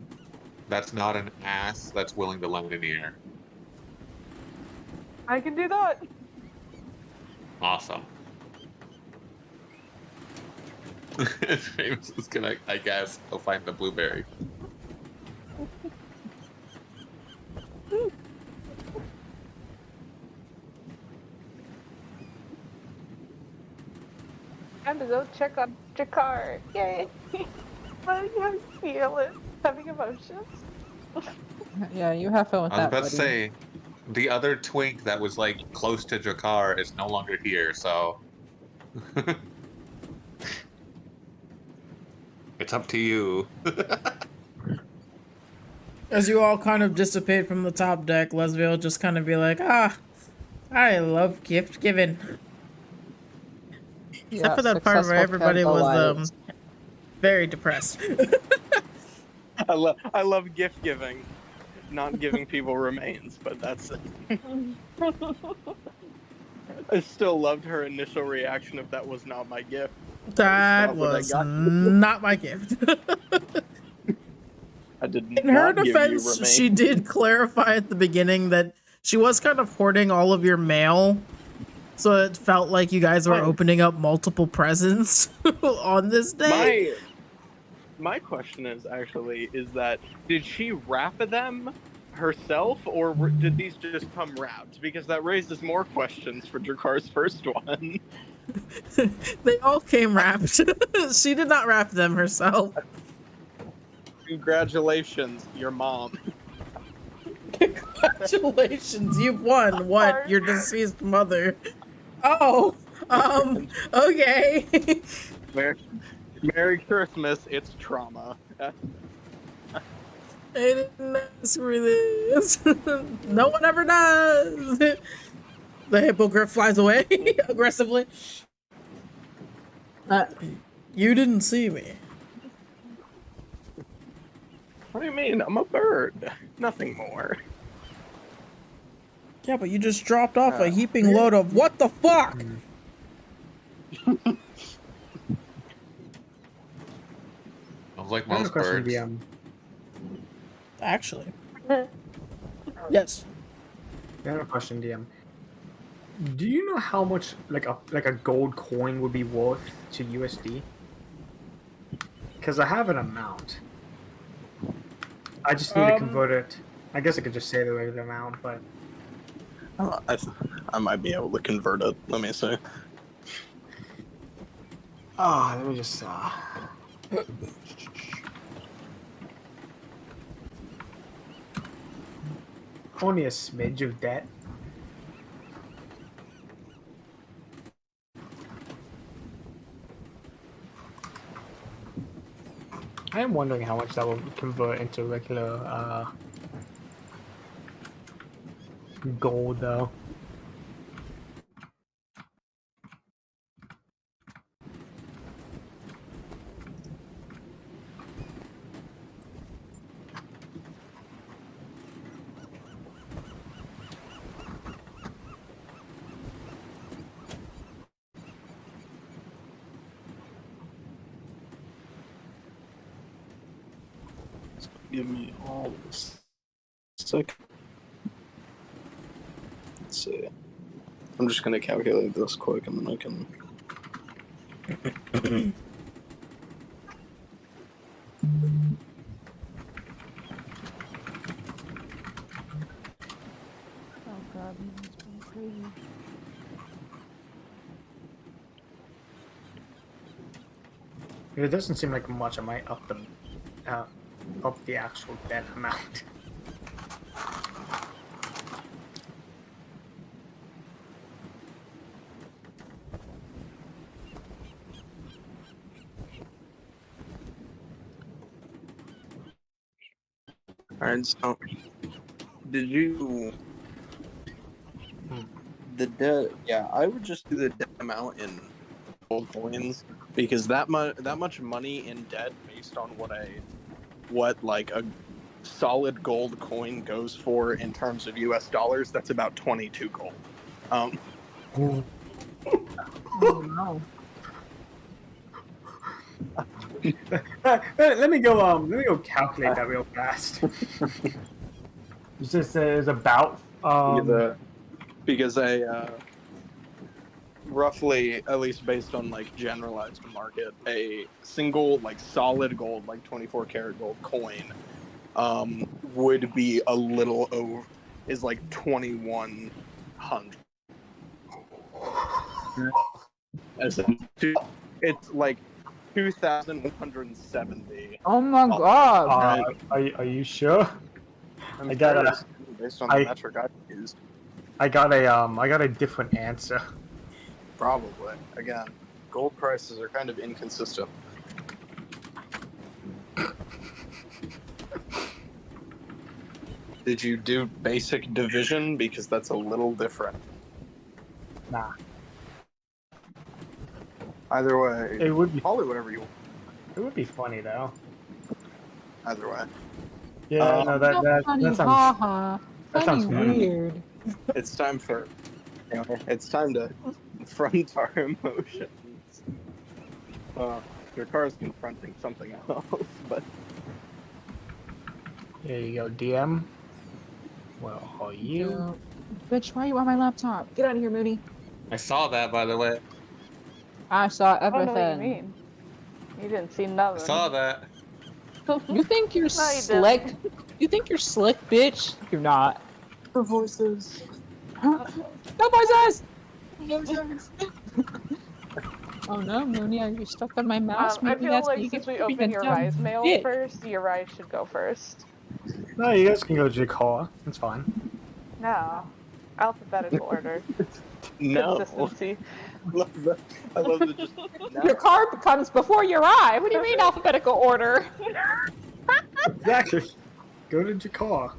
that's not an ass that's willing to lend an ear. I can do that. Awesome. Seamus is gonna, I guess, go find the Blueberry. Time to go check on Jakar. Yay! How do you feel it? Having emotions? Yeah, you have fun with I was that. about to buddy. say, the other twink that was like close to Jakar is no longer here, so it's up to you. As you all kind of dissipate from the top deck, Leslie will just kind of be like, "Ah, I love gift giving." Except Yeah, for that part where successful everybody was candlelights. very depressed. I love gift giving, not giving people remains, but that's it. I still loved her initial reaction if that was not my gift. That not what I was got. not my gift. I did In her not give you defense, remains. she did clarify at the beginning that she was kind of hoarding all of your mail, so it felt like you guys were Right. opening up multiple presents on this day. My question is actually, is that did she wrap them herself, or did these just come wrapped? Because that raises more questions for Drakar's first one. They all came wrapped. She did not wrap them herself. Congratulations, your mom. Congratulations, you've won. What? Your deceased mother. Oh, okay. Merry Christmas, it's trauma. I didn't ask for this. No one ever does. The hippogriff flies away aggressively. You didn't see me. What do you mean? I'm a bird. Nothing more. Yeah, but you just dropped off a heaping load of what the fuck? I was like I have a most question, birds. DM. Actually. Yes. I have a question, DM. Do you know how much like a gold coin would be worth to USD? Because I have an amount. I just need to convert it. I guess I could just say the regular amount, but I might be able to convert it. Let me see. let me just only a smidge of debt. I am wondering how much that will convert into regular Gold though. Give me all this. Let's see. I'm just gonna calculate this quick and then I can. Oh god, it's been crazy. If it doesn't seem like much, I might up the actual bet amount. Alright, so did you the debt? Yeah, I would just do the debt amount in gold coins because that much money in debt based on what like a solid gold coin goes for in terms of US dollars, that's about 22 gold. Oh no. Let me go calculate that real fast. It just says about because I roughly, at least based on like generalized market, a single like solid gold, like 24 karat gold coin would be a little over, is like 2100. As in, it's like 2,170. Oh my god. Are you sure? I got it based on the metric I used. I got a different answer. Probably. Again, gold prices are kind of inconsistent. Did you do basic division? Because that's a little different. Nah. Either way, It would be call it whatever you want. It would be funny though. Either way. Yeah, no, that sounds weird. It's time for. Anyway, it's time to confront our emotions. Your car is confronting something else, but. There you go, DM. Well, are you? Bitch, why are you on my laptop? Get out of here, Moody. I saw that, by the way. I saw I don't know what you everything. mean. You didn't see I nothing. saw that. You think you're No, you slick? didn't. You think you're slick, bitch? You're not. For voices. No voices! Oh no, Mooney, you stuck on my mouse. I Maybe feel that's like you since get we to be opened a your dumb Rise mail bitch. first, your Rise should go first. No, you guys can go to your car. It's fine. No. Alphabetical order. No. Consistency. I love the just. No. Your card comes before your eye. What do you mean alphabetical order? Exactly. Go to your car.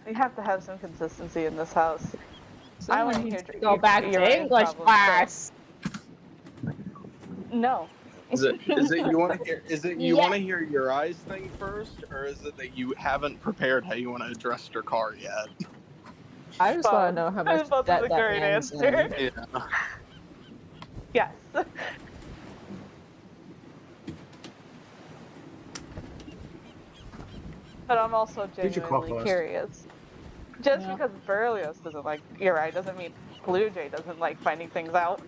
We have to have some consistency in this house. I want to hear Go back to Uriah's English problem class. No. Is it you want to hear? Is it you Yeah. want to hear your eyes thing first, or is it that you haven't prepared how you want to address your car yet? I just want to know how much Both debt is a that great man's in. answer. Yeah. Yes. But I'm also Did you call genuinely first? curious. Just Yeah. because Berlioz doesn't like Uri doesn't mean Blue Jay doesn't like finding things out.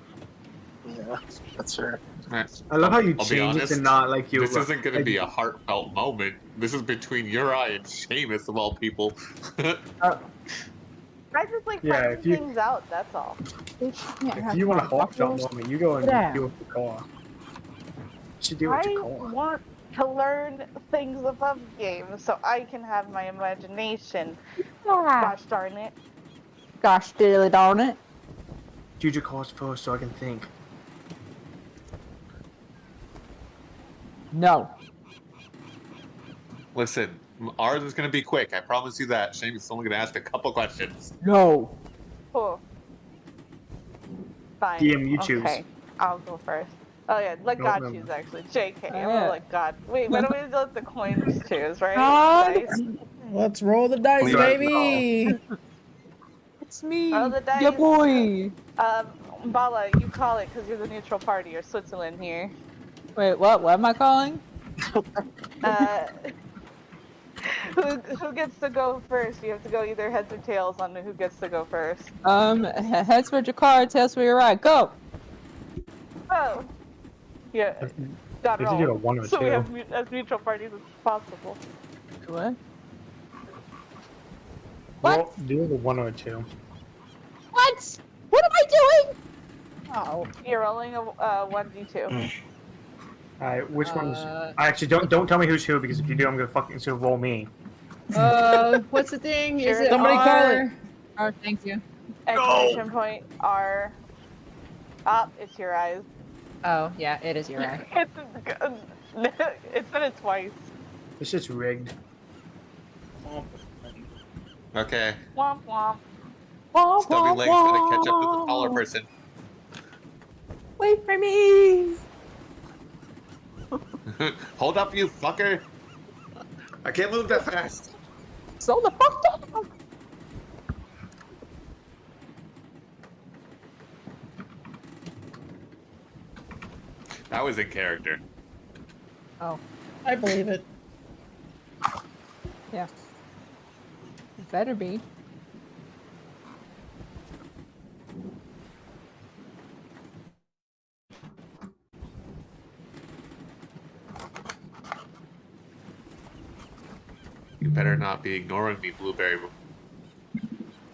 Yeah, that's fair. Right. I love how you I'll be change it honest, to not like you. This isn't going to like, be a heartfelt moment. This is between Uri and Seamus, of all people. I just like Yeah, finding if you- things out, that's all. If you want a heartfelt moment, you go and Yeah. deal with your car. You should deal with I your car. want to learn things above games so I can have my imagination. Gosh darn it. Gosh, dilly darn it. Do your cars first so I can think. No. Listen, Ours is going to be quick. I promise you that. Seamus is only going to ask a couple questions. No. Cool. Fine. DM, you choose. Okay, I'll go first. Oh yeah, let Nope, God no, choose no. actually. JK, I'm Yeah. gonna let God. Wait, why don't we let the coins choose, right? God. Dice. Let's roll the dice, Leave it. baby. It's me, Roll the your dice. boy. Bala, you call it because you're the neutral party, or Switzerland here. Wait, what? What am I calling? Uh, who gets to go first? You have to go either heads or tails on who gets to go first. Heads for Jakar, tails for your ride. Go. Oh, yeah. Got If you do a roll. 1 or So 2. we have as neutral parties as possible. What? Well, do the 1 or 2. What? What am I doing? Oh. You're rolling a 1d2. Alright, which one's... Actually, don't tell me who's who, because if you do, I'm gonna fucking... It's gonna roll me. What's the thing? Is Sure. it Somebody call R? it. Oh, thank you. Exclamation point R. Up, it's your eyes. Oh, yeah, it is your eye. It's said it twice. This shit's rigged. Okay. Womp womp. Stubby Leg's got to catch up to the taller person. Wait for me. Hold up, you fucker! I can't move that fast. Slow the fuck down. That was in character. Oh, I believe it. yeah. It better be. You better not be ignoring me, Blueberry.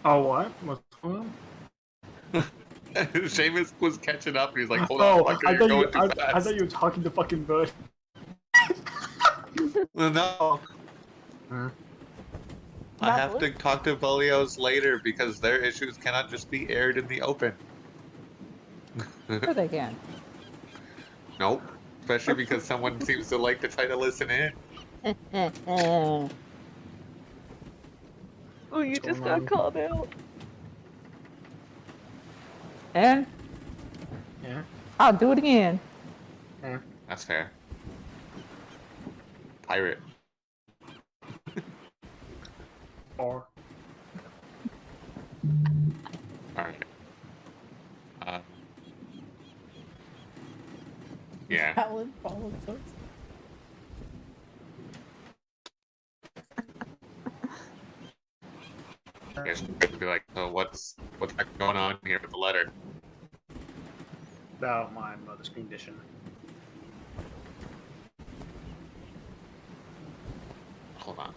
Oh, what? What's going on? Seamus was catching up and he's like, hold Oh, on, fucker, I you're thought going you, too I fast. thought you were talking to fucking Bird. No. Huh? I Not have Blue? to talk to Valios later because their issues cannot just be aired in the open. Sure they can. Nope. Especially because someone seems to like to try to listen in. Oh, you What's just going got on? called out. And Yeah? I'll do it again. Yeah. That's fair. Pirate. Or... Alright. Yeah. Talent politics. I guess you could be like, so what's going on here with the letter? About my mother's condition. Hold on.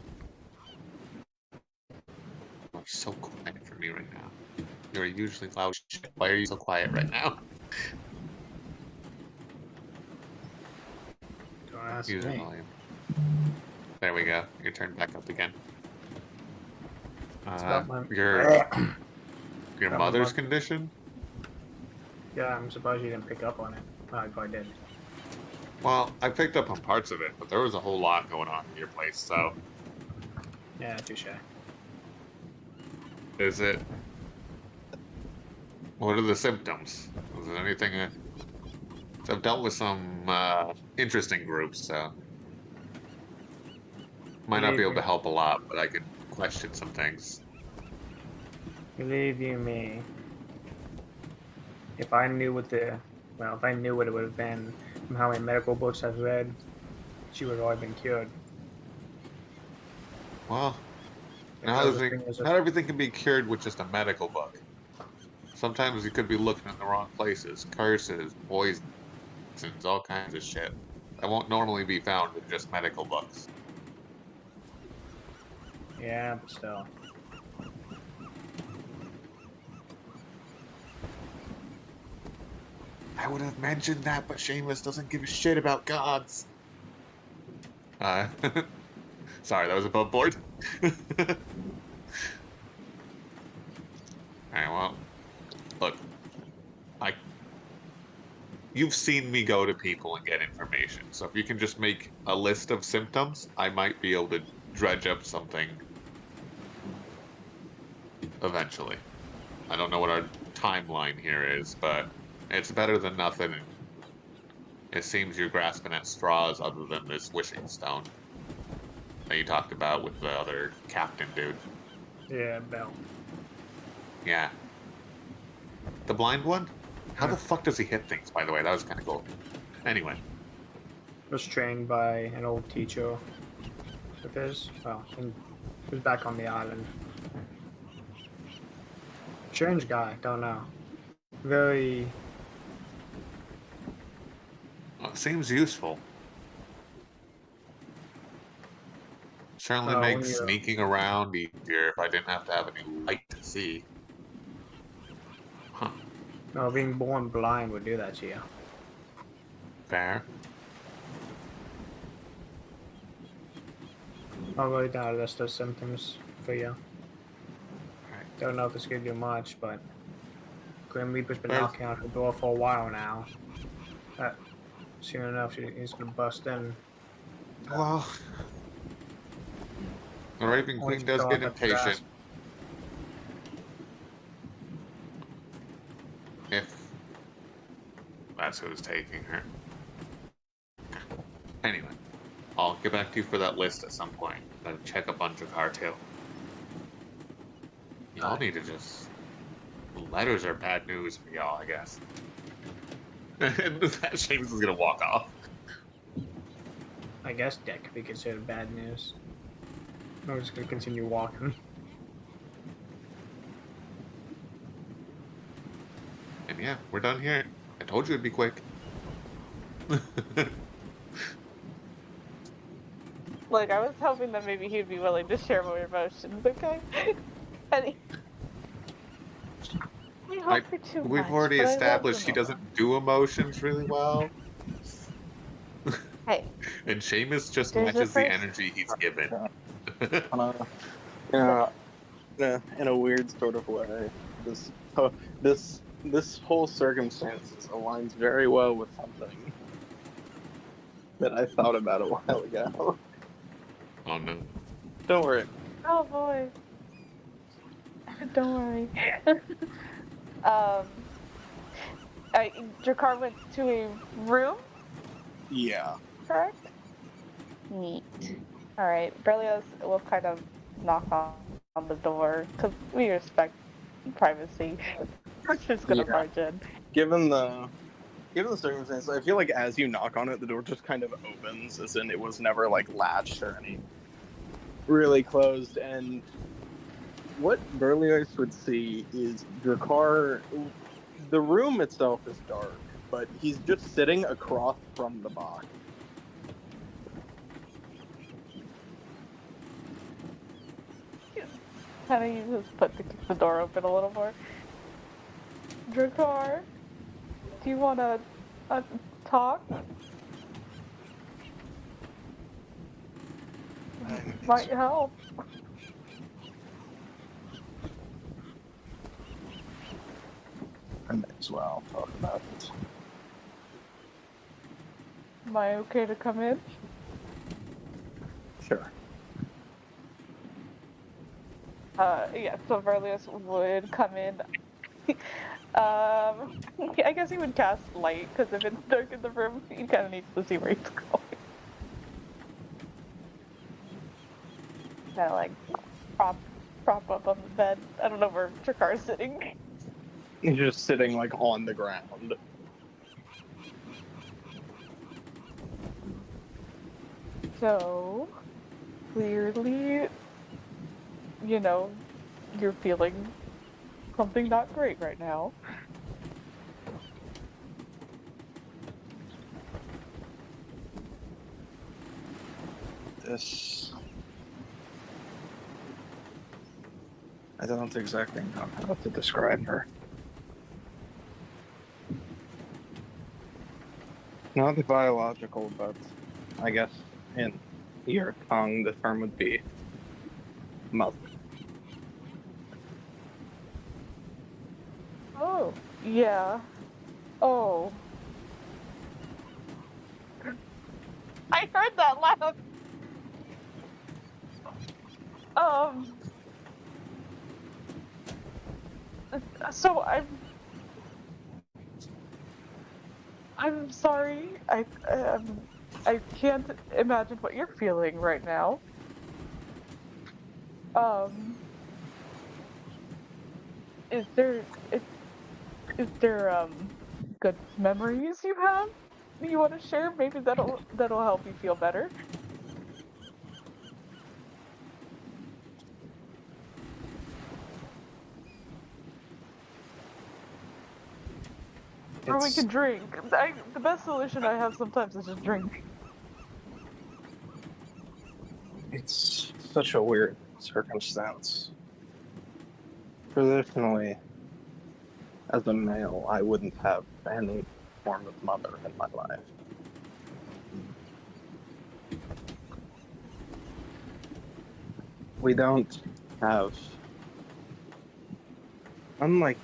You're so quiet for me right now. You're usually loud as shit. Why are you so quiet right now? Don't ask Use your me. volume. There we go. You're turned back up again. It's about my... Your About my mother's mother. condition? Yeah, I'm surprised you didn't pick up on it. Oh, I probably did. Well, I picked up on parts of it, but there was a whole lot going on in your place, so... Yeah, touche. Is it... What are the symptoms? Is there anything... So I've dealt with some interesting groups, so... Might not be able to help a lot, but I could question some things. Believe you me. If I knew what the... Well, if I knew what it would have been from how many medical books I've read, she would have already been cured. Well, Because the thing is not everything can be cured with just a medical book. Sometimes you could be looking in the wrong places. Curses, poisons, all kinds of shit. That won't normally be found in just medical books. Yeah, but still. I would have mentioned that, but Shameless doesn't give a shit about gods. Sorry, that was above board. Alright, well, look, you've seen me go to people and get information, so if you can just make a list of symptoms, I might be able to dredge up something eventually. I don't know what our timeline here is, but it's better than nothing. It seems you're grasping at straws other than this wishing stone that you talked about with the other captain dude. Yeah, Bell. Yeah. The blind one? How the fuck does he hit things, by the way? That was kind of cool. Anyway. Was trained by an old teacher of his. Well, he was back on the island. Strange guy, don't know. Very. Well, it seems useful. Certainly when makes you're- sneaking around easier if I didn't have to have any light to see. Huh. No, being born blind would do that to you. Fair. I'll write down a list of symptoms for you. Alright. Don't know if it's gonna do much, but Grim Reaper's been Where's- knocking on the door for a while now. Soon enough, he's gonna bust in. Well, the Raven Once Queen does you get go up the impatient. grass. If that's who's taking her. Anyway, I'll get back to you for that list at some point. Gotta check up on Jakar too. Y'all need to just... Letters are bad news for y'all, I guess. And that Seamus is gonna walk off. I guess that could be considered bad news. I'm just gonna continue walking. And yeah, we're done here. I told you it'd be quick. Like, I was hoping that maybe he'd be willing to share more emotions, okay? And I hope for too We've much, already but I love established them he all. doesn't do emotions really well. Hey, And Seamus just There's a matches the first- energy he's given. In a weird sort of way, this whole circumstances aligns very well with something that I thought about a while ago. Oh no. Don't worry. oh boy. Don't worry. Drakar went to a room, Yeah. correct? Neat. Alright, Berlioz will kind of knock on the door, because we respect privacy. We're just gonna Yeah. barge in. Given the circumstances, I feel like as you knock on it, the door just kind of opens, as in it was never like latched or any really closed. And what Berlioz would see is Drakar. The room itself is dark, but he's just sitting across from the box. How do you just put the door open a little more? Drakar, do you want to talk? Might help. I may as well talk about it. Am I okay to come in? Sure. Yeah, so Berlioz would come in. I guess he would cast light, because if it's dark in the room, he kind of needs to see where he's going. Kind of like prop up on the bed. I don't know where Drakar's sitting. He's just sitting like on the ground. So, clearly, you know, you're feeling something not great right now. This. I don't exactly know how to describe her. Not the biological, but I guess in your tongue the term would be mother. Oh, yeah. Oh. I heard that loud. Um. So I'm sorry. I can't imagine what you're feeling right now. Um. Is there is there good memories you have that you want to share? Maybe that'll help you feel better. Or we It's can drink. The best solution I have sometimes is just drink. it's such a weird circumstance. Traditionally, as a male, I wouldn't have any form of mother in my life. We don't have, unlike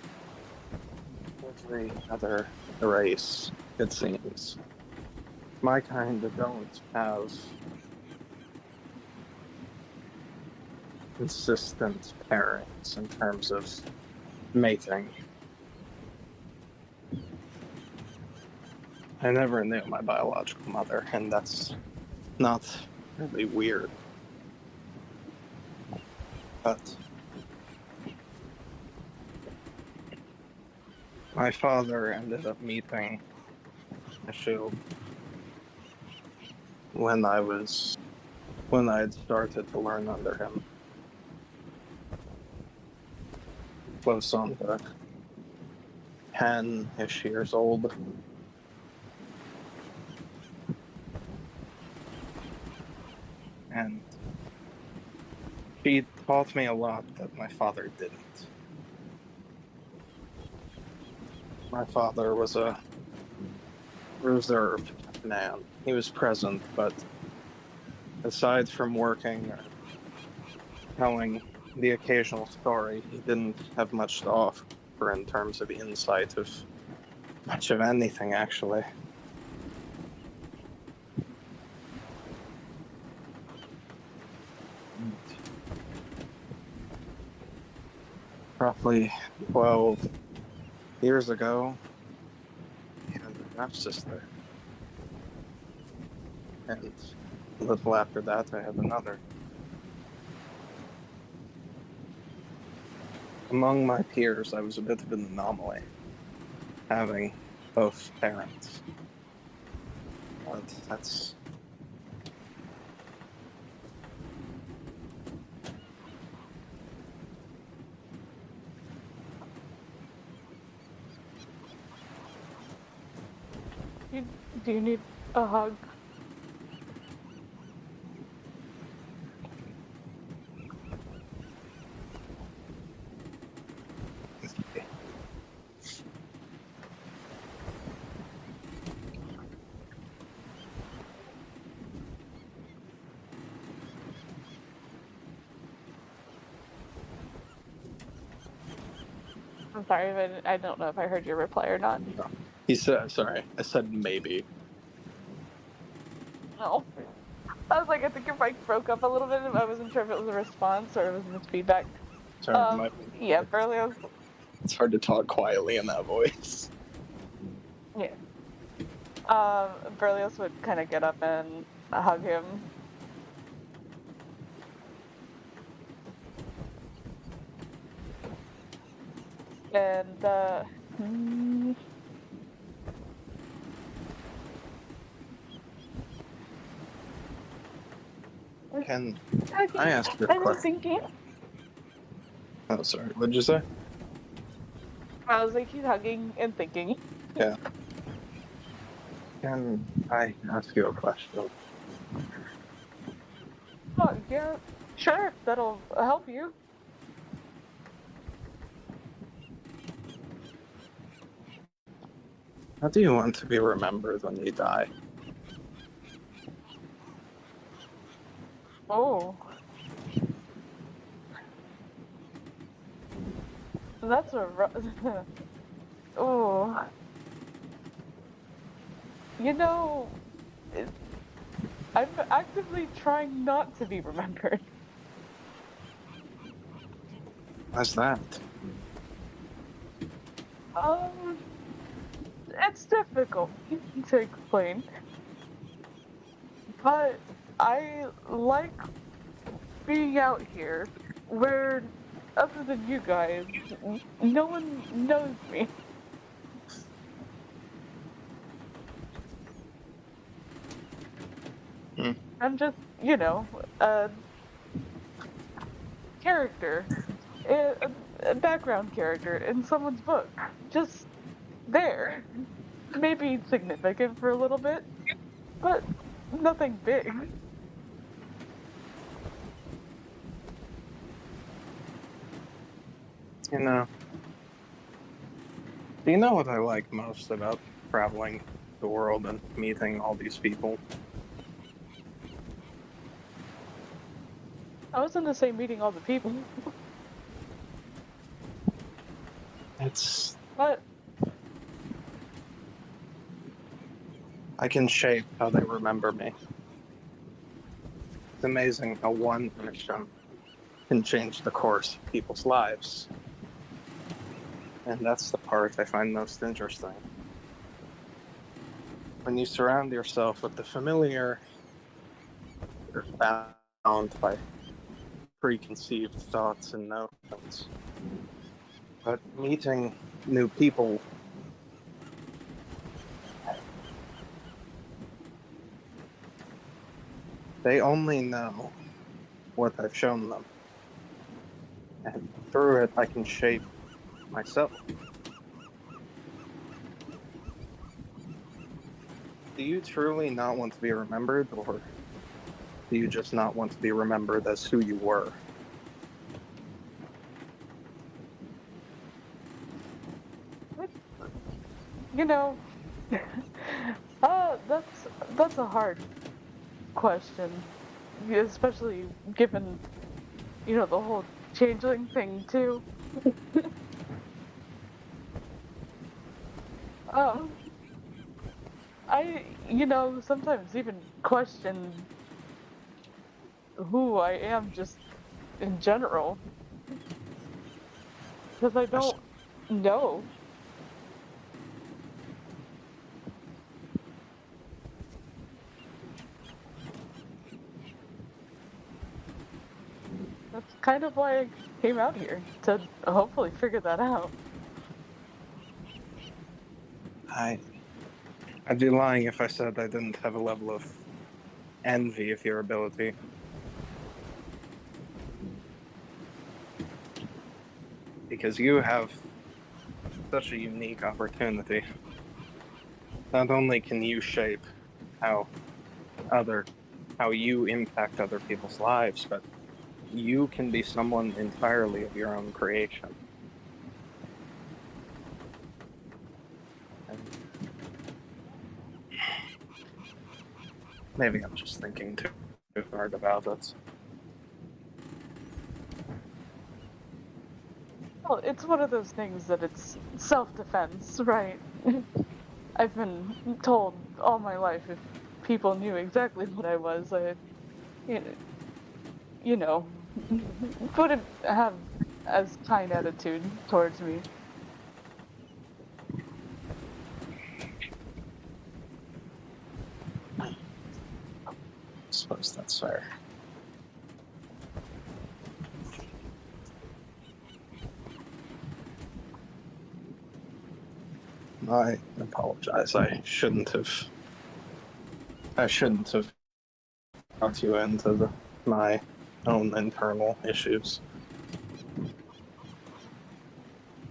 every other race, it seems, my kind don't have consistent pairings in terms of mating. I never knew my biological mother, and that's not really weird. But my father ended up meeting a issue when I had started to learn under him. Close on to 10-ish years old. And she taught me a lot that my father didn't. My father was a reserved man. He was present, but aside from working or telling the occasional story, he didn't have much to offer in terms of insight of much of anything, actually. Roughly 12 years ago, he had a half sister. And a little after that, I had another. Among my peers, I was a bit of an anomaly, having both parents. But that's... Do you need a hug? I'm sorry, but I don't know if I heard your reply or not. He said, sorry, I said maybe. No. I was like, I think your mic broke up a little bit. I wasn't sure if it was a response or it was just feedback. Sorry, Yeah, Berlioz. it's hard to talk quietly in that voice. Yeah. Berlioz would kind of get up and hug him. And, Can I ask you a I was question? thinking. Oh, sorry, what did you say? I was like, he's hugging and thinking. Yeah. Can I ask you a question? Oh, yeah, sure, that'll help you. How do you want to be remembered when you die? Oh. That's a oh. You know, I'm actively trying not to be remembered. Why's that? It's difficult to explain, but I like being out here where, other than you guys, no one knows me. Hmm. I'm just, a character, a background character in someone's book. Just there. Maybe significant for a little bit, but nothing big. You know, do you know what I like most about traveling the world and meeting all these people? I wasn't to say meeting all the people, It's but I can shape how they remember me. It's amazing how one person can change the course of people's lives. And that's the part I find most interesting. When you surround yourself with the familiar, you're bound by preconceived thoughts and notions. But meeting new people, they only know what I've shown them. And through it, I can shape myself. Do you truly not want to be remembered, or do you just not want to be remembered as who you were? you know, that's a hard question, especially given the whole changeling thing too. Um, I sometimes even question who I am just in general because I don't know. That's kind of why I came out here to hopefully figure that out. I'd be lying if I said I didn't have a level of envy of your ability. Because you have such a unique opportunity. Not only can you shape how you impact other people's lives, but you can be someone entirely of your own creation. And maybe I'm just thinking too hard about it. Well, it's one of those things that it's self-defense, right? I've been told all my life if people knew exactly what I was, I, you you know, wouldn't have as kind attitude towards me. I suppose that's fair. I apologize. I shouldn't have brought you into my own internal issues.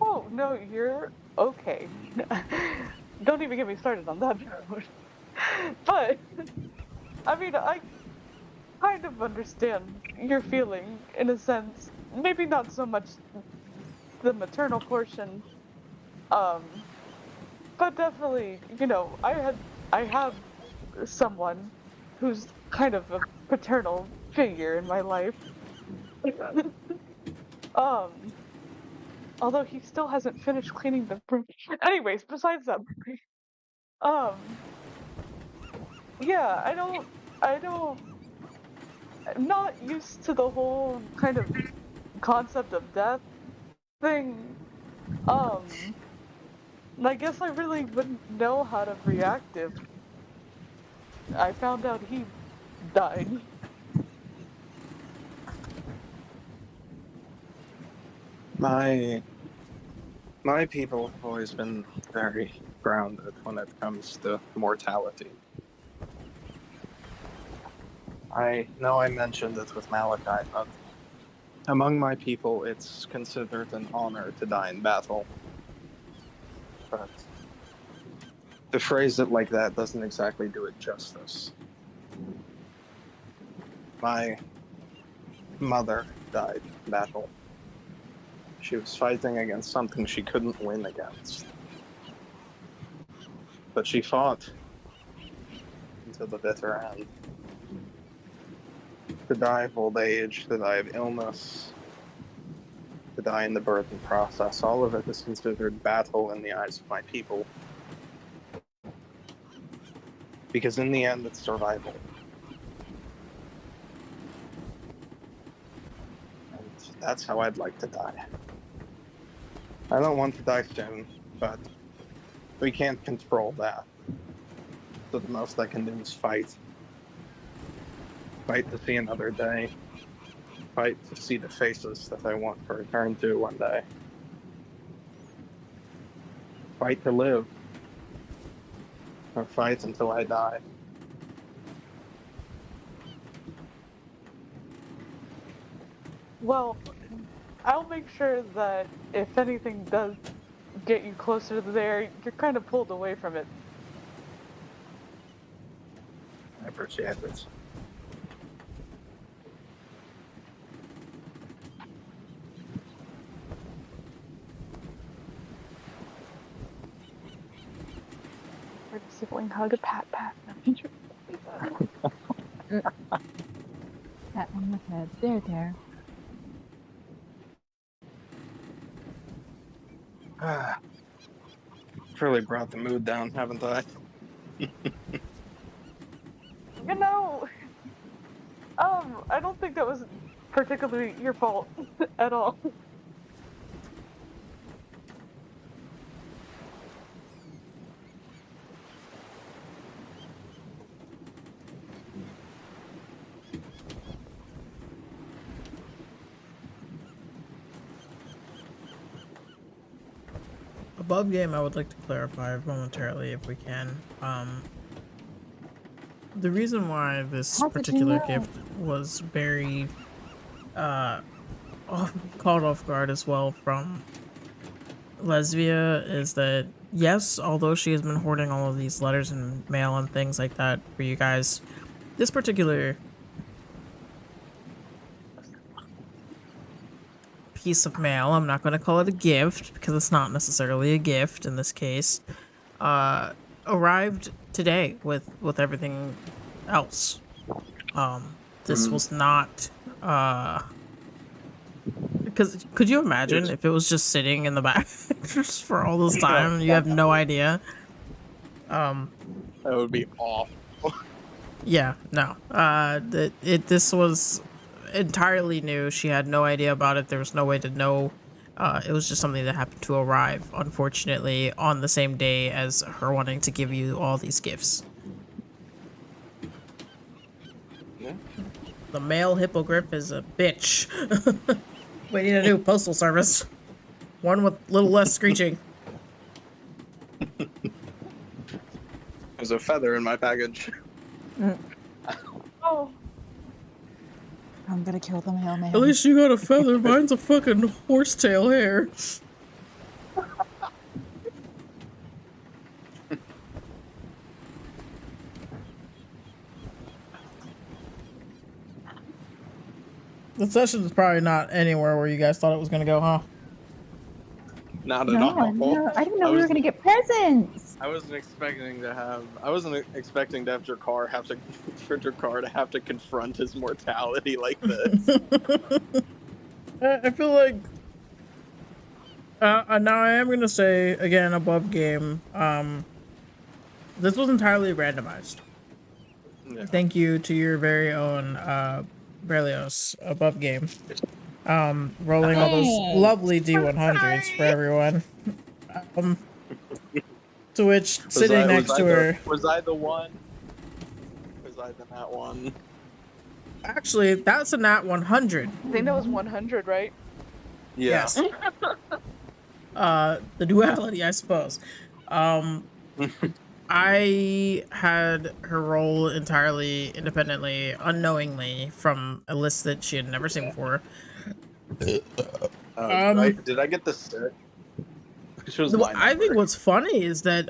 Oh, no, you're okay. Don't even get me started on that note. But, I mean, I kind of understand your feeling in a sense. Maybe not so much the maternal portion, um, but definitely, I have someone who's kind of a paternal figure in my life. um, although he still hasn't finished cleaning the room. Anyways, besides that, um, yeah, I'm not used to the whole kind of concept of death, thing, I guess I really wouldn't know how to react if I found out he died. My people have always been very grounded when it comes to mortality. I know I mentioned it with Malachi, but among my people, it's considered an honor to die in battle. But to phrase it like that doesn't exactly do it justice. My mother died in battle. She was fighting against something she couldn't win against. But she fought until the bitter end. To die of old age, to die of illness, to die in the birthing process, all of it is considered battle in the eyes of my people. Because in the end, it's survival. And that's how I'd like to die. I don't want to die soon, but we can't control that. So the most I can do is fight. Fight to see another day. Fight to see the faces that I want to return to one day. Fight to live. Or fight until I die. Well, I'll make sure that if anything does get you closer to there, you're kind of pulled away from it. I appreciate it. We're a sibling hug, a pat. Pat on the head. There. Really brought the mood down, haven't I? You know, I don't think that was particularly your fault at all. Above game, I would like to clarify momentarily if we can. The reason why this particular gift was very caught off guard as well from Lesbia is that, yes, although she has been hoarding all of these letters and mail and things like that for you guys, this particular piece of mail, I'm not going to call it a gift because it's not necessarily a gift in this case, arrived today with everything else. This was not because could you imagine if it was just sitting in the back just for all this time and you have no idea? That would be awful. Yeah, no. This was entirely new. She had no idea about it. There was no way to know. It was just something that happened to arrive, unfortunately, on the same day as her wanting to give you all these gifts. Yeah. The male hippogriff is a bitch. We need a new postal service. One with a little less screeching. There's a feather in my package. Oh. I'm gonna kill the mailman. At least you got a feather. Mine's a fucking horsetail hair. The session is probably not anywhere where you guys thought it was gonna go, huh? Not at all. No, I didn't know we were gonna get presents. I wasn't expecting to have Drakar have to confront his mortality like this. I feel like now I am gonna say again above game. This was entirely randomized. Yeah. Thank you to your very own Berlioz above game. Rolling all those Thanks. lovely D100s for everyone. To which, sitting next to her... Was I the one? Was I the nat one? Actually, that's a nat 100. I think that was 100, right? Yeah. Yes. The duality, I suppose. I had her roll entirely independently, unknowingly, from a list that she had never seen before. Did I get the sick? Which was I think what's funny is that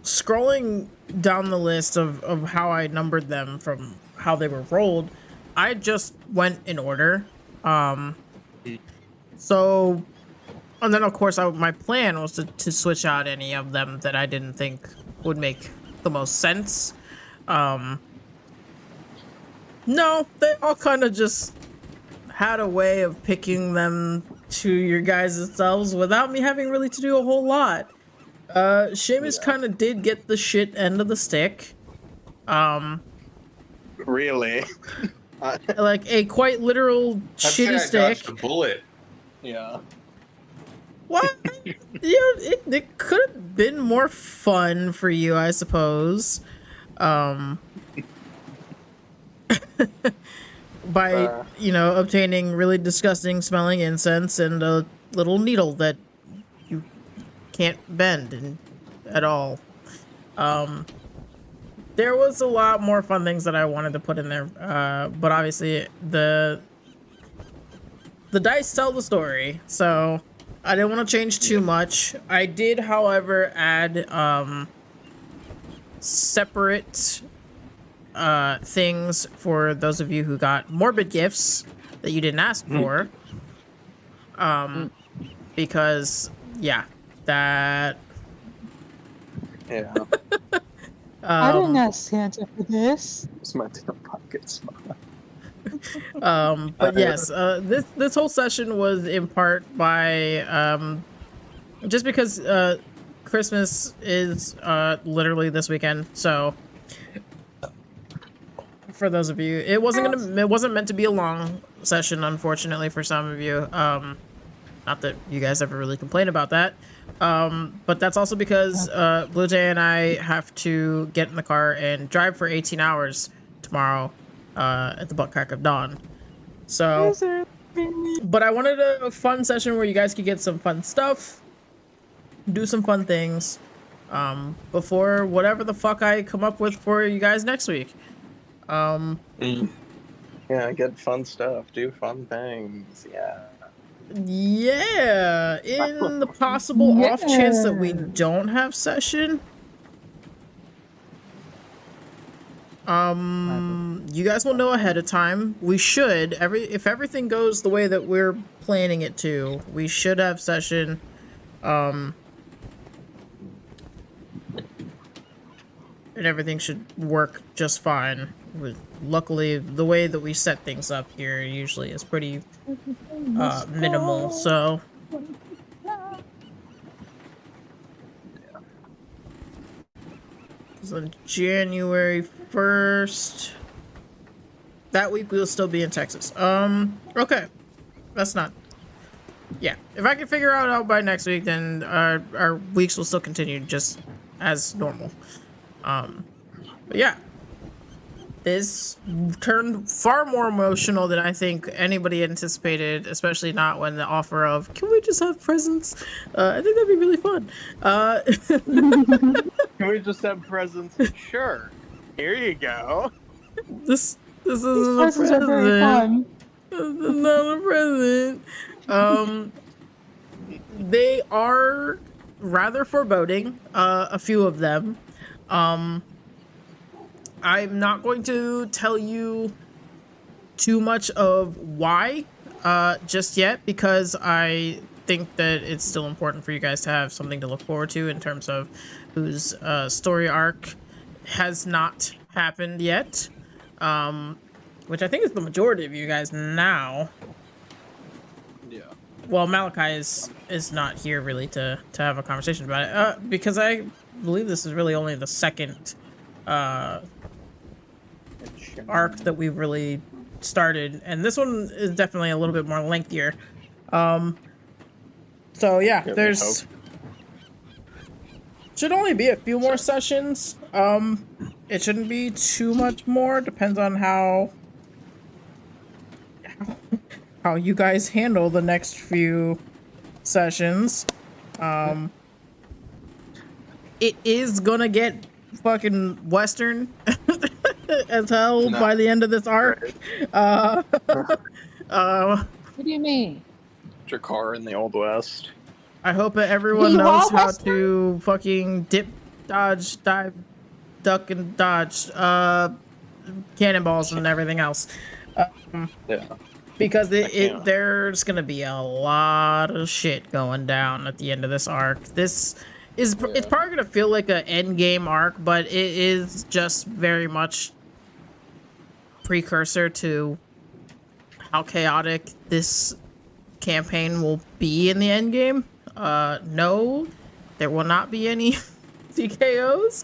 scrolling down the list of how I numbered them from how they were rolled, I just went in order. So, and then of course my plan was to switch out any of them that I didn't think would make the most sense. No, they all kind of just had a way of picking them to your guys' selves without me having really to do a whole lot. Seamus kind of did get the shit end of the stick. Really? Like a quite literal shitty stick. The bullet. Yeah. What? It could have been more fun for you, I suppose. By, obtaining really disgusting smelling incense and a little needle that you can't bend at all. There was a lot more fun things that I wanted to put in there, but obviously the dice tell the story, so I didn't want to change too much. I did, however, add separate things for those of you who got morbid gifts that you didn't ask for. Because, that... Yeah. I didn't ask Santa for this. It's my damn pockets. But yes, this whole session was in part by just because Christmas is literally this weekend, so for those of you, it wasn't meant to be a long session, unfortunately, for some of you. Not that you guys ever really complain about that. But that's also because Blue Jay and I have to get in the car and drive for 18 hours tomorrow at the butt crack of dawn. So, but I wanted a fun session where you guys could get some fun stuff, do some fun things, before whatever the fuck I come up with for you guys next week. Yeah, get fun stuff, do fun things, Yeah, in the possible off chance that we don't have session, you guys will know ahead of time. We should, if everything goes the way that we're planning it to, we should have session, and everything should work just fine. Luckily, the way that we set things up here usually is pretty minimal, so on January 1st, that week we'll still be in Texas. Okay, that's not, if I can figure out by next week, then our weeks will still continue just as normal. But yeah, this turned far more emotional than I think anybody anticipated, especially not when the offer of, can we just have presents? I think that'd be really fun. Can we just have presents? Sure. Here you go. This isn't a Presents are very present. fun. This is not a present. They are rather foreboding, a few of them. I'm not going to tell you too much of why just yet, because I think that it's still important for you guys to have something to look forward to in terms of whose story arc has not happened yet, which I think is the majority of you guys now. Yeah. Well, Malachi is not here really to have a conversation about it, because I believe this is really only the second arc that we've really started, and this one is definitely a little bit more lengthier. So yeah, Yeah, there's should only be a few more sessions. It shouldn't be too much more. Depends on how you guys handle the next few sessions. It is gonna get fucking Western as hell by the end of this arc. What do you mean? Drakkar in the Old West. I hope that everyone You knows are how Western? to fucking dip, dodge, dive, duck, and dodge cannonballs and everything else. Yeah. Because can't. there's gonna be a lot of shit going down at the end of this arc. This is it's probably gonna feel like an end game arc, but it is just very much precursor to how chaotic this campaign will be in the end game. No, there will not be any TKOs.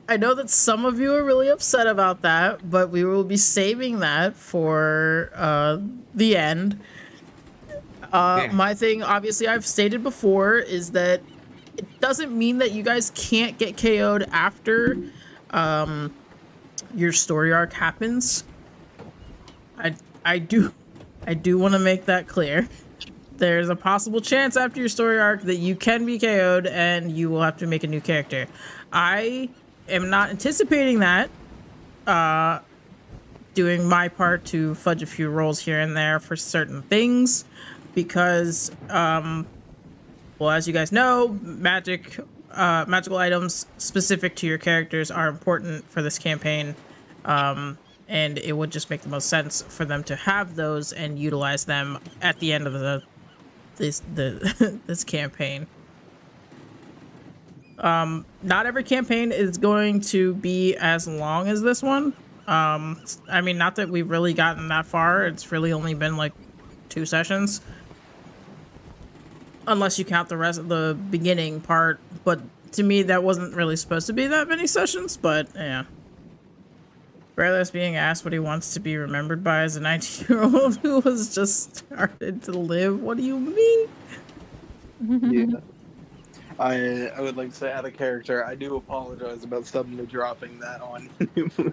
I know that some of you are really upset about that, but we will be saving that for the end. My thing, obviously, I've stated before, is that it doesn't mean that you guys can't get KO'd after your story arc happens. I do want to make that clear. There's a possible chance after your story arc that you can be KO'd and you will have to make a new character. I am not anticipating that. Doing my part to fudge a few rolls here and there for certain things, because, well, as you guys know, magical items specific to your characters are important for this campaign, and it would just make the most sense for them to have those and utilize them at the end of this campaign. Not every campaign is going to be as long as this one. I mean, not that we've really gotten that far. It's really only been like 2 sessions. Unless you count the rest of the beginning part. But to me, that wasn't really supposed to be that many sessions, but yeah. Rayla's being asked what he wants to be remembered by as a 19-year-old who has just started to live. What do you mean? Yeah. I would like to say, out of character, I do apologize about suddenly dropping that on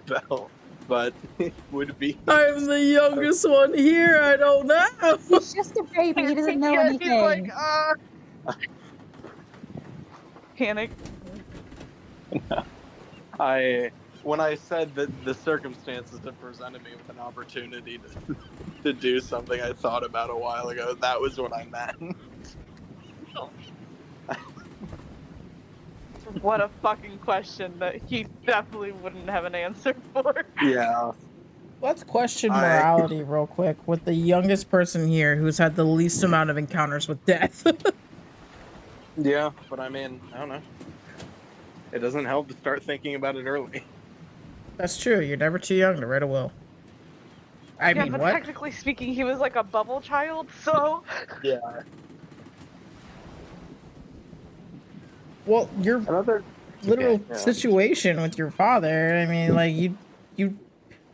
Bell, but it would be. I'm the youngest one here. I don't know. He's just a baby. He doesn't know anything. He's like, panic. When I said that the circumstances have presented me with an opportunity to do something I thought about a while ago, that was what I meant. What a fucking question that he definitely wouldn't have an answer for. Yeah. Let's question morality real quick with the youngest person here who's had the least amount of encounters with death. Yeah, but I mean, I don't know. It doesn't help to start thinking about it early. That's true. You're never too young to write a will. I mean, but what? technically speaking, he was like a bubble child, so... Yeah. Well, your Another literal yeah. situation with your father, I mean, like, you...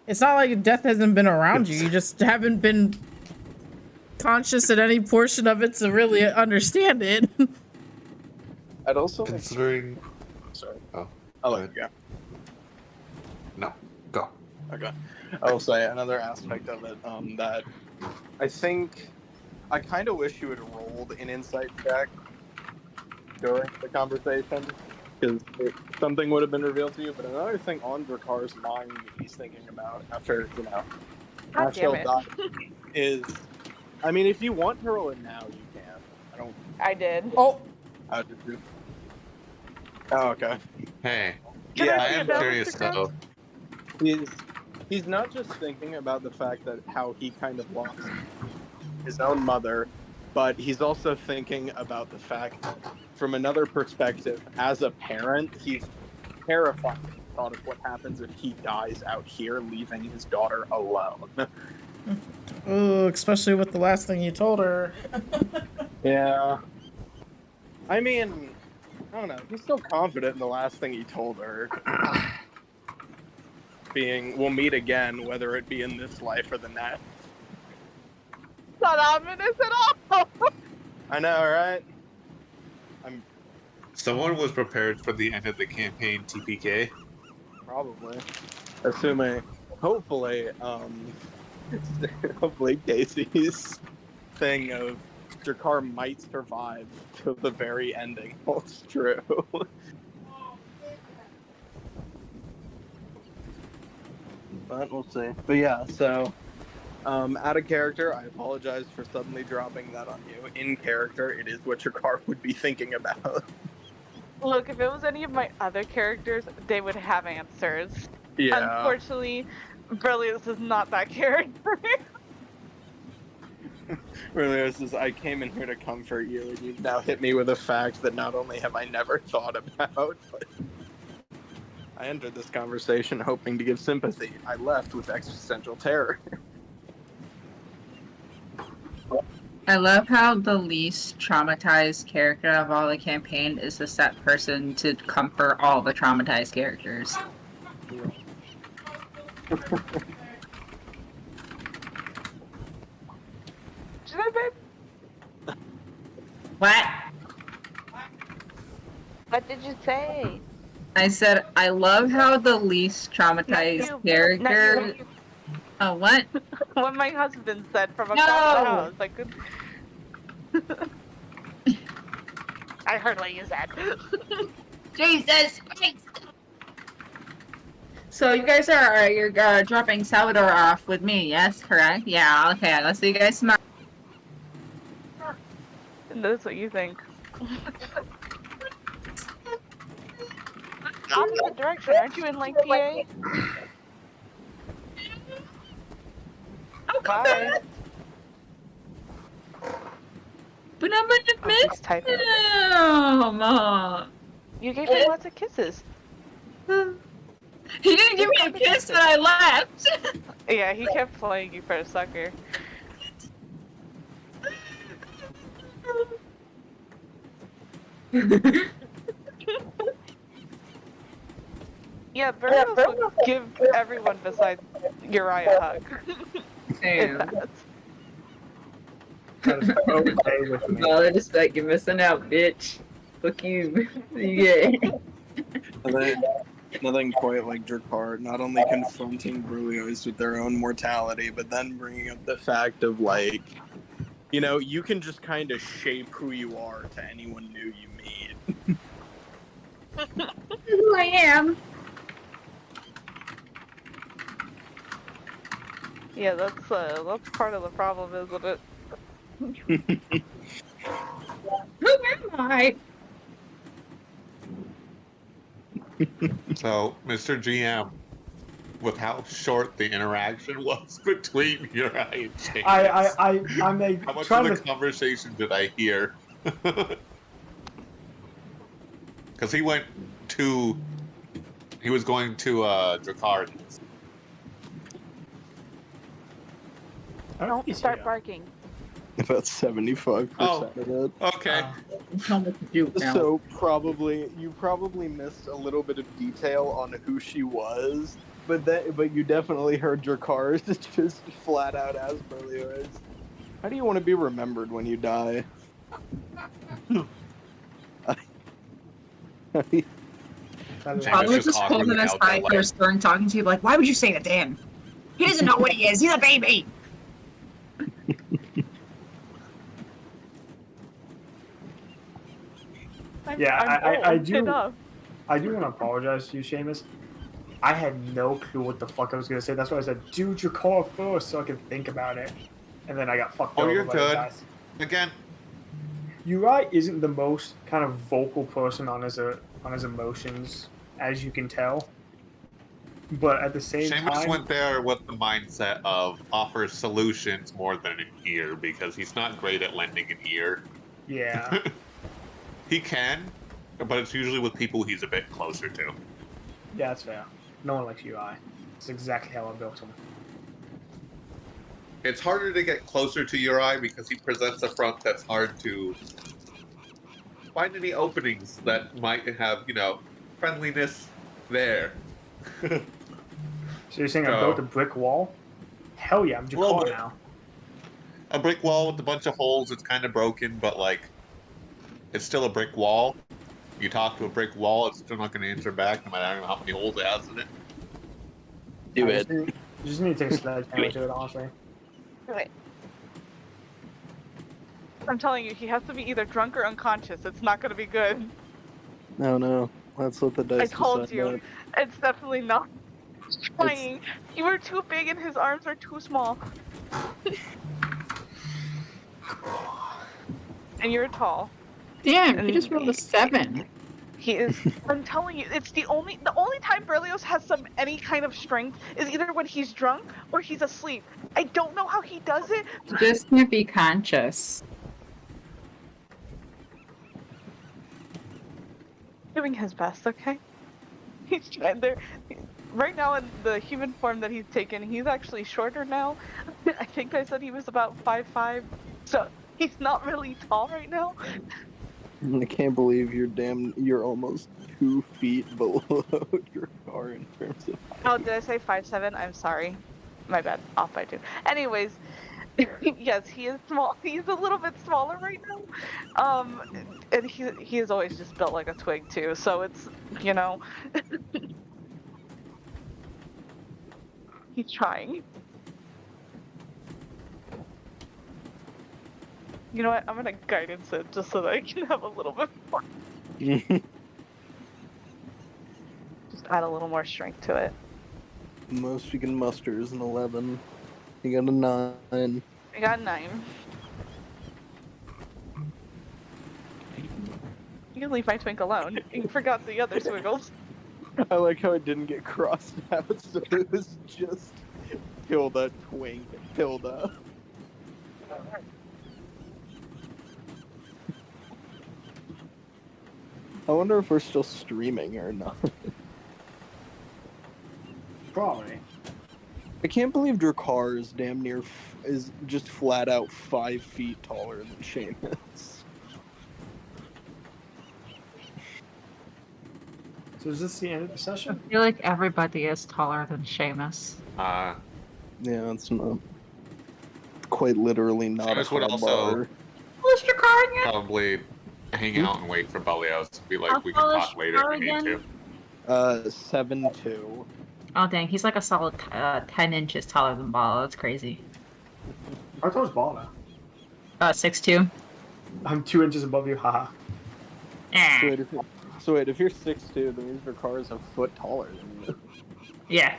It's not like death hasn't been around you. You just haven't been conscious at any portion of it to really understand it. I'd also Considering... Sorry. Oh. I'll let you go. No. Go. Okay. I will say another aspect of it that I think I kind of wish you had rolled an insight check during the conversation, because something would have been revealed to you. But another thing on Drakkar's mind that he's thinking about after, God damn it. is, I mean, if you want to roll it now, you can. I did. Oh, How did you? Oh, okay. Hey. Can Yeah, I I see am that, curious Mr. though. He's not just thinking about the fact that how he kind of lost his own mother, but he's also thinking about the fact that from another perspective, as a parent, he's terrified at the thought of what happens if he dies out here, leaving his daughter alone. ooh, especially with the last thing you told her. Yeah. I mean, I don't know. He's still confident in the last thing he told her. being, we'll meet again, whether it be in this life or the next. Not ominous at all. I know, right? Someone was prepared for the end of the campaign TPK. Probably. Assuming, hopefully Casey's thing of Drakar might survive till the very ending holds true. But we'll see. But yeah, so out of character, I apologize for suddenly dropping that on you. In character, it is what Drakar would be thinking about. Look, if it was any of my other characters, they would have answers. Yeah. Unfortunately, Brilliance is not that character. Really, this is, I came in here to comfort you, and you've now hit me with a fact that not only have I never thought about, but I entered this conversation hoping to give sympathy. I left with existential terror. I love how the least traumatized character of all the campaign is the set person to comfort all the traumatized characters. What? What did you say? I said, I love how the least traumatized Not you. character. Not you. Oh, what? What my husband said from across the house. I could. I heard what you said. Jesus Christ! So you guys you're dropping Salvador off with me, yes? Correct? Yeah, okay, let's see you guys tomorrow. That's what you think. Opposite direction, aren't you in like PA? Bye. But I'm gonna miss He's typing. Mom. You gave him lots of kisses. He didn't give me a kiss when I left. Yeah, he kept playing you for a sucker. Yeah, Burgos will give everyone besides Uriah a hug. Damn. That is okay with me. All I respect, you're missing out, bitch. Fuck you. Yeah. Nothing quite like Drakar, not only confronting Bruliois with their own mortality, but then bringing up the fact of, like, you know, you can just kind of shape who you are to anyone new you meet. Who I am. Yeah, that's part of the problem, isn't it? Who am I? So, Mr. GM, with how short the interaction was between Uriah and James, I'm like how much trying of the to. conversation did I hear? Because he was going to Drakar. Don't start barking. About 75% of it. Okay. So you probably missed a little bit of detail on who she was, but you definitely heard Drakar just flat out as Berlioz. How do you want to be remembered when you die? Probably just pulled him aside for a stern talking to you, like, why would you say that to him? He doesn't know what he is. He's a baby. I do want to apologize to you, Seamus. I had no clue what the fuck I was gonna say. That's why I said, "Do Drakar first, so I can think about it." And then I got fucked over. You're by good. the guys. Again. Uri isn't the most kind of vocal person on his emotions, as you can tell. But at the same time, Seamus went there with the mindset of offer solutions more than an ear, because he's not great at lending an ear. Yeah. He can, but it's usually with people he's a bit closer to. Yeah, that's fair. No one likes UI. It's exactly how I built him. It's harder to get closer to Uri because he presents a front that's hard to find any openings that might have, friendliness there. So you're saying I So- built a brick wall? Hell yeah, I'm Well, Jakar but- now. A brick wall with a bunch of holes. It's kind of broken, but like, it's still a brick wall. You talk to a brick wall, it's still not going to answer back, no matter how many holes it has in it. Do I it. You just need to take a sledgehammer to it, honestly. Wait. I'm telling you, he has to be either drunk or unconscious. It's not gonna be good. No. That's what the dice I told decide, you. man. It's definitely not trying. You were too big and his arms are too small. And you're tall. Damn, he just rolled a 7. He is. I'm telling you, it's the only time Berlioz has any kind of strength is either when he's drunk or he's asleep. I don't know how he does it. You just can't be conscious. Doing his best, okay? He's trying there. Right now in the human form that he's taken, he's actually shorter now. I think I said he was about 5'5", so he's not really tall right now. I can't believe you're almost 2 feet below your car in terms of. Oh, did I say 5'7"? I'm sorry. My bad. Off by 2. Anyways, yes, he is small. He's a little bit smaller right now. And he is always just built like a twig too. So it's, you know, he's trying. You know what? I'm gonna guidance it just so that I can have a little bit more. Just add a little more strength to it. Most you can muster is an 11. You got a 9. I got 9. You can leave my twink alone. You forgot the other swiggles. I like how it didn't get crossed out, so it was just Hilda, twink, Hilda. I wonder if we're still streaming or not. Probably. I can't believe Drakar is damn near is just flat out 5 feet taller than Seamus. So is this the end of the session? I feel like everybody is taller than Seamus. Yeah, it's not quite literally not Seamus a would high also- bar. Who's your car again? Probably hang out and wait for Berlioz to be like, How we can tall is talk later if we need to. 7'2". Oh dang, he's like a solid 10 inches taller than Bala. That's crazy. How tall is Bala? 6'2". I'm 2 inches above you, haha. Eh. So wait, if you're 6'2", that means Drakar is a foot taller than you. Yeah.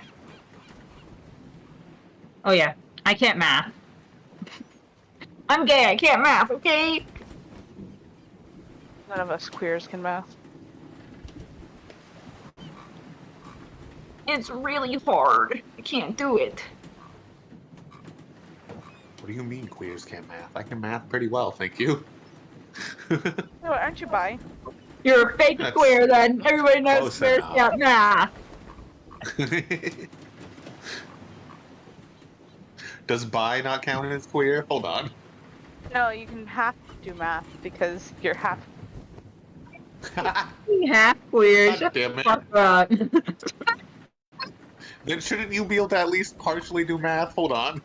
Oh yeah, I can't math. I'm gay, I can't math, okay? None of us queers can math. It's really hard. I can't do it. What do you mean queers can't math? I can math pretty well, thank you. No, aren't you bi? You're a fake That's queer then. Everybody knows close queers enough. can't math. Does bi not count as queer? Hold on. No, you can have to do math because you're half. Half queer. God Shut the damn it. fuck up. Then shouldn't you be able to at least partially do math? Hold on.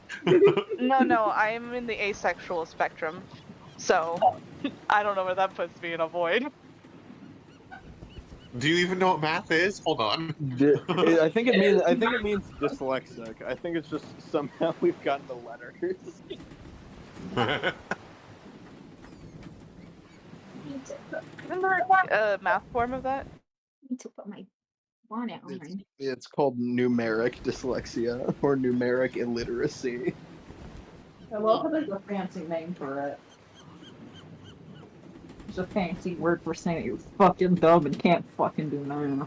No, I am in the asexual spectrum, so I don't know where that puts me in a void. Do you even know what math is? Hold on. I think it means dyslexic. I think it's just somehow we've gotten the letters. Isn't there a math form of that? I need to put my bonnet on. It's called numeric dyslexia or numeric illiteracy. I love how there's a fancy name for it. It's a fancy word for saying that you're fucking dumb and can't fucking do math.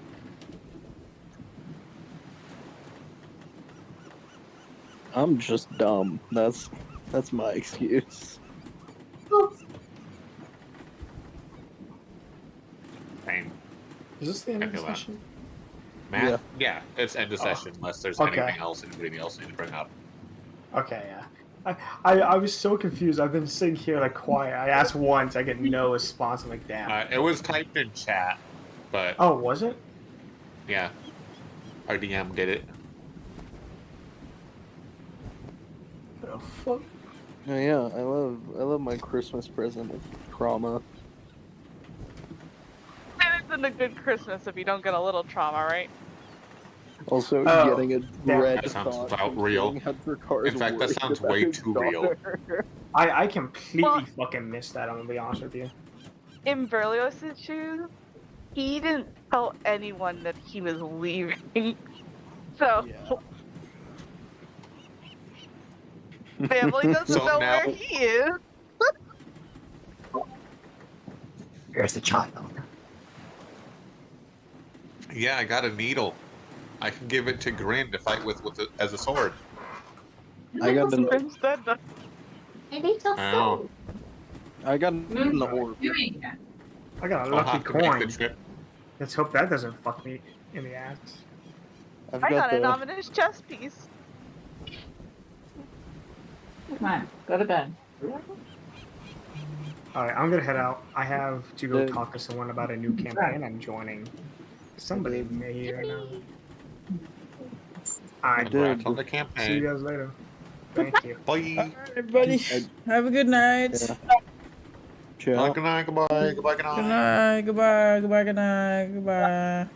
I'm just dumb. That's my excuse. Same. Is this the end of the Hold on. session? Math? Yeah, it's end of Oh, session unless there's okay. anything else anybody else needs to bring up. Okay, yeah. I was so confused. I've been sitting here like quiet. I asked once, I get no response. I'm like, damn. It was typed in chat, but Oh, was it? yeah, our DM did it. fuck? Oh, yeah, I love my Christmas present of trauma. And it's a good Christmas if you don't get a little trauma, right? Also, Oh, getting a damn. dread That sounds thought about from real. seeing how Dracar's In fact, that worried sounds about way his too real. daughter. I completely Well- fucking missed that. I'm gonna be honest with you. In Berlioz's shoes, he didn't tell anyone that he was leaving. So, Yeah. family doesn't So know now- where he is. Here's the child. Yeah, I got a needle. I can give it to Grin to fight with as a sword. I got the Instead, Ow. I got in the orb. Doing it. I got a I'll lucky have to make coin. the trip. Let's hope that doesn't fuck me in the ass. I've I got the an ominous chess piece. Come on, go to bed. Alright, I'm gonna head out. I have to go Good. talk to someone about a new campaign I'm joining. Somebody Good. may hear now. Alright, Congrats on the see campaign. you guys later. Thank you. Bye. Everybody, have a good night. Yeah. Good night, goodbye, goodbye, goodbye, good Good night. night. Goodbye. Goodbye. Good night. Goodbye.